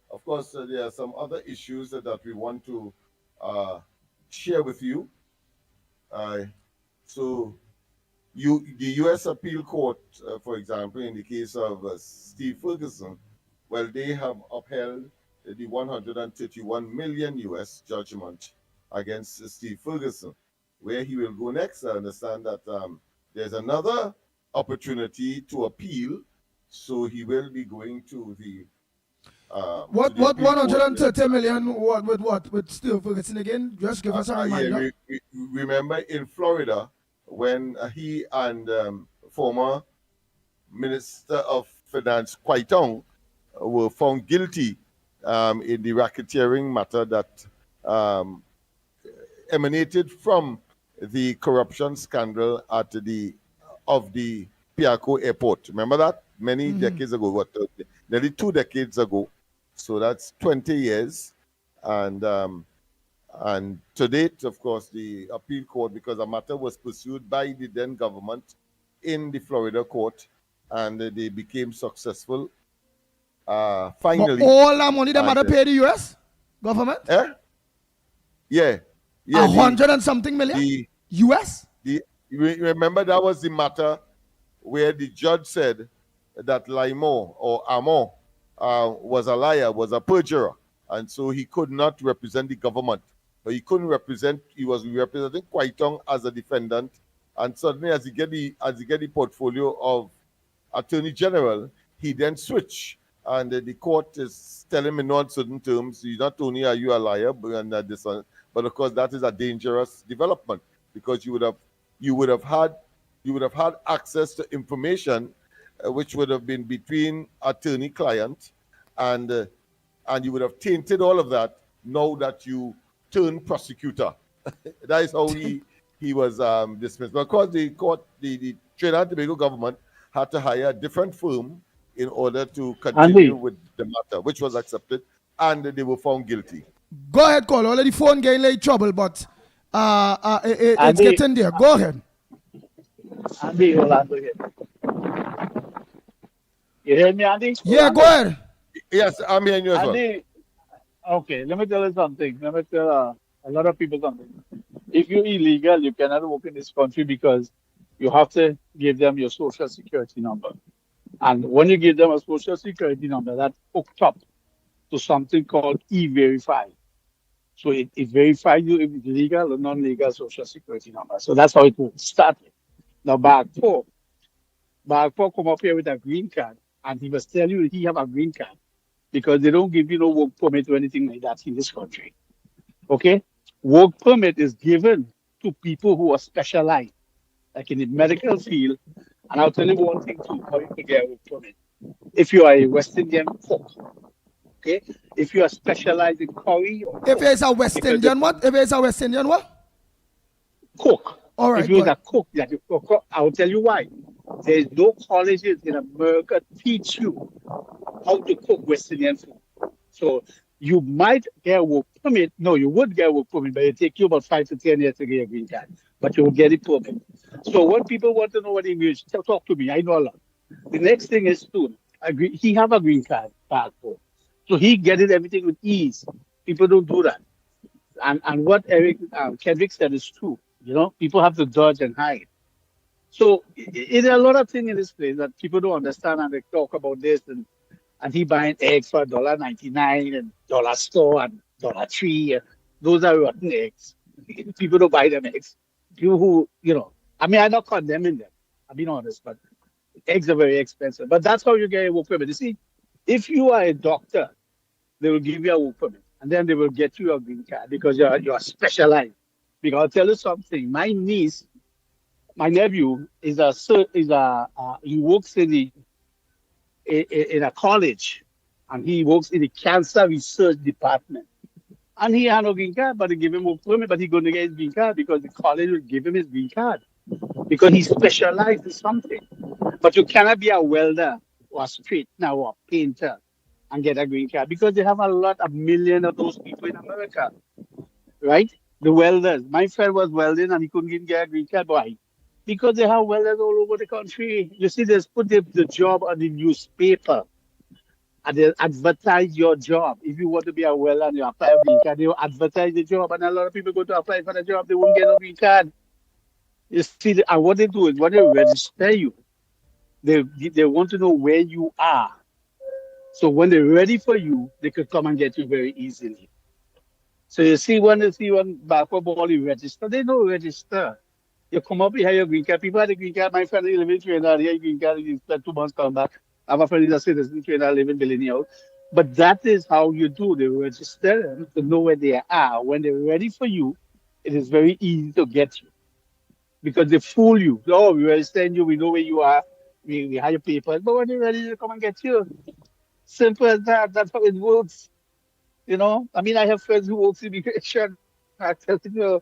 Of course, there are some other issues that we want to share with you. So the U.S. Appeal Court, for example, in the case of Steve Ferguson, well, they have upheld the 131 million US judgment against Steve Ferguson. Where he will go next, I understand that there's another opportunity to appeal, so he will be going to the what 130 million with Steve Ferguson again? Just give us a reminder. Remember in Florida when he and former Minister of Finance Quaitong were found guilty in the racketeering matter that emanated from the corruption scandal at the Piaco Airport. Remember that? Many decades ago, nearly 2 decades ago. So that's 20 years. And to date, of course, the appeal court, because the matter was pursued by the then government in the Florida court, and they became successful. Finally. But all that money the matter pay the US government? Yeah. 100 and something million? US? Remember, that was the matter where the judge said that Limo or Amon was a liar, was a perjurer, and so he could not represent the government. But he couldn't represent, he was representing Quaitong as a defendant, and suddenly as he get the portfolio of Attorney General, he then switched. And the court is telling me in no uncertain terms, not only are you a liar, but of course that is a dangerous development, because you would have had access to information which would have been between attorney-client, and you would have tainted all of that now that you turn prosecutor. That is how he was dismissed. But of course, the Trinidad and Tobago government had to hire a different firm in order to continue with the matter, which was accepted, and they were found guilty. Go ahead, call. Already phone getting late trouble, but it's getting there. Go ahead. Andy, Orlando here. You hear me, Andy? Yeah, go ahead. Yes, I'm hearing you as Andy, okay, let me tell you something. Let me tell a lot of people something. If you're illegal, you cannot work in this country because you have to give them your social security number. And when you give them a social security number, that's hooked up to something called E-Verify. So it verifies you if it's legal or non-legal social security number. So that's how it will start. Now, Bag 4 come up here with a green card, and he must tell you he have a green card because they don't give you no work permit or anything like that in this country. Okay? Work permit is given to people who are specialized, like in the medical field. And I'll tell you one thing too, how you can get a work permit. If you are a West Indian cook, okay? If you are specialized in curry or If it's a West Indian, what? If it's a West Indian, what? cook. All right, If you're good. a cook, that you cook, I'll tell you why. There's no colleges in America teach you how to cook West Indian food. So you might get a work permit. No, you would get a work permit, but it take you about 5 to 10 years to get a green card. But you will get it permit. So when people want to know what English, talk to me. I know a lot. The next thing is to agree. He have a green card passport, so he get it everything with ease. People don't do that. And what Eric Kendrick said is true. You know, people have to dodge and hide. So there are a lot of things in this place that people don't understand, and they talk about this and he buying eggs for $1.99 and dollar store and $3. Those are rotten eggs. People don't buy them eggs. People who, I mean, I'm not condemning them. I'm being honest, but eggs are very expensive. But that's how you get a work permit. You see, if you are a doctor, they will give you a work permit, and then they will get you a green card because you're specialized. Because I'll tell you something. My nephew he works in a college, and he works in the cancer research department. And he had no green card, but they give him a permit, but he's going to get his green card because the college will give him his green card because he specialized in something. But you cannot be a welder or a straightener or a painter and get a green card because they have a million of those people in America, right? The welders. My friend was welding and he couldn't get a green card. Why? Because they have welders all over the country. You see, they put the job on the newspaper and they advertise your job. If you want to be a welder and you apply a green card, they will advertise the job, and a lot of people go to apply for the job, they won't get a green card. You see, and what they do is when they register you, they want to know where you are. So when they're ready for you, they could come and get you very easily. So you see, when basketball you register, they don't register. You come up, you have your green card. People have the green card. My friend is living in Trinidad. He has green card. He spent 2 months come back. I have a friend who's a citizen in Trinidad, living in Billini House. But that is how you do. They register them to know where they are. When they're ready for you, it is very easy to get you. Because they fool you. Oh, we register you. We know where you are. We have your papers. But when they're ready to come and get you, simple as that. That's how it works. I mean, I have friends who work in immigration. I tell you,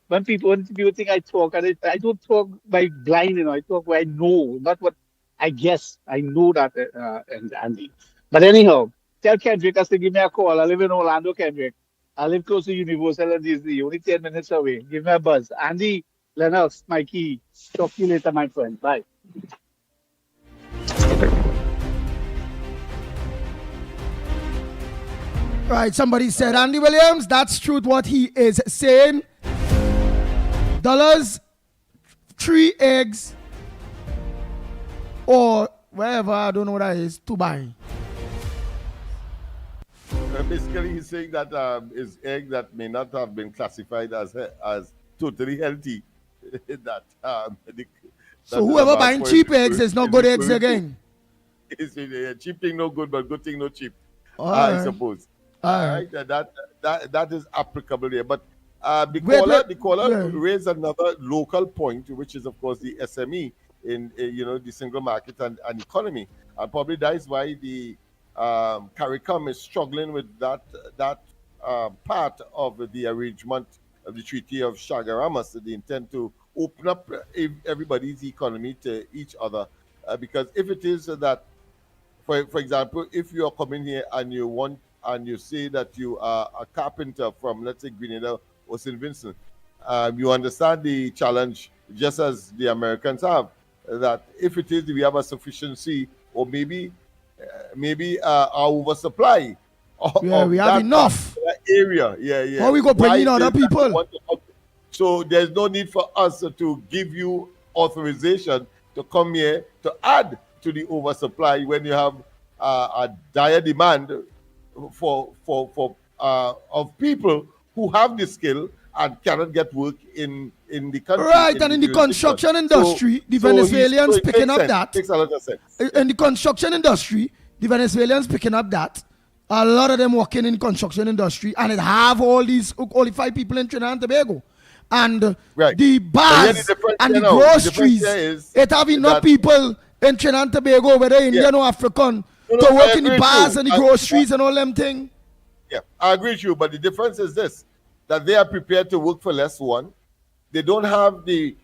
when people think I talk, and I don't talk by blind, I talk what I know, not what I guess. I know that, Andy. But anyhow, tell Kendrick to give me a call. I live in Orlando, Kendrick. I live close to Universal and Disney, only 10 minutes away. Give me a buzz. Andy, Lennox, Mickie. Talk to you later, my friend. Bye. Right, somebody said, Andy Williams, that's truth what he is saying. $, 3 eggs, or wherever, I don't know what that is, to buy. Basically, he's saying that his egg that may not have been classified as totally healthy. So whoever buying cheap eggs is not good eggs again. It's cheap thing no good, but good thing no cheap. I suppose. All right. That is applicable here. But the caller raised another local point, which is of course the SME in the single market and economy, and probably that is why the CARICOM is struggling with that part of the arrangement of the Treaty of Chaguaramas, the intent to open up everybody's economy to each other, because if it is that, for example, if you are coming here and you say that you are a carpenter from, let's say, Grenada or St. Vincent, you understand the challenge just as the Americans have, that if it is we have a sufficiency or maybe our oversupply of we have enough area. How we go bring in other people? So there's no need for us to give you authorization to come here to add to the oversupply when you have a dire demand of people who have the skill and cannot get work in the country. Right, and in the construction industry, the Venezuelans picking up that. Makes a lot of sense. In the construction industry, the Venezuelans picking up that. A lot of them working in construction industry, and it have all these qualified people in Trinidad and Tobago. And the bars and the groceries, it have enough people in Trinidad and Tobago, whether Indian or African, to I work in agree the with bars you. and the groceries and all them thing. Yeah, I agree with you, but the difference is this: that they are prepared to work for less. One, they don't have the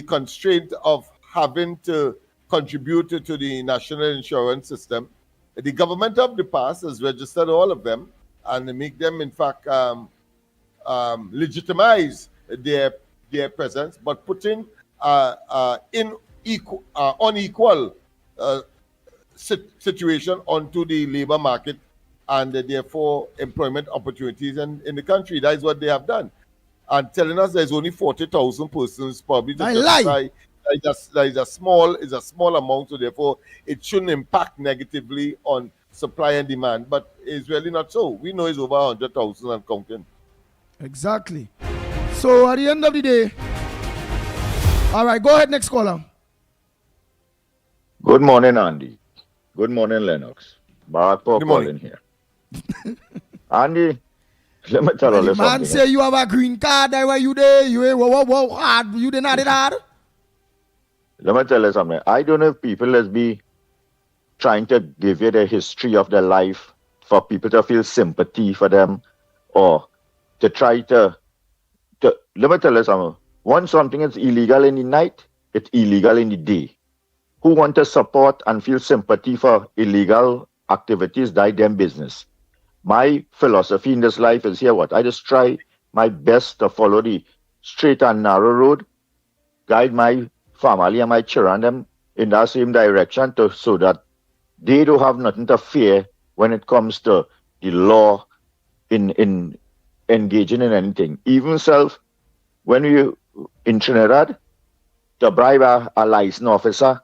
constraint of having to contribute to the national insurance system. The government of the past has registered all of them and make them, in fact, legitimize their presence, but putting unequal situation onto the labor market and therefore employment opportunities in the country. That is what they have done. And telling us there's only 40,000 persons probably to I justify lie. that is a small amount, so therefore it shouldn't impact negatively on supply and demand. But it's really not so. We know it's over 100,000 and counting. Exactly. So at the end of the day, all right, go ahead, next caller. Good morning, Andy. Good morning, Lennox. Barack Paul calling here. Andy, let me tell you The man something. say you have a green card, that why you there? You ain't hard. You did not it hard. Let me tell you something. I don't know if people is be trying to give you the history of their life for people to feel sympathy for them or to try to let me tell you something. Once something is illegal in the night, it's illegal in the day. Who want to support and feel sympathy for illegal activities, die them business. My philosophy in this life is here what? I just try my best to follow the straight and narrow road, guide my family and my children them in that same direction so that they don't have nothing to fear when it comes to the law in engaging in anything. Even self, when you in Trinidad, to bribe a licensed officer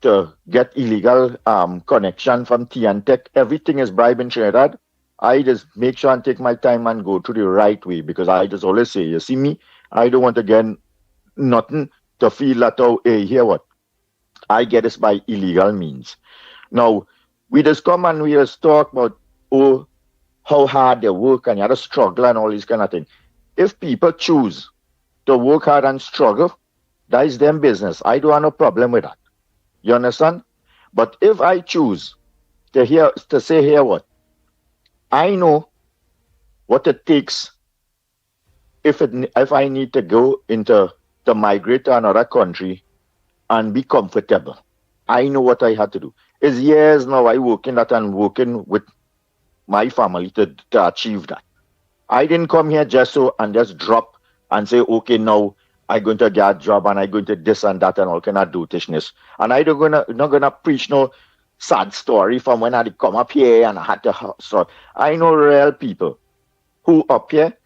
to get illegal connection from Tech, everything is bribe in Trinidad. I just make sure and take my time and go to the right way because I just always say, you see me, I don't want to get nothing to feel that, oh, hey, hear what? I get this by illegal means. Now, we just come and we just talk about, oh, how hard they work and you have to struggle and all these kind of things. If people choose to work hard and struggle, that is them business. I don't have no problem with that. You understand? But if I choose to say here what, I know what it takes if I need to go to migrate to another country and be comfortable. I know what I had to do. It's years now I working that and working with my family to achieve that. I didn't come here just drop and say, okay, now I'm going to get a job and I'm going to this and that and all kind of dotishness. And I not gonna preach no sad story from when I did come up here and I had to so I know real people who up here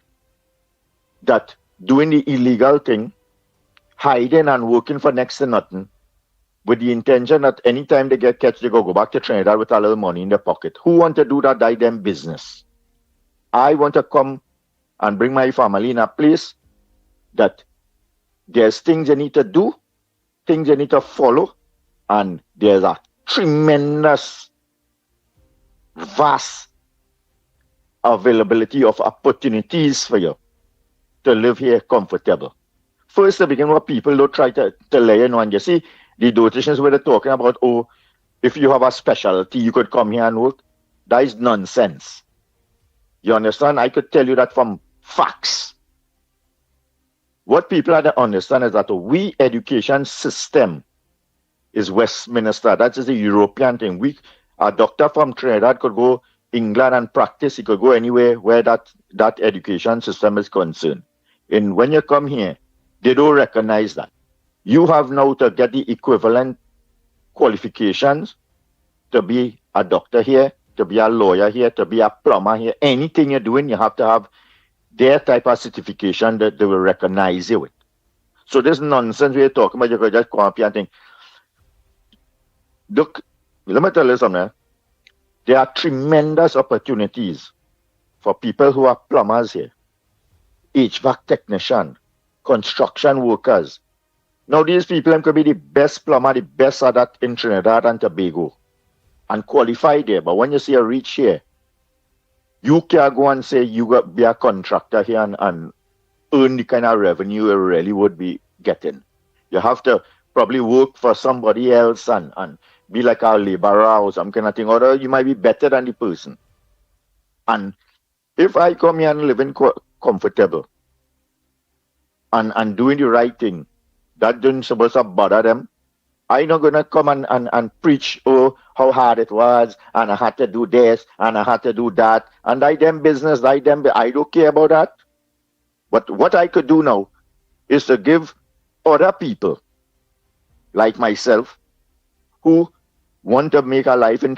that doing the illegal thing, hiding and working for next to nothing, with the intention that anytime they get catch, they go back to Trinidad with a little money in their pocket. Who want to do that? Die them business. I want to come and bring my family in a place that there's things you need to do, things you need to follow, and there's a tremendous, vast availability of opportunities for you to live here comfortable. First, to begin with, people don't try to lay in on. You see, the dotations where they're talking about, oh, if you have a specialty, you could come here and work. That is nonsense. You understand? I could tell you that from facts. What people have to understand is that we education system is Westminster. That is a European thing. A doctor from Trinidad could go England and practice. He could go anywhere where that education system is concerned. And when you come here, they don't recognize that. You have now to get the equivalent qualifications to be a doctor here, to be a lawyer here, to be a plumber here. Anything you're doing, you have to have their type of certification that they will recognize you with. So this nonsense we're talking about, you could just come up here and think, look, let me tell you something. There are tremendous opportunities for people who are plumbers here, HVAC technician, construction workers. Now these people could be the best plumber, the best at that in Trinidad and Tobago and qualify there. But when you see a reach here, you can't go and say you got be a contractor here and earn the kind of revenue you really would be getting. You have to probably work for somebody else and be like a laborer or some kind of thing, or you might be better than the person. And if I come here and living comfortable and doing the right thing, that doesn't supposed to bother them. I'm not gonna come and preach, oh, how hard it was, and I had to do this, and I had to do that, and I them business, I don't care about that. But what I could do now is to give other people, like myself, who want to make a life in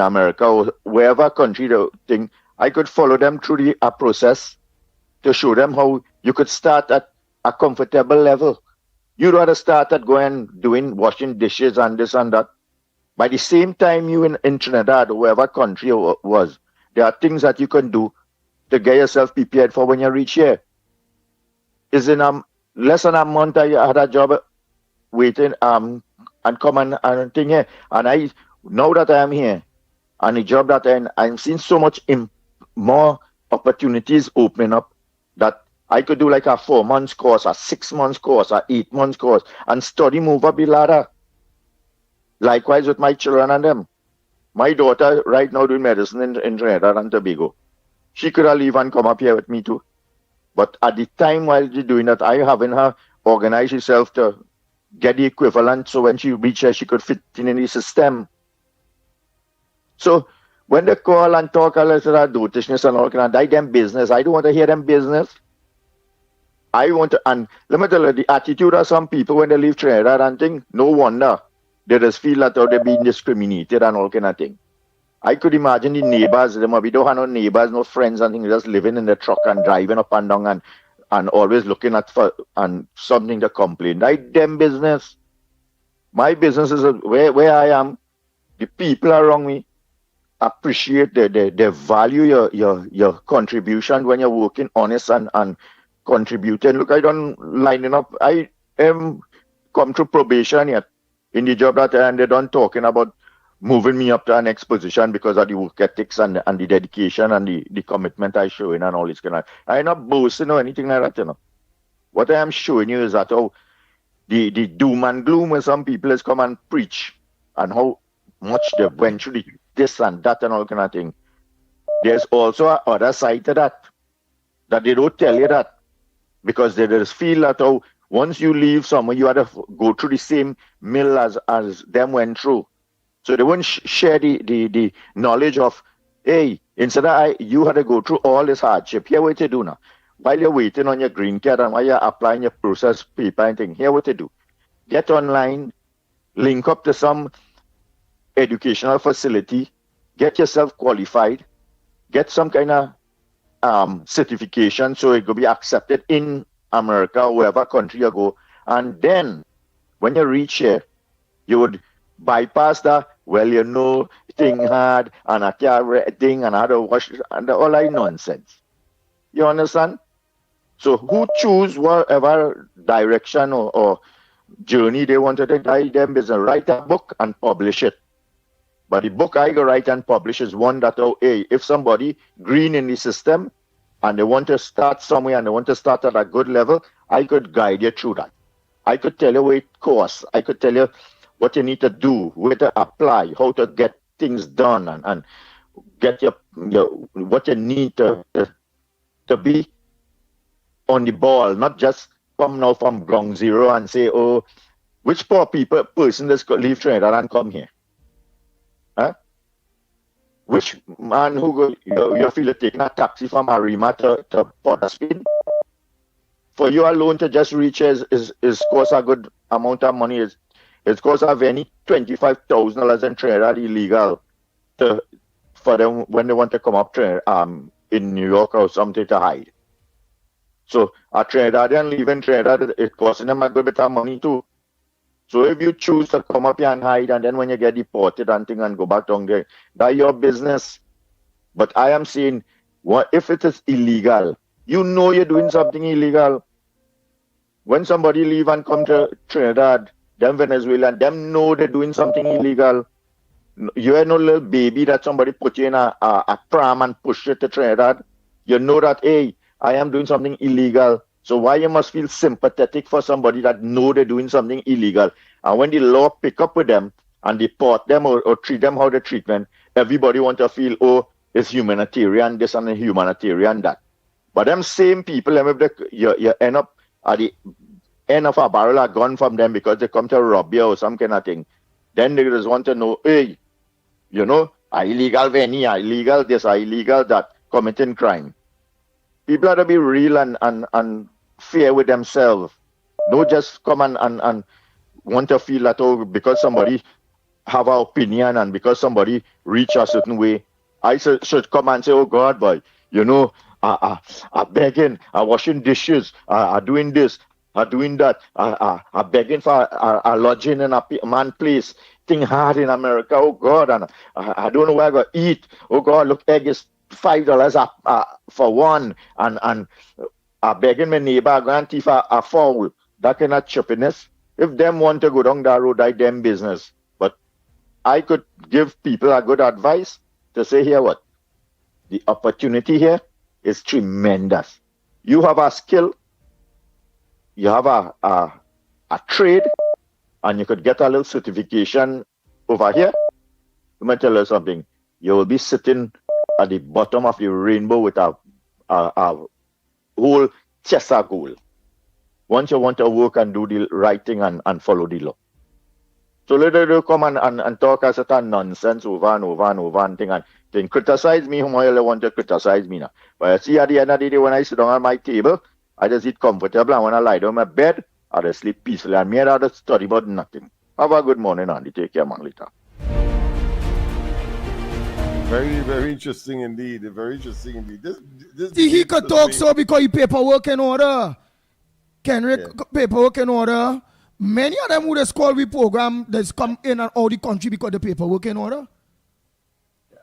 America or wherever country the thing, I could follow them through a process to show them how you could start at a comfortable level. You'd rather start at going doing washing dishes and this and that. By the same time you in Trinidad or wherever country was, there are things that you can do to get yourself prepared for when you reach here. Is in less than a month I had a job waiting and come and thing here. And I now that I am here and the job that I'm seeing so much more opportunities opening up that I could do like a 4 months course, a 6 months course, a 8 months course, and study move up the ladder. Likewise with my children and them. My daughter right now doing medicine in Trinidad and Tobago. She could have leave and come up here with me too. But at the time while she's doing that, I having her organize herself to get the equivalent so when she reach here, she could fit in the system. So when they call and talk a lot of dotishness and all kind of that, them business, I don't want to hear them business. I want to, and let me tell you, the attitude of some people when they leave Trinidad and thing, no wonder they just feel that they're being discriminated and all kind of thing. I could imagine the neighbors, they maybe don't have no neighbors, no friends and things, just living in the truck and driving up and down and always looking at for and something to complain. Like them business. My business is where I am. The people around me appreciate they value your contribution when you're working honest and contributing. Look, I don't lining up. I am come to probation yet in the job that and they done talking about moving me up to our next position because of the work ethics and the dedication and the commitment I show in and all this kind of. I'm not boasting or anything like that, you know. What I am showing you is that how the doom and gloom when some people has come and preach and how much they went through this and that and all kind of thing. There's also a other side to that they don't tell you that because they just feel that how once you leave somewhere you have to go through the same mill as them went through. So they won't share the knowledge of, hey, instead of you had to go through all this hardship. Here what you do now. While you're waiting on your green card and while you're applying your process paper and thing, here what you do. Get online, link up to some educational facility, get yourself qualified, get some kind of certification so it could be accepted in America or wherever country you go. And then when you reach here, you would bypass that, well, you know, thing hard, and I can't thing, and I had to wash, and all that nonsense. You understand? So who choose whatever direction or journey they want to take, them is to write a book and publish it. But the book I go write and publish is one that, oh, hey, if somebody green in the system and they want to start somewhere and they want to start at a good level, I could guide you through that. I could tell you what it costs. I could tell you what you need to do, where to apply, how to get things done, and get your what you need to be on the ball, not just come now from ground zero and say, oh, which poor person that's leave Trinidad and come here? Huh? Which man who go, you feel like taking a taxi from Arima to Port of Spain? For you alone to just reach is cost a good amount of money. It's cost of any $25,000 in Trinidad illegal for them when they want to come up in New York or something to hide. So a Trinidadian leaving Trinidad, it costing them a good bit of money too. So if you choose to come up here and hide and then when you get deported and thing and go back down there, that's your business. But I am saying, what if it is illegal? You know you're doing something illegal. When somebody leave and come to Trinidad, them Venezuelan, them know they're doing something illegal. You ain't no little baby that somebody put you in a pram and push you to Trinidad. You know that, hey, I am doing something illegal. So why you must feel sympathetic for somebody that know they're doing something illegal? And when the law pick up with them and deport them or treat them how they treat them, everybody want to feel, oh, it's humanitarian this and humanitarian that. But them same people, you end up at the end of a barrel of gun from them because they come to rob you or some kind of thing. Then they just want to know, hey, you know, are illegal venue, are illegal this, are illegal that, committing crime. People have to be real and fair with themselves. Don't just come and want to feel that, oh, because somebody have an opinion and because somebody reach a certain way, I should come and say, oh God, boy, you know, I begging, I washing dishes, I doing this, I doing that, I begging for a lodging in a man place. Thing hard in America, oh God, and I don't know where I go eat. Oh God, look, egg is $5 for one, and I begging my neighbor, I go and thief a fowl. That kind of chippiness. If them want to go down that road, I them business. But I could give people a good advice to say here what? The opportunity here is tremendous. You have a skill, you have a trade, and you could get a little certification over here. Let me tell you something. You will be sitting at the bottom of the rainbow with a whole chest of gold. Once you want to work and do the right thing and follow the law. So let them come and talk as a nonsense over and over and over and thing and then criticize me whom I want to criticize me now. But I see at the end of the day when I sit down at my table, I just eat comfortable, and when I lie down in my bed, I just sleep peacefully, and me I just study about nothing. Have a good morning, Andy. Take care, man, later. Very, very interesting indeed. Very interesting indeed. This See, he could talk so because he paperwork in order. Kenrick, paperwork in order. Many of them who just call we program, that's come in and out the country because the paperwork in order.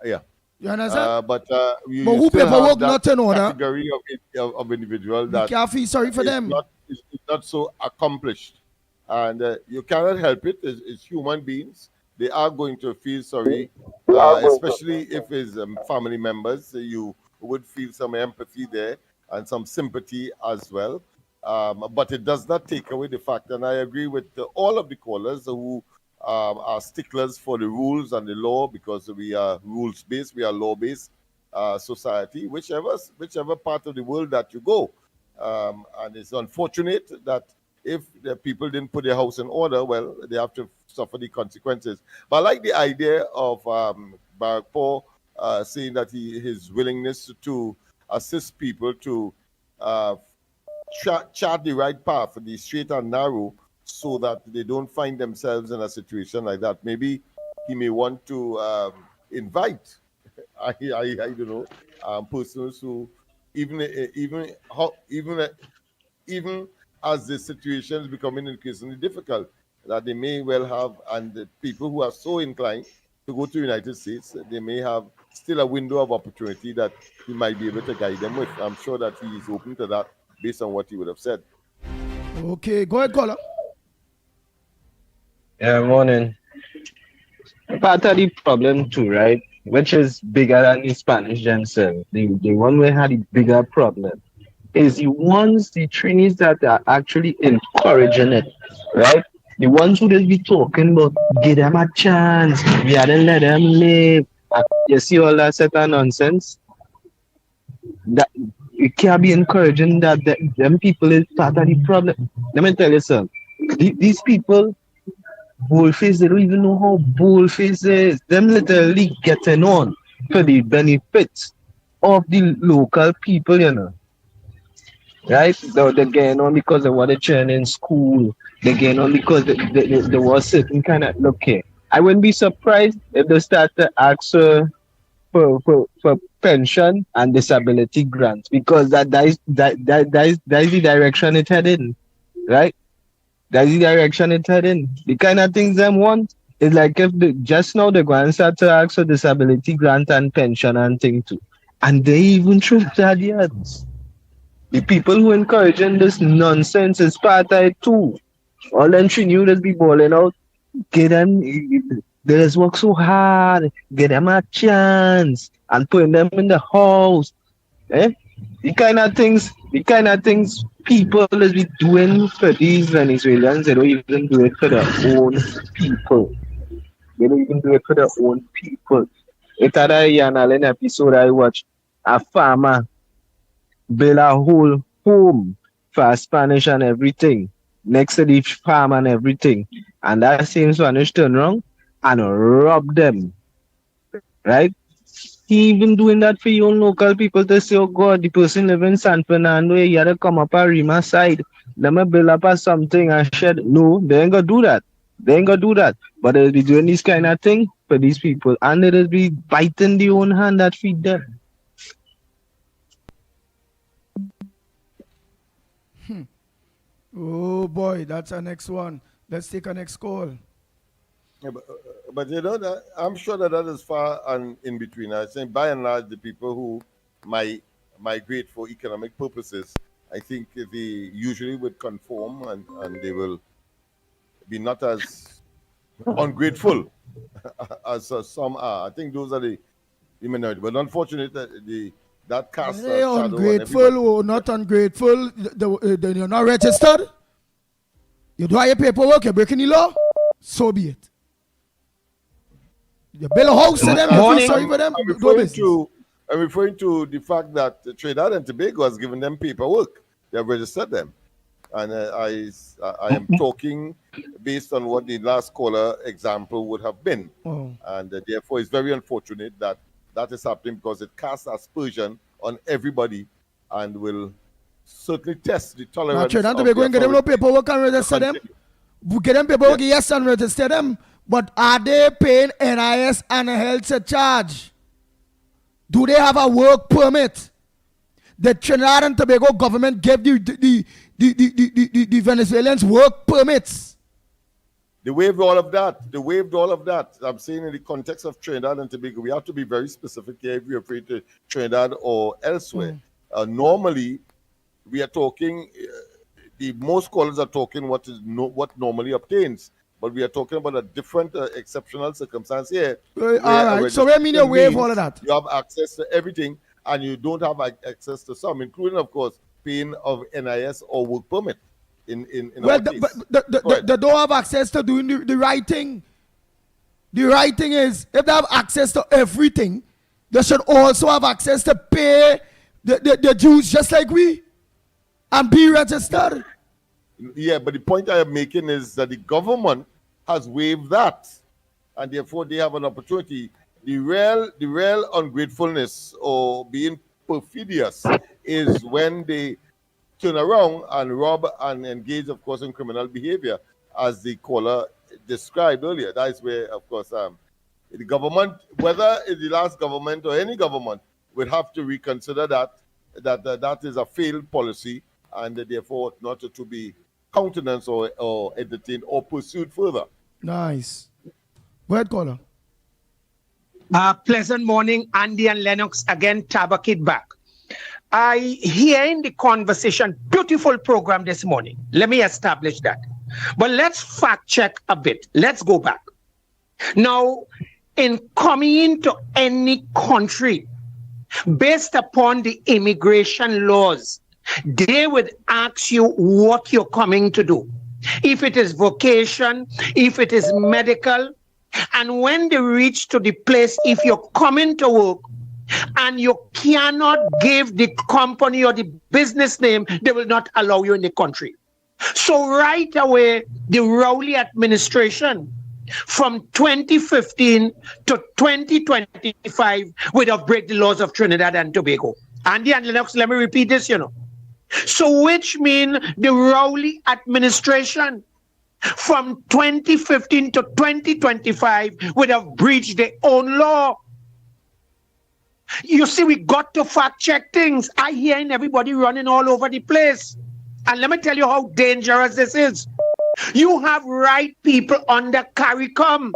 Yeah. You understand? But who paperwork not in order? Category of individual that you can't feel sorry for them. It's not so accomplished, and you cannot help it. It's human beings. They are going to feel sorry, especially if it's family members. You would feel some empathy there and some sympathy as well. But it does not take away the fact, and I agree with all of the callers who are sticklers for the rules and the law, because we are rules-based, we are law-based society, whichever part of the world that you go. And it's unfortunate that if the people didn't put their house in order, well, they have to suffer the consequences. But I like the idea of Barack Paul saying that his willingness to assist people to chart the right path, the straight and narrow, so that they don't find themselves in a situation like that. Maybe he may want to invite, I don't know, persons who even as the situation is becoming increasingly difficult, that they may well have, and the people who are so inclined to go to the United States, they may have still a window of opportunity that he might be able to guide them with. I'm sure that he is open to that based on what he would have said. Okay, go ahead, caller. Yeah, morning. Part of the problem too, right? Which is bigger than the Spanish themselves. The one we had a bigger problem is the ones, the trainees that are actually encouraging it, right? The ones who just be talking about give them a chance, we hadn't let them live. You see all that set of nonsense? That you can't be encouraging that them people is part of the problem. Let me tell you something. These people, boldface, they don't even know how boldface is. Them literally getting on for the benefits of the local people, you know. Right? They're getting on because they want to churn in school. They're getting on because there was certain kind of look here. I wouldn't be surprised if they start to ask for pension and disability grants, because that is the direction it's heading, right? That's the direction it's heading. The kind of things them want is like if just now they're going to start to ask for disability grant and pension and thing too, and they even throw that the others. The people who encouraging this nonsense is part of it too. All them new just be balling out. Get them, they just work so hard. Get them a chance and putting them in the house. The kind of things people is be doing for these Venezuelans, they don't even do it for their own people. They don't even do it for their own people. It had a Ian Allen episode I watched. A farmer build a whole home for Spanish and everything next to the farm and everything. And that same Spanish turn around and rob them. Right? He even doing that for your own local people to say, oh God, the person live in San Fernando, he had to come up a Rima side. Let me build up a something and shed. No, they ain't gonna do that. They ain't gonna do that. But they'll be doing this kind of thing for these people. And they'll be biting the own hand that feed them. Oh boy, that's our next one. Let's take our next call. Yeah, but you know that I'm sure that is far and in between. I think by and large the people who migrate for economic purposes, I think they usually would conform and they will be not as ungrateful as some are. I think those are the minority. But unfortunately, that casts a They shadow on ungrateful everybody. or not ungrateful, then you're not registered. You do your paperwork, you're breaking the law, so be it. You build a house to them, you feel sorry for them, I'm referring to the fact that Trinidad and Tobago has given them paperwork. They have registered them. And I am talking based on what the last caller example would have been. Oh. And therefore, it's very unfortunate that that is happening because it casts aspersion on everybody and will certainly test the tolerance. Now, Trinidad of and Tobago the and get them no authority. paperwork and register them. Get them paperwork, yes, and register them. But are they paying NIS and a health charge? Do they have a work permit? The Trinidad and Tobago government gave the Venezuelans work permits. They waived all of that. They waived all of that. I'm saying in the context of Trinidad and Tobago, we have to be very specific here if we refer to Trinidad or elsewhere. Normally, we are talking, the most callers are talking what normally obtains. But we are talking about a different exceptional circumstance here. All right. So what mean you waive all of that? You have access to everything and you don't have access to some, including, of course, paying of NIS or work permit. Well, they don't have access to doing the right thing. The right thing is, if they have access to everything, they should also have access to pay the dues just like we and be registered. Yeah, but the point I am making is that the government has waived that, and therefore they have an opportunity. The real ungratefulness or being perfidious is when they turn around and rob and engage, of course, in criminal behavior, as the caller described earlier. That is where, of course, the government, whether it's the last government or any government, would have to reconsider that is a failed policy, and therefore not to be countenanced or entertained or pursued further. Nice. Go ahead, caller. Pleasant morning, Andy and Lennox again, Tabakit back. I hear in the conversation, beautiful program this morning. Let me establish that. But let's fact check a bit. Let's go back. Now, in coming into any country, based upon the immigration laws, they would ask you what you're coming to do. If it is vocation, if it is medical, and when they reach to the place, if you're coming to work and you cannot give the company or the business name, they will not allow you in the country. So right away, the Rowley administration from 2015 to 2025 would have break the laws of Trinidad and Tobago. Andy and Lennox, let me repeat this, So which means the Rowley administration from 2015 to 2025 would have breached their own law. You see, we got to fact check things. I hear everybody running all over the place. And let me tell you how dangerous this is. You have right people under CARICOM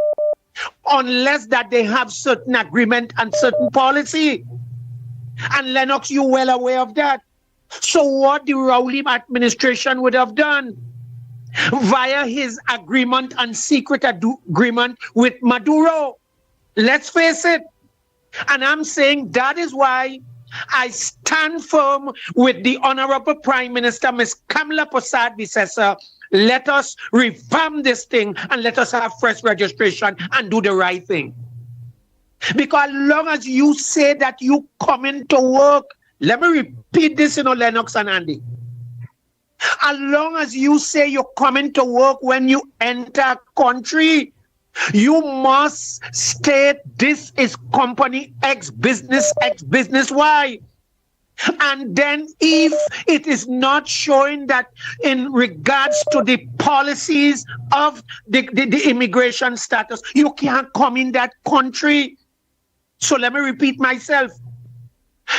unless that they have certain agreement and certain policy. And Lennox, you're well aware of that. So what the Rowley administration would have done via his agreement and secret agreement with Maduro. Let's face it. And I'm saying that is why I stand firm with the Honorable Prime Minister, Ms. Kamala Prasad-Bissessar. Let us revamp this thing and let us have fresh registration and do the right thing. Because as long as you say that you coming to work, let me repeat this, Lennox and Andy. As long as you say you're coming to work when you enter a country, you must state this is company X, business Y. And then if it is not showing that in regards to the policies of the immigration status, you can't come in that country. So let me repeat myself.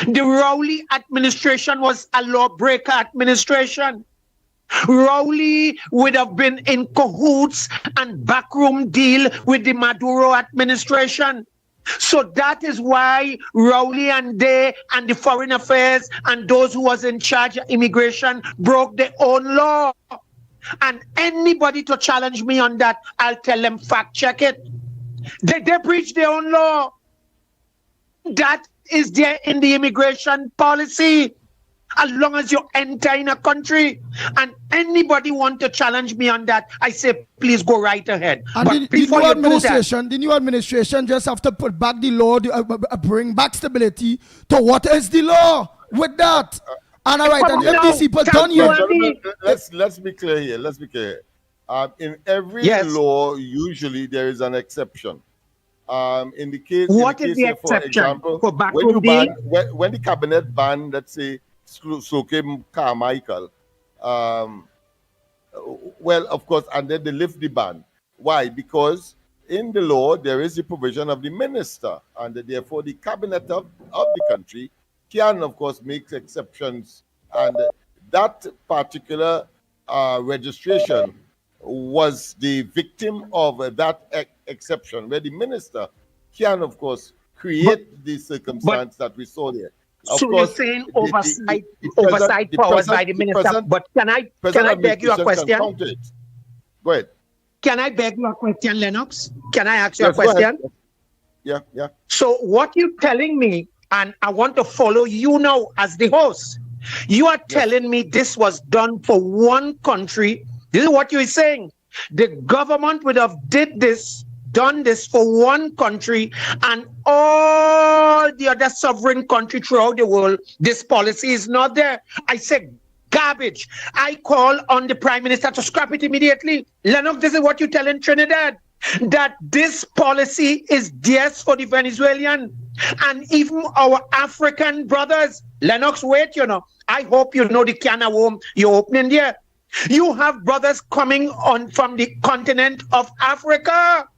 The Rowley administration was a lawbreaker administration. Rowley would have been in cahoots and backroom deal with the Maduro administration. So that is why Rowley and they and the Foreign Affairs and those who was in charge of immigration broke their own law. And anybody to challenge me on that, I'll tell them fact check it. They breached their own law. That is there in the immigration policy. As long as you enter in a country, and anybody want to challenge me on that, I say please go right ahead. And but the new administration just have to put back the law, bring back stability to what is the law with that. And all right, and if these people done you. Let's be clear here. Let's be clear. In every law, usually there is an exception. In the case, for example, when the cabinet banned, let's say, Sloke Carmichael, well, of course, and then they lift the ban. Why? Because in the law, there is the provision of the minister, and therefore the cabinet of the country can, of course, make exceptions. And that particular registration was the victim of that exception, where the minister can, of course, create the circumstance that we saw there. Of so course, you're saying oversight powers by the minister. But can I beg you a question? Go ahead. Can I beg you a question, Lennox? Can I ask you a question? Yeah. So what you're telling me, and I want to follow you now as the host, you are telling me this was done for one country. This is what you're saying. The government would have done this for one country, and all the other sovereign countries throughout the world, this policy is not there. I say garbage. I call on the Prime Minister to scrap it immediately. Lennox, this is what you tell in Trinidad, that this policy is theirs for the Venezuelan and even our African brothers. Lennox, wait, I hope you know the can of worm you're opening there. You have brothers coming on from the continent of Africa.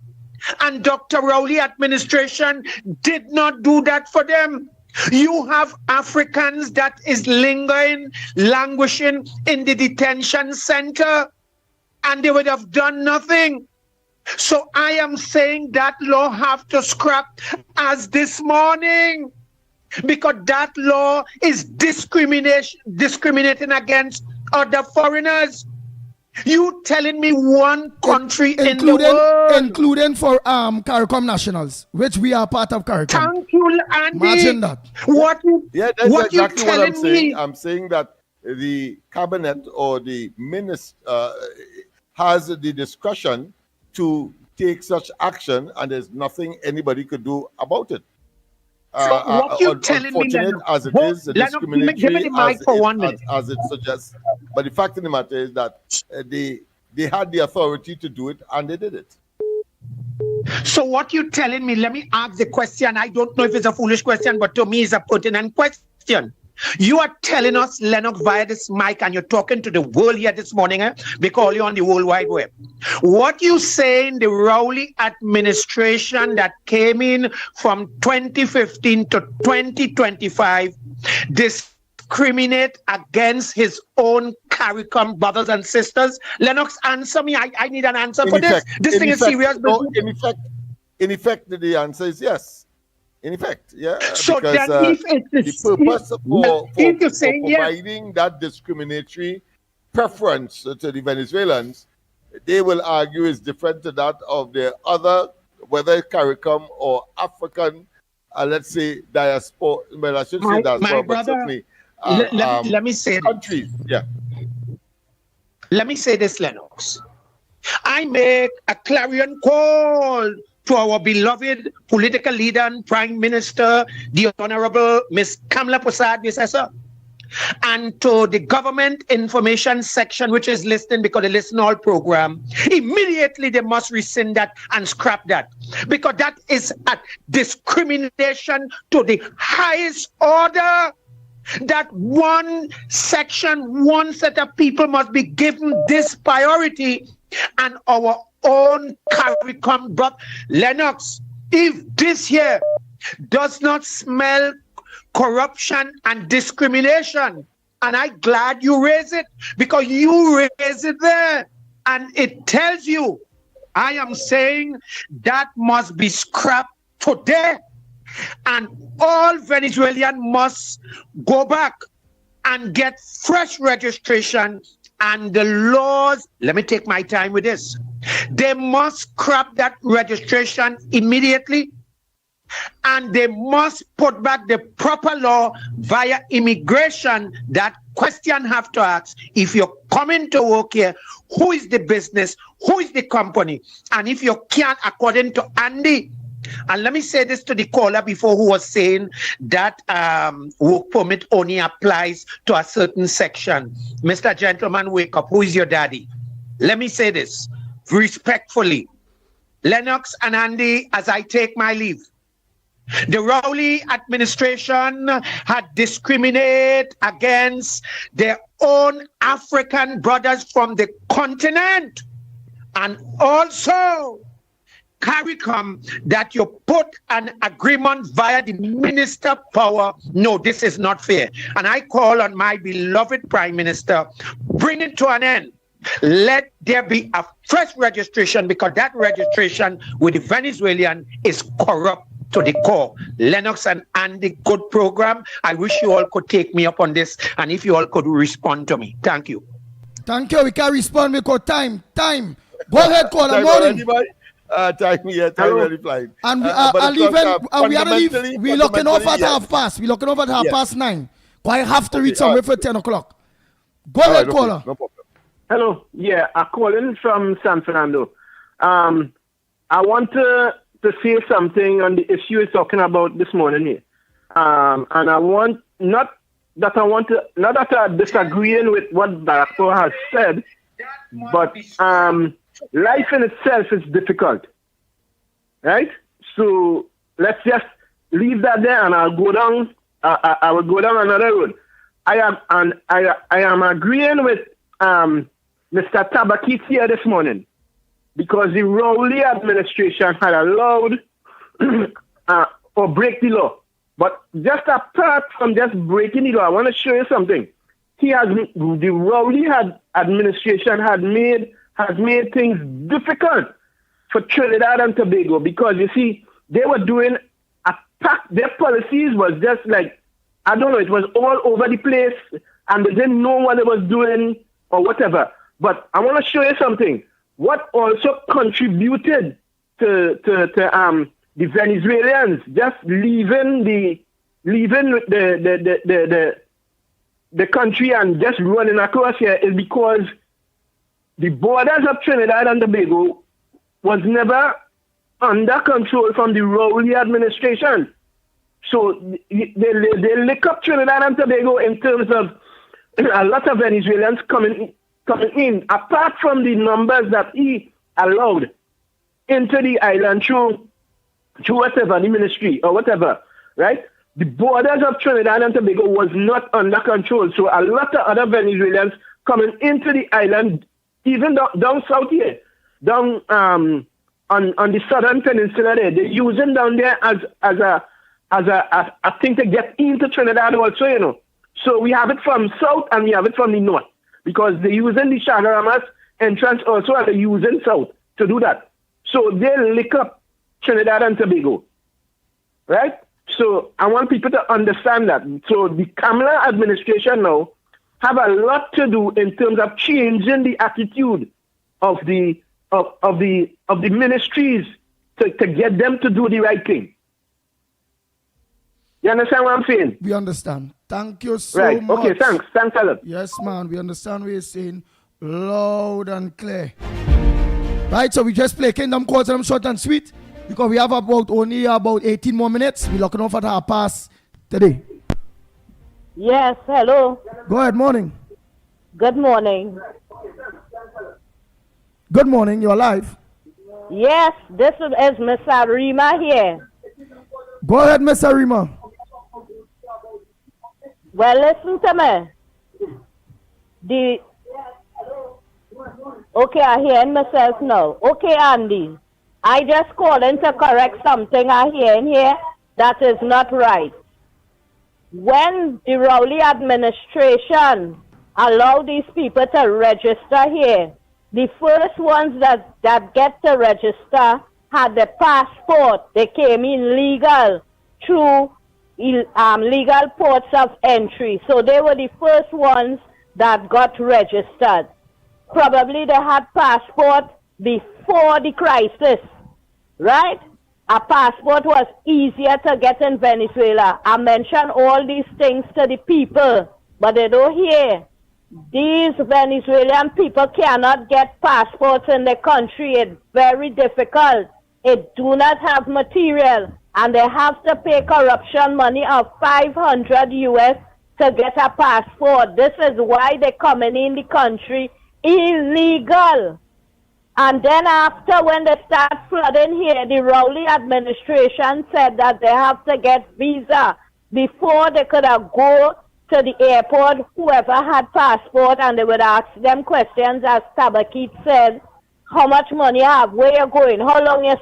And Dr. Rowley administration did not do that for them. You have Africans that is languishing in the detention center, and they would have done nothing. So I am saying that law have to scrap as this morning, because that law is discriminating against other foreigners. You telling me one country in the world, including for CARICOM nationals, which we are part of CARICOM. Thank you, Andy. Imagine that. That's what exactly you what I'm telling saying. me? I'm saying that the cabinet or the minister has the discretion to take such action, and there's nothing anybody could do about it. So what you telling me, unfortunate as it is, discriminatory give me the mic for 1 minute. as it suggests. But the fact of the matter is that they had the authority to do it, and they did it. So what you telling me, let me ask the question. I don't know if it's a foolish question, but to me it's a pertinent question. You are telling us, Lennox, via this mic, and you're talking to the world here this morning, because you're on the World Wide Web. What you saying, the Rowley administration that came in from 2015 to 2025 discriminate against his own CARICOM brothers and sisters? Lennox, answer me. I need an answer for this. This thing is serious. No, in effect, the answer is yes. In effect, yeah. So because then if it's the purpose for providing that discriminatory preference to the Venezuelans, they will argue is different to that of the other, whether CARICOM or African let's say diaspora. Well, I should say diaspora, but certainly let me say countries. Yeah. Let me say this, Lennox. I make a clarion call to our beloved political leader and Prime Minister, the Honorable Miss Kamala Prasad, and to the government information section, which is listening because they listen all program. Immediately they must rescind that and scrap that, because that is a discrimination to the highest order. That one section, one set of people must be given this priority, and our own CARICOM. But Lennox, if this here does not smell corruption and discrimination, and I'm glad you raise it, because you raise it there, and it tells you, I am saying that must be scrapped today. And all Venezuelans must go back and get fresh registration. And the laws, let me take my time with this. They must scrap that registration immediately. And they must put back the proper law via immigration. That question have to ask, if you're coming to work here, who is the business? Who is the company? And if you can't, according to Andy, and let me say this to the caller before, who was saying that work permit only applies to a certain section. Mr. Gentleman, wake up. Who is your daddy? Let me say this respectfully. Lennox and Andy, as I take my leave, the Rowley administration had discriminated against their own African brothers from the continent, and also CARICOM that you put an agreement via the minister power. No, this is not fair. And I call on my beloved Prime Minister, bring it to an end. Let there be a fresh registration, because that registration with the Venezuelan is corrupt to the core. Lennox and Andy, good program. I wish you all could take me up on this, and if you all could respond to me. Thank you. Thank you. We can respond because time. Go ahead, caller. Morning. Time really flying. And we're looking off at half past. We're looking off at half past 9. I have to reach somewhere for 10 o'clock. Go ahead, caller. No problem. Hello. Yeah, I'm calling from San Fernando. I want to say something on the issue you're talking about this morning here. And I want, not that I'm disagreeing with what Barack has said, but life in itself is difficult, right? So let's just leave that there, and I'll go down. I will go down another road. I am agreeing with Mr. Tabakis here this morning, because the Rowley administration had allowed or break the law. But just apart from just breaking the law, I want to show you something. The Rowley administration has made things difficult for Trinidad and Tobago, because you see, they were doing their policies was just like, I don't know, it was all over the place, and they didn't know what they was doing or whatever. But I want to show you something. What also contributed to the Venezuelans just leaving the country and just running across here is because the borders of Trinidad and Tobago was never under control from the Rowley administration. So they lick up Trinidad and Tobago in terms of a lot of Venezuelans coming in, apart from the numbers that he allowed into the island through whatever, the ministry or whatever, right? The borders of Trinidad and Tobago was not under control. So a lot of other Venezuelans coming into the island, even down south here, down on the southern peninsula there, they're using down there as a thing to get into Trinidad also, you know. So we have it from south and we have it from the north, because they're using the Chagaramas entrance also, and they're using south to do that. So they lick up Trinidad and Tobago, right? So I want people to understand that. So the Kamala administration now have a lot to do in terms of changing the attitude of the ministries to get them to do the right thing. You understand what I'm saying? We understand. Thank you so right. much. Okay, thanks. Thanks a lot. Yes, man. We understand what you're saying loud and clear. Right, so we just play Kingdom Calls and I'm short and sweet because we have only about 18 more minutes. We're looking off at our pass today. Yes, hello. Go ahead, morning. Good morning. Good morning, you're live. Yes, this is Miss Arima here. Go ahead, Miss Arima. Well, listen to me. Okay, I hear myself now. Okay, Andy. I just called in to correct something I hear in here that is not right. When the Rowley administration allowed these people to register here, the first ones that get to register had the passport. They came in legal through legal ports of entry. So they were the first ones that got registered. Probably they had passport before the crisis, right? A passport was easier to get in Venezuela. I mention all these things to the people, but they don't hear. These Venezuelan people cannot get passports in the country. It's very difficult. It do not have material, and they have to pay corruption money of $500 US to get a passport. This is why they're coming in the country illegal. And then after, when they start flooding here, the Rowley administration said that they have to get visa before they could go to the airport, whoever had passport, and they would ask them questions, as Tabakit said, how much money you have, where you're going, how long you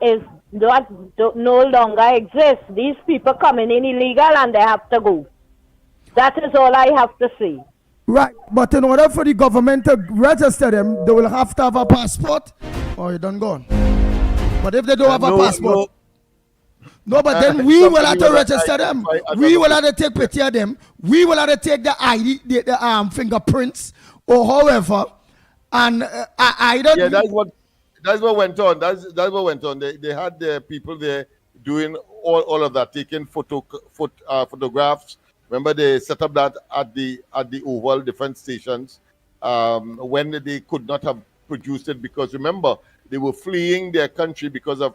is no longer exists. These people coming in illegal and they have to go. That is all I have to say. Right, but in order for the government to register them, they will have to have a passport, or you done gone. But if they don't have a passport, no, but then we will have to register them. We will have to take picture of them. We will have to take the ID, the fingerprints, or however. And I don't. Yeah, that's what went on. That's what went on. They had the people there doing all of that, taking photographs. Remember, they set up that at the Oval, different stations, when they could not have produced it because, remember, they were fleeing their country because of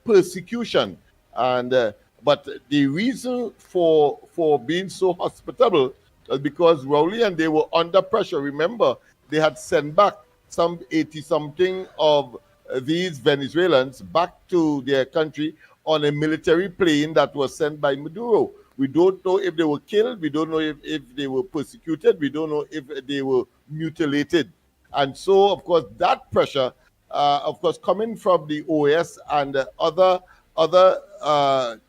persecution. And but the reason for being so hospitable is because Rowley and they were under pressure. Remember, they had sent back some 80-something of these Venezuelans back to their country on a military plane that was sent by Maduro. We don't know if they were killed. We don't know if they were persecuted. We don't know if they were mutilated. And so, of course, that pressure, of course, coming from the OAS and other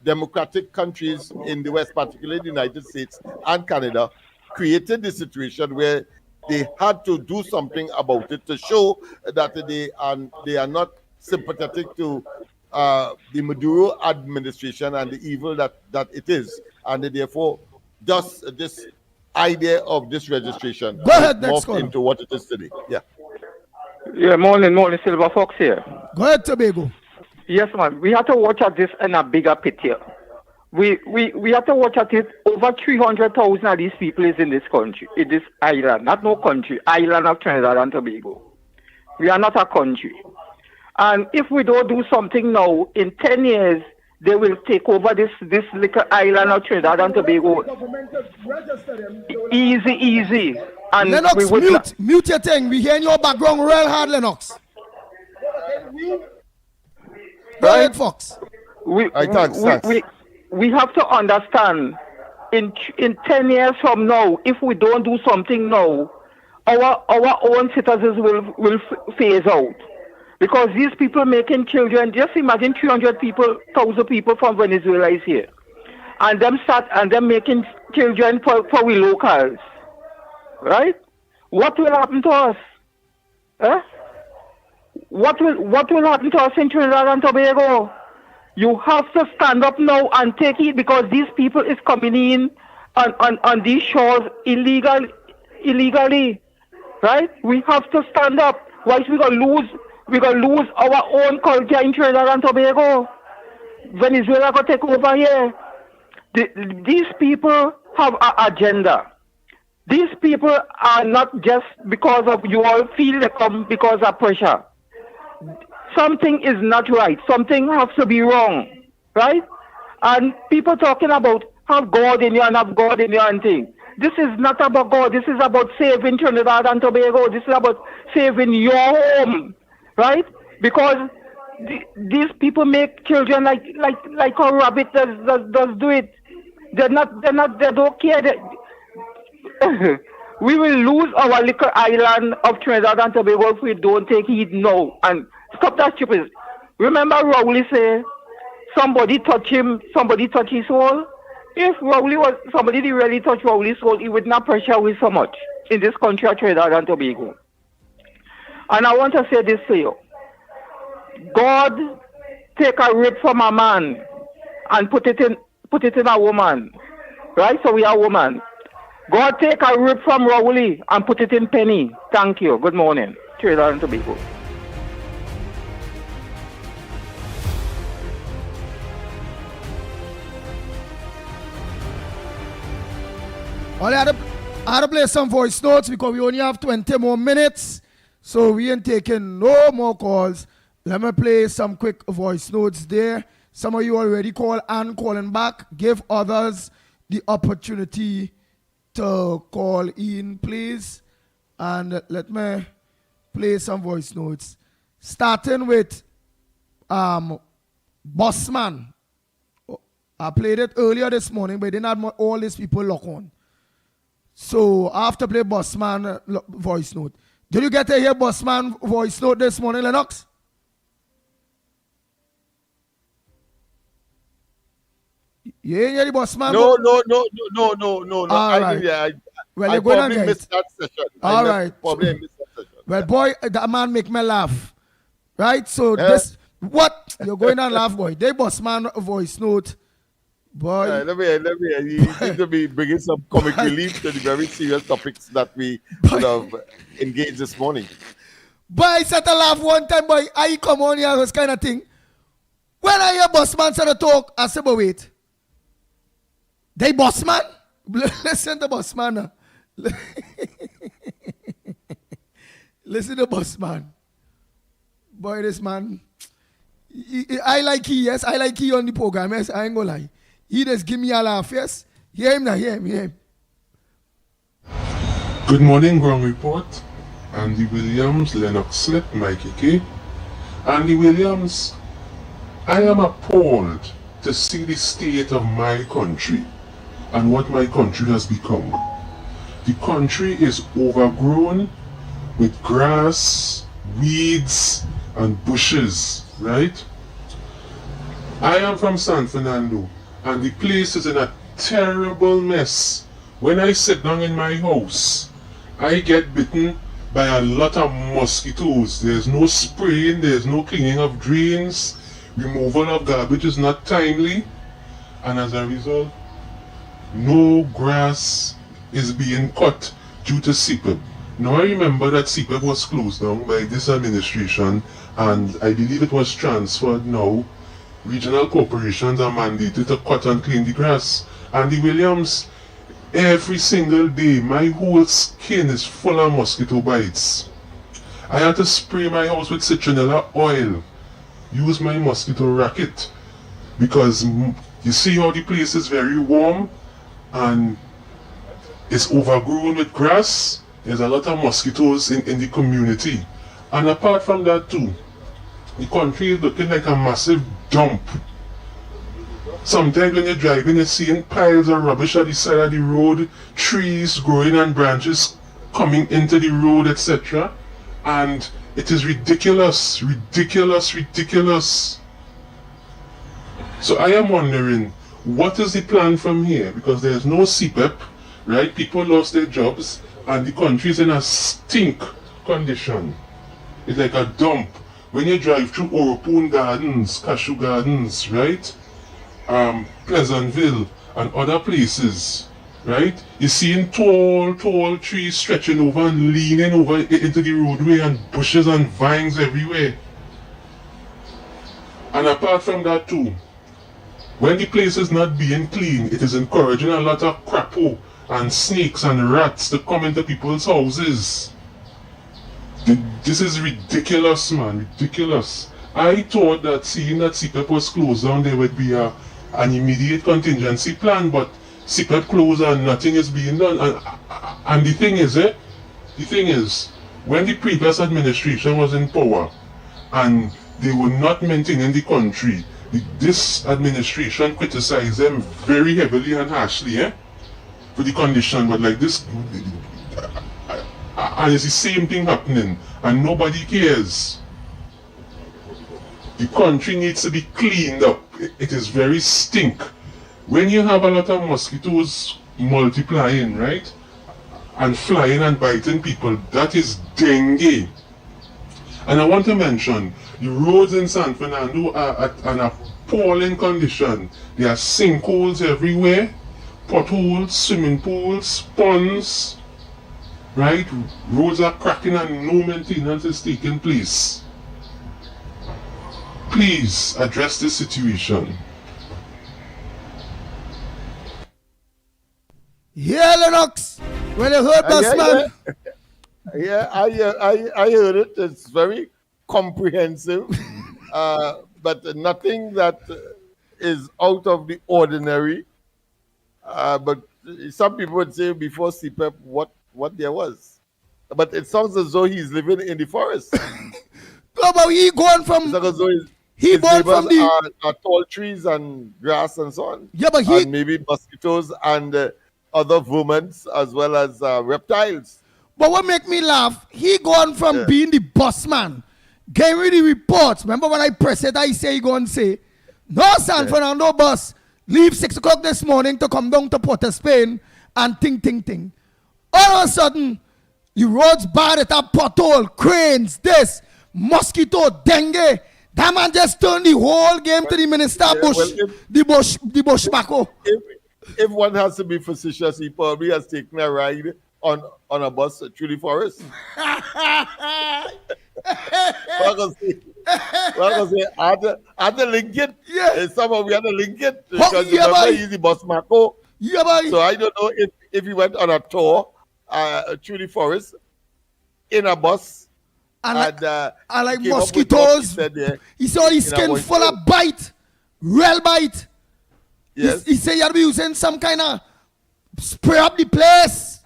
democratic countries in the West, particularly the United States and Canada, created the situation where they had to do something about it to show that they are not sympathetic to the Maduro administration and the evil that it is. And therefore, thus this idea of this registration morphed into what it is today. Yeah. Yeah, morning, Silver Fox here. Go ahead, Tobago. Yes, man. We have to watch at this in a bigger picture. We have to watch at it. Over 300,000 of these people is in this country, in this island, not no country, island of Trinidad and Tobago. We are not a country. And if we don't do something now, in 10 years, they will take over this little island of Trinidad and Tobago. Easy. And Lennox, mute your thing. We hear in your background real hard, Lennox. Go ahead, Fox. We have to understand, in 10 years from now, if we don't do something now, our own citizens will phase out. Because these people making children, just imagine 1,000 people from Venezuela is here. And them making children for we locals. Right? What will happen to us? Huh? What will happen to us in Trinidad and Tobago? You have to stand up now and take it because these people is coming in on these shores illegally. Right? We have to stand up. Otherwise we're gonna lose our own culture in Trinidad and Tobago. Venezuela go take over here. These people have an agenda. These people are not just because of you all feel they come because of pressure. Something is not right. Something has to be wrong, right? And people talking about have God in you and have God in you and thing. This is not about God. This is about saving Trinidad and Tobago. This is about saving your home, right? Because these people make children like a rabbit does do it. They don't care. We will lose our little island of Trinidad and Tobago if we don't take heed now. And stop that stupid. Remember Rowley say, somebody touch him, somebody touch his soul. If Rowley was somebody did really touch Rowley's soul, he would not pressure away so much in this country of Trinidad and Tobago. And I want to say this to you. God take a rib from a man and put it in a woman. Right? So we are woman. God take a rib from Rowley and put it in Penny. Thank you. Good morning. Trinidad and Tobago. Well, I had to play some voice notes because we only have 20 more minutes. So we ain't taking no more calls. Let me play some quick voice notes there. Some of you already call and calling back. Give others the opportunity to call in, please. And let me play some voice notes. Starting with Bossman. I played it earlier this morning, but I didn't have all these people lock on. So I have to play Bossman voice note. Did you get to hear Bossman voice note this morning, Lennox? You ain't hear the Bossman? No. All right. Well, you're going to missed that session. All right. Probably missed that session. Well, boy, that man make me laugh. Right? So this, what? You're going to laugh, boy. They Bossman voice note. Boy. Let me. You seem to be bringing some comic relief to the very serious topics that we would have engaged this morning. Boy, I said to laugh one time, boy. I come on here, this kind of thing. When I hear Bossman say the talk, I say, but wait. They Bossman? Listen to Bossman. Listen to Bossman. Boy, this man. I like he, yes. I like he on the program, yes. I ain't gonna lie. He just give me a laugh, yes. Hear him now, hear him. Good morning, Ground Report. Andy Williams, Lennox Smith, Mickie K. Andy Williams, I am appalled to see the state of my country and what my country has become. The country is overgrown with grass, weeds, and bushes, right? I am from San Fernando, and the place is in a terrible mess. When I sit down in my house, I get bitten by a lot of mosquitoes. There's no spraying, there's no cleaning of drains, removal of garbage is not timely, and as a result, no grass is being cut due to CPEP. Now I remember that CPEP was closed down by this administration, and I believe it was transferred now. Regional corporations are mandated to cut and clean the grass. Andy Williams, every single day my whole skin is full of mosquito bites. I had to spray my house with citronella oil, use my mosquito racket, because you see how the place is very warm and it's overgrown with grass. There's a lot of mosquitoes in the community. And apart from that too, the country is looking like a massive dump. Sometimes when you're driving, you're seeing piles of rubbish at the side of the road, trees growing and branches coming into the road, etc. And it is ridiculous. So I am wondering, what is the plan from here? Because there's no CPEP, right? People lost their jobs, and the country is in a stink condition. It's like a dump. When you drive through Oropoon Gardens, Cashew Gardens, right? Pleasantville and other places, right? You're seeing tall trees stretching over and leaning over into the roadway, and bushes and vines everywhere. And apart from that too, When the place is not being clean, it is encouraging a lot of crapo and snakes and rats to come into people's houses. This is ridiculous, man, ridiculous. I thought that seeing that CPEP was closed down, there would be an immediate contingency plan, but CPEP closed and nothing is being done. And the thing is, when the previous administration was in power and they were not maintaining the country, this administration criticized them very heavily and harshly, for the condition, but like this, and it's the same thing happening, and nobody cares. The country needs to be cleaned up. It is very stink. When you have a lot of mosquitoes multiplying, right, and flying and biting people, that is dengue. And I want to mention, the roads in San Fernando are at an appalling condition. There are sinkholes everywhere, potholes, swimming pools, ponds, right? Roads are cracking and no maintenance is taking place. Please address this situation. Yeah, Lennox. When you heard that, man. Yeah, I heard it. It's very comprehensive, but nothing that is out of the ordinary. But some people would say before CPEP what there was. But it sounds as though he's living in the forest. No, but he going from... As though he born from the... are tall trees and grass and so on. Yeah, but and maybe mosquitoes and other vermin as well as reptiles. But what make me laugh, he gone from being the boss man, getting rid of the reports. Remember when I press it, I say he go and say, no San Fernando bus, leave 6 o'clock this morning to come down to Port of Spain and ting. All of a sudden, the roads bad at a pothole, cranes, this, mosquito, dengue. That man just turned the whole game to the minister the bush Mako. If one has to be facetious, he probably has taken a ride on a bus through the forest. Well, I say, I had to link it. Yeah. Somehow we had to link it. Because remember, he's the bus Mako. Yeah, boy. So I don't know if he went on a tour through the forest in a bus. And like mosquitoes. He saw his skin full of bite. Real bite. Yes. He said you had to be using some kind of spray up the place.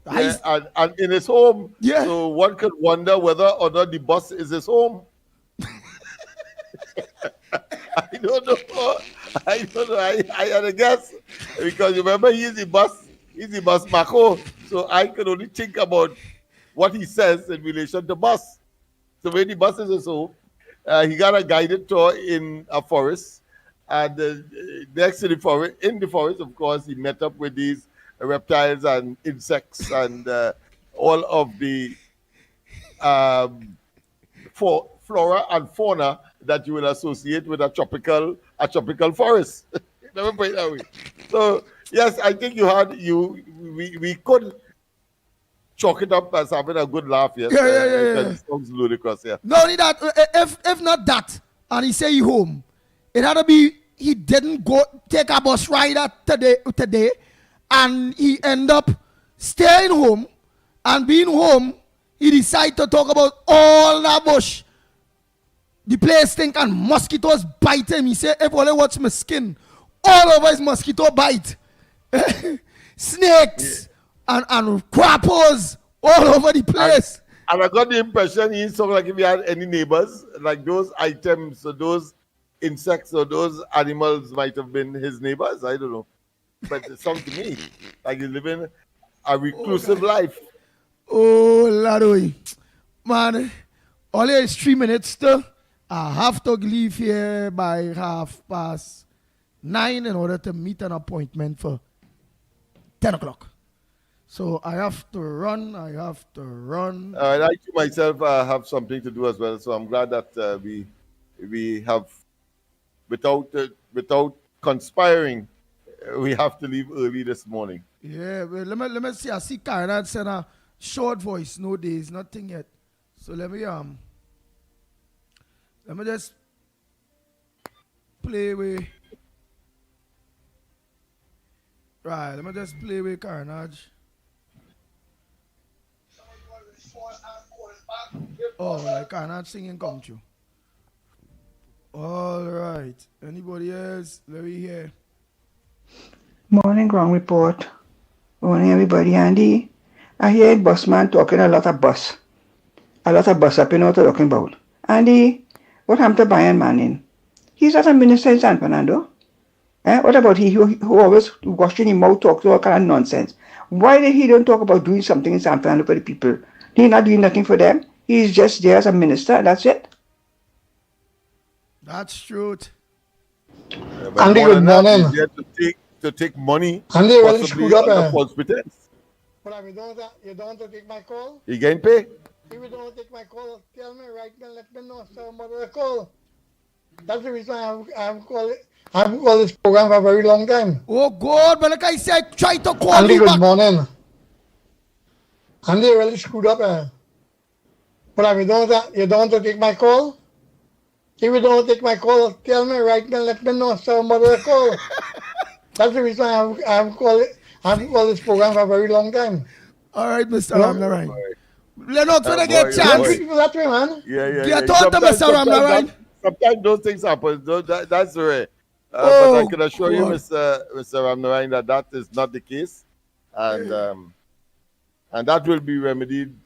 Yeah, and in his home. Yeah. So one could wonder whether or not the bus is his home. I don't know. I had a guess. Because remember, he's the bus Mako. So I can only think about what he says in relation to bus. So when the bus is his home, he got a guided tour in a forest. And next to the forest, of course, he met up with these reptiles and insects and all of the flora and fauna that you will associate with a tropical forest. Let me put it that way. So yes, I think we could chalk it up as having a good laugh. Yes, yeah. It sounds ludicrous. Yeah. Not only that, if not that, and he say he home, it had to be he didn't go take a bus ride today, and he end up staying home, and being home, he decide to talk about all that bush. The place stink and mosquitoes bite him. He say, if only watch my skin, all over his mosquito bite. Snakes and crappos all over the place. And I got the impression he sounded like if he had any neighbors, like those items, or those insects or those animals might have been his neighbors. I don't know. But it sounds to me like he's living a reclusive life. Oh, Lord. Man, only it's 3 minutes still. I have to leave here by 9:30 in order to meet an appointment for 10 o'clock. So I have to run. I too myself have something to do as well. So I'm glad that we have, without conspiring, we have to leave early this morning. Yeah, well, let me see. I see Karen sent a short voice, no days, nothing yet. So let me just play with Right, let me just play with Carnage. Oh, like Carnage singing come true. All right. Anybody else? Let me hear. Morning ground report. Morning everybody, Andy. I hear busman talking a lot of bus. A lot of bus up, you know what they're talking about. Andy, what happened to Brian Manning? He's not a minister in San Fernando. What about he who always washing his mouth talks all kind of nonsense? Why did he don't talk about doing something in San Fernando for the people? He's not doing nothing for them. He's just there as a minister, that's it. That's truth. But Andy, more good than that, morning. he's there to take money, Andy, really possibly screwed up. under false pretense. But you don't want to take my call? He getting paid. If you don't take my call, tell me right now, let me know so I'm going to call. That's the reason I have called this program for a very long time. Oh God, but like I said, I try to call Andy, you good back. morning. Andy, really screwed up. But if you don't want to take my call? If you don't take my call, tell me right now, let me know so I'm going to call. That's the reason I have called this program for a very long time. All right, Mr. No. Ramnarine. Lennox, when I get chance. People that way, man. Yeah. You talk to Mr. Ramnarine. Sometimes those things happen. That's rare. But I can assure you, God. Mr. Ramnarine, that is not the case, and that will be remedied.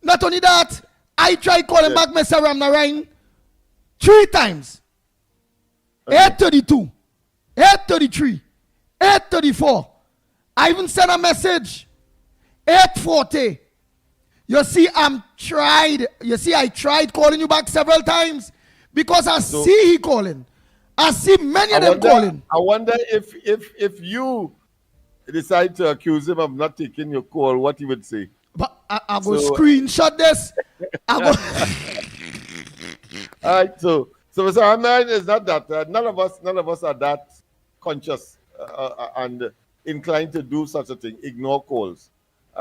Not only that, I tried calling back Mr. Ramnarine 3 times. 8:32, 8:33, 8:34. I even sent a message. 8:40. You see, I tried calling you back several times because I see he calling. I see many of them calling. I wonder if you decide to accuse him of not taking your call, what he would say. But I go screenshot this. All right, so Mr. Hamdan is not that. None of us are that conscious and inclined to do such a thing. Ignore calls.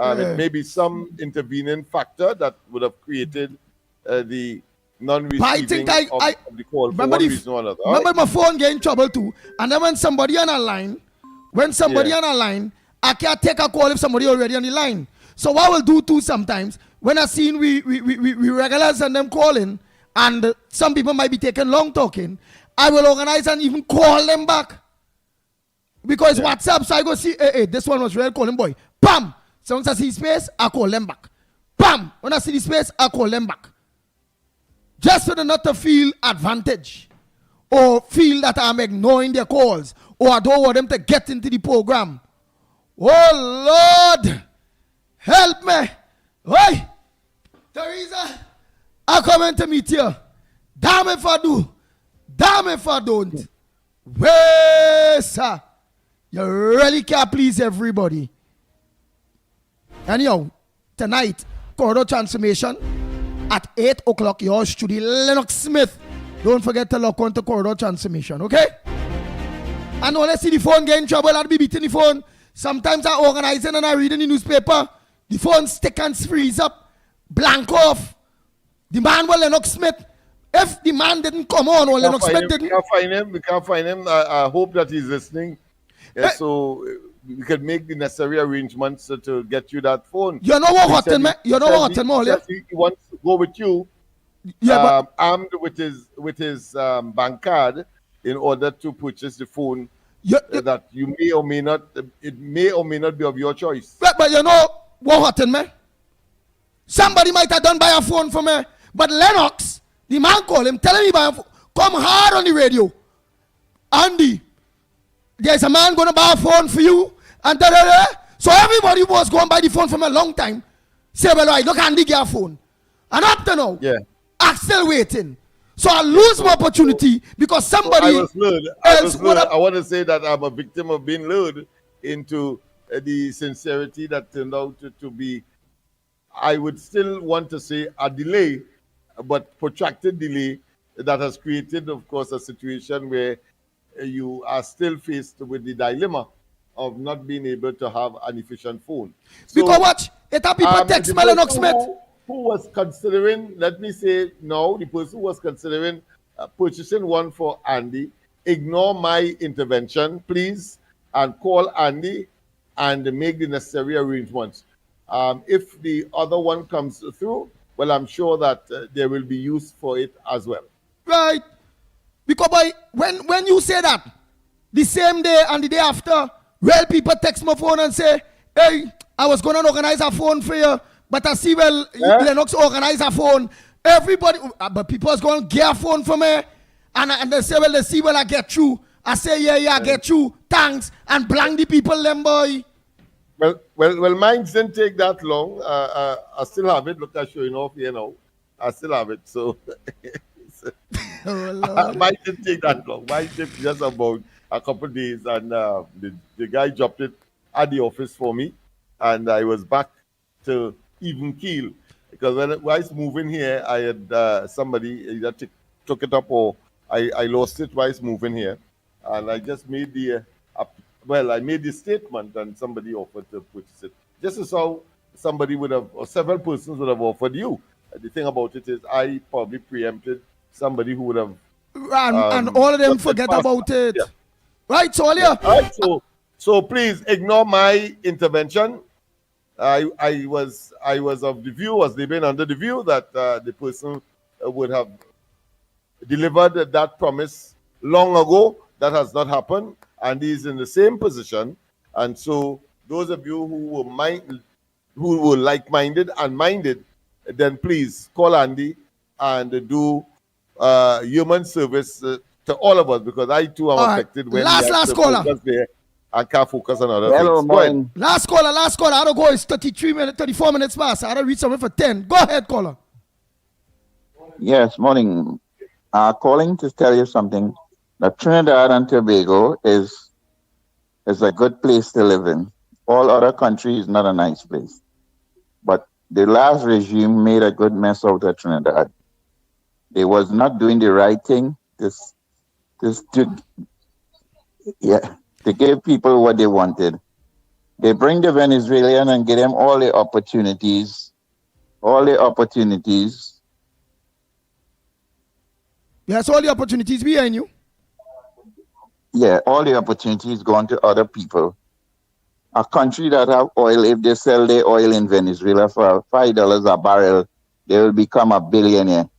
It may be some intervening factor that would have created the non-receiving of the call for one reason or another. Remember my phone get in trouble too. And then when somebody on a line, I can't take a call if somebody already on the line. So what I will do too sometimes, when I seen we regulars and them calling, and some people might be taking long talking, I will organize and even call them back. Because WhatsApp, so I go see, hey, this one was real calling boy. Bam! So once I see space, I call them back. Bam! When I see the space, I call them back. Just for them not to feel advantage or feel that I'm ignoring their calls or I don't want them to get into the program. Oh Lord, help me. Oi, Teresa, I'm coming to meet you. Damn if I do. Damn if I don't. Well, sir, you really can't please everybody. Anyhow, tonight, corridor transformation at 8 o'clock, yours to the Lennox Smith. Don't forget to log on to corridor transformation, okay? And when I see the phone get in trouble, I'll be beating the phone. Sometimes I organize it and I read in the newspaper. The phone stick and freeze up, blank off. The man was Lennox Smith. If the man didn't come on or Lennox Smith didn't... We can't find him. I hope that he's listening. Yeah, so we can make the necessary arrangements to get you that phone. You know what happened, man? You know what happened, he wants to go with you, armed with his bank card in order to purchase the phone that you may or may not. It may or may not be of your choice. But you know what happened, man? Somebody might have done buy a phone for me, but Lennox, the man called him, telling me buy a phone. Come hard on the radio, Andy. There's a man going to buy a phone for you. And so everybody was going to buy the phone from a long time. Say, well, right, look, Andy get a phone. And up to now, I'm still waiting. So I lose my opportunity because somebody I want to say that I'm a victim of being lured into the sincerity that turned out to be, I would still want to say, a delay, but protracted delay that has created, of course, a situation where you are still faced with the dilemma of not being able to have an efficient phone. So, because watch, it have people text me Lennox Smith. Who was considering, let me say no, the person who was considering purchasing one for Andy, ignore my intervention, please. and call Andy and make the necessary arrangements. If the other one comes through, well, I'm sure that there will be use for it as well. Right. Because boy, when you say that, the same day and the day after, well, people text my phone and say, hey, I was going to organize a phone for you, but I see, well, Lennox organize a phone. Everybody, but people is going to get a phone for me, and they say, well, they see, well, I get through. I say, yeah, I get through. Thanks. And blank the people, them boy. Well, mine didn't take that long. I still have it. Look, I'm showing off here now. I still have it. So mine didn't take that long. Mine took just about a couple of days, and the guy dropped it at the office for me, and I was back to even keel. Because when I was moving here, I had somebody either took it up or I lost it while I was moving here. And I just made I made the statement and somebody offered to purchase it. Just as how somebody would have, or several persons would have offered you. The thing about it is I probably preempted somebody who would have. And all of them forget about it. Yeah. Right, so yeah. Right, so please ignore my intervention. I was of the view, was living under the view that the person would have delivered that promise long ago. That has not happened, and he's in the same position. And so, those of you who were like-minded and minded, then please call Andy and do human service to all of us, because I too am affected when last caller. There and can't focus on other Hello, things. Go ahead. Last caller. I don't go. It's 34 minutes past. I don't reach somewhere for 10. Go ahead, caller. Yes, morning. Calling to tell you something. That Trinidad and Tobago is a good place to live in. All other countries not a nice place. But the last regime made a good mess out of Trinidad. They was not doing the right thing. To give people what they wanted. They bring the Venezuelan and give them all the opportunities. Yes, all the opportunities behind you. Yeah, all the opportunities gone to other people. A country that have oil, if they sell their oil in Venezuela for $5 a barrel, they will become a billionaire.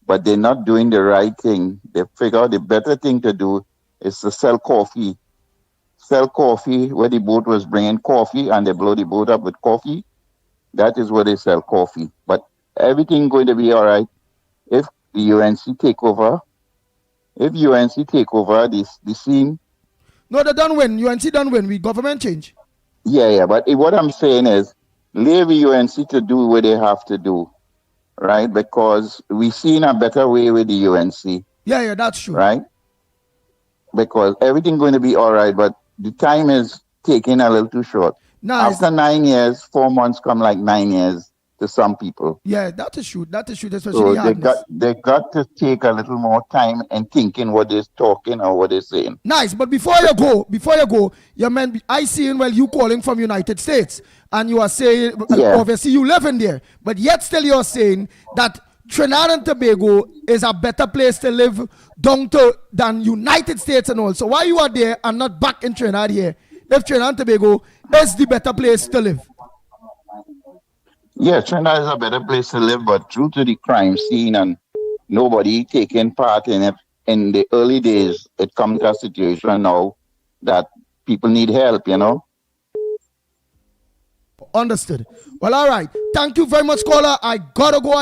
But they're not doing the right thing. They figure out the better thing to do is to sell coffee. Sell coffee where the boat was bringing coffee and they blow the boat up with coffee. That is where they sell coffee. But everything going to be all right if the UNC take over. If UNC take over the scene. No, they don't win. UNC don't win. We government change. Yeah. But what I'm saying is, leave UNC to do what they have to do, right? Because we seen a better way with the UNC. Yeah, that's true. Right? Because everything going to be all right, but the time is taking a little too short. Nice. After 9 years, 4 months come like 9 years to some people. Yeah, that is true, especially so they got to take a little more time and thinking what they're talking or what they're saying. Nice, but before you go, your man, I seen you calling from United States, and you are saying, obviously you live in there, but yet still you're saying that Trinidad and Tobago is a better place to live than United States and all. So why you are there and not back in Trinidad here, if Trinidad and Tobago is the better place to live? Yeah, Trinidad is a better place to live, but due to the crime scene and nobody taking part in it, in the early days, it comes to a situation now that people need help, Understood. Well, all right. Thank you very much, caller. I gotta go.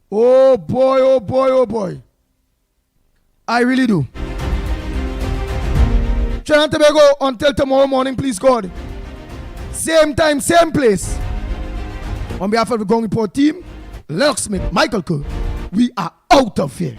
Oh, boy. I really do. Trinidad and Tobago, until tomorrow morning, please, God. Same time, same place. On behalf of the Ground Report team, Lennox Smith, Michael Kerr, we are out of here.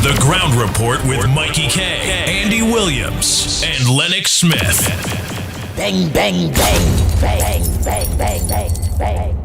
The Ground Report with Mickie K, Andy Williams, and Lennox Smith. Bang, bang, bang, bang, bang, bang, bang, bang.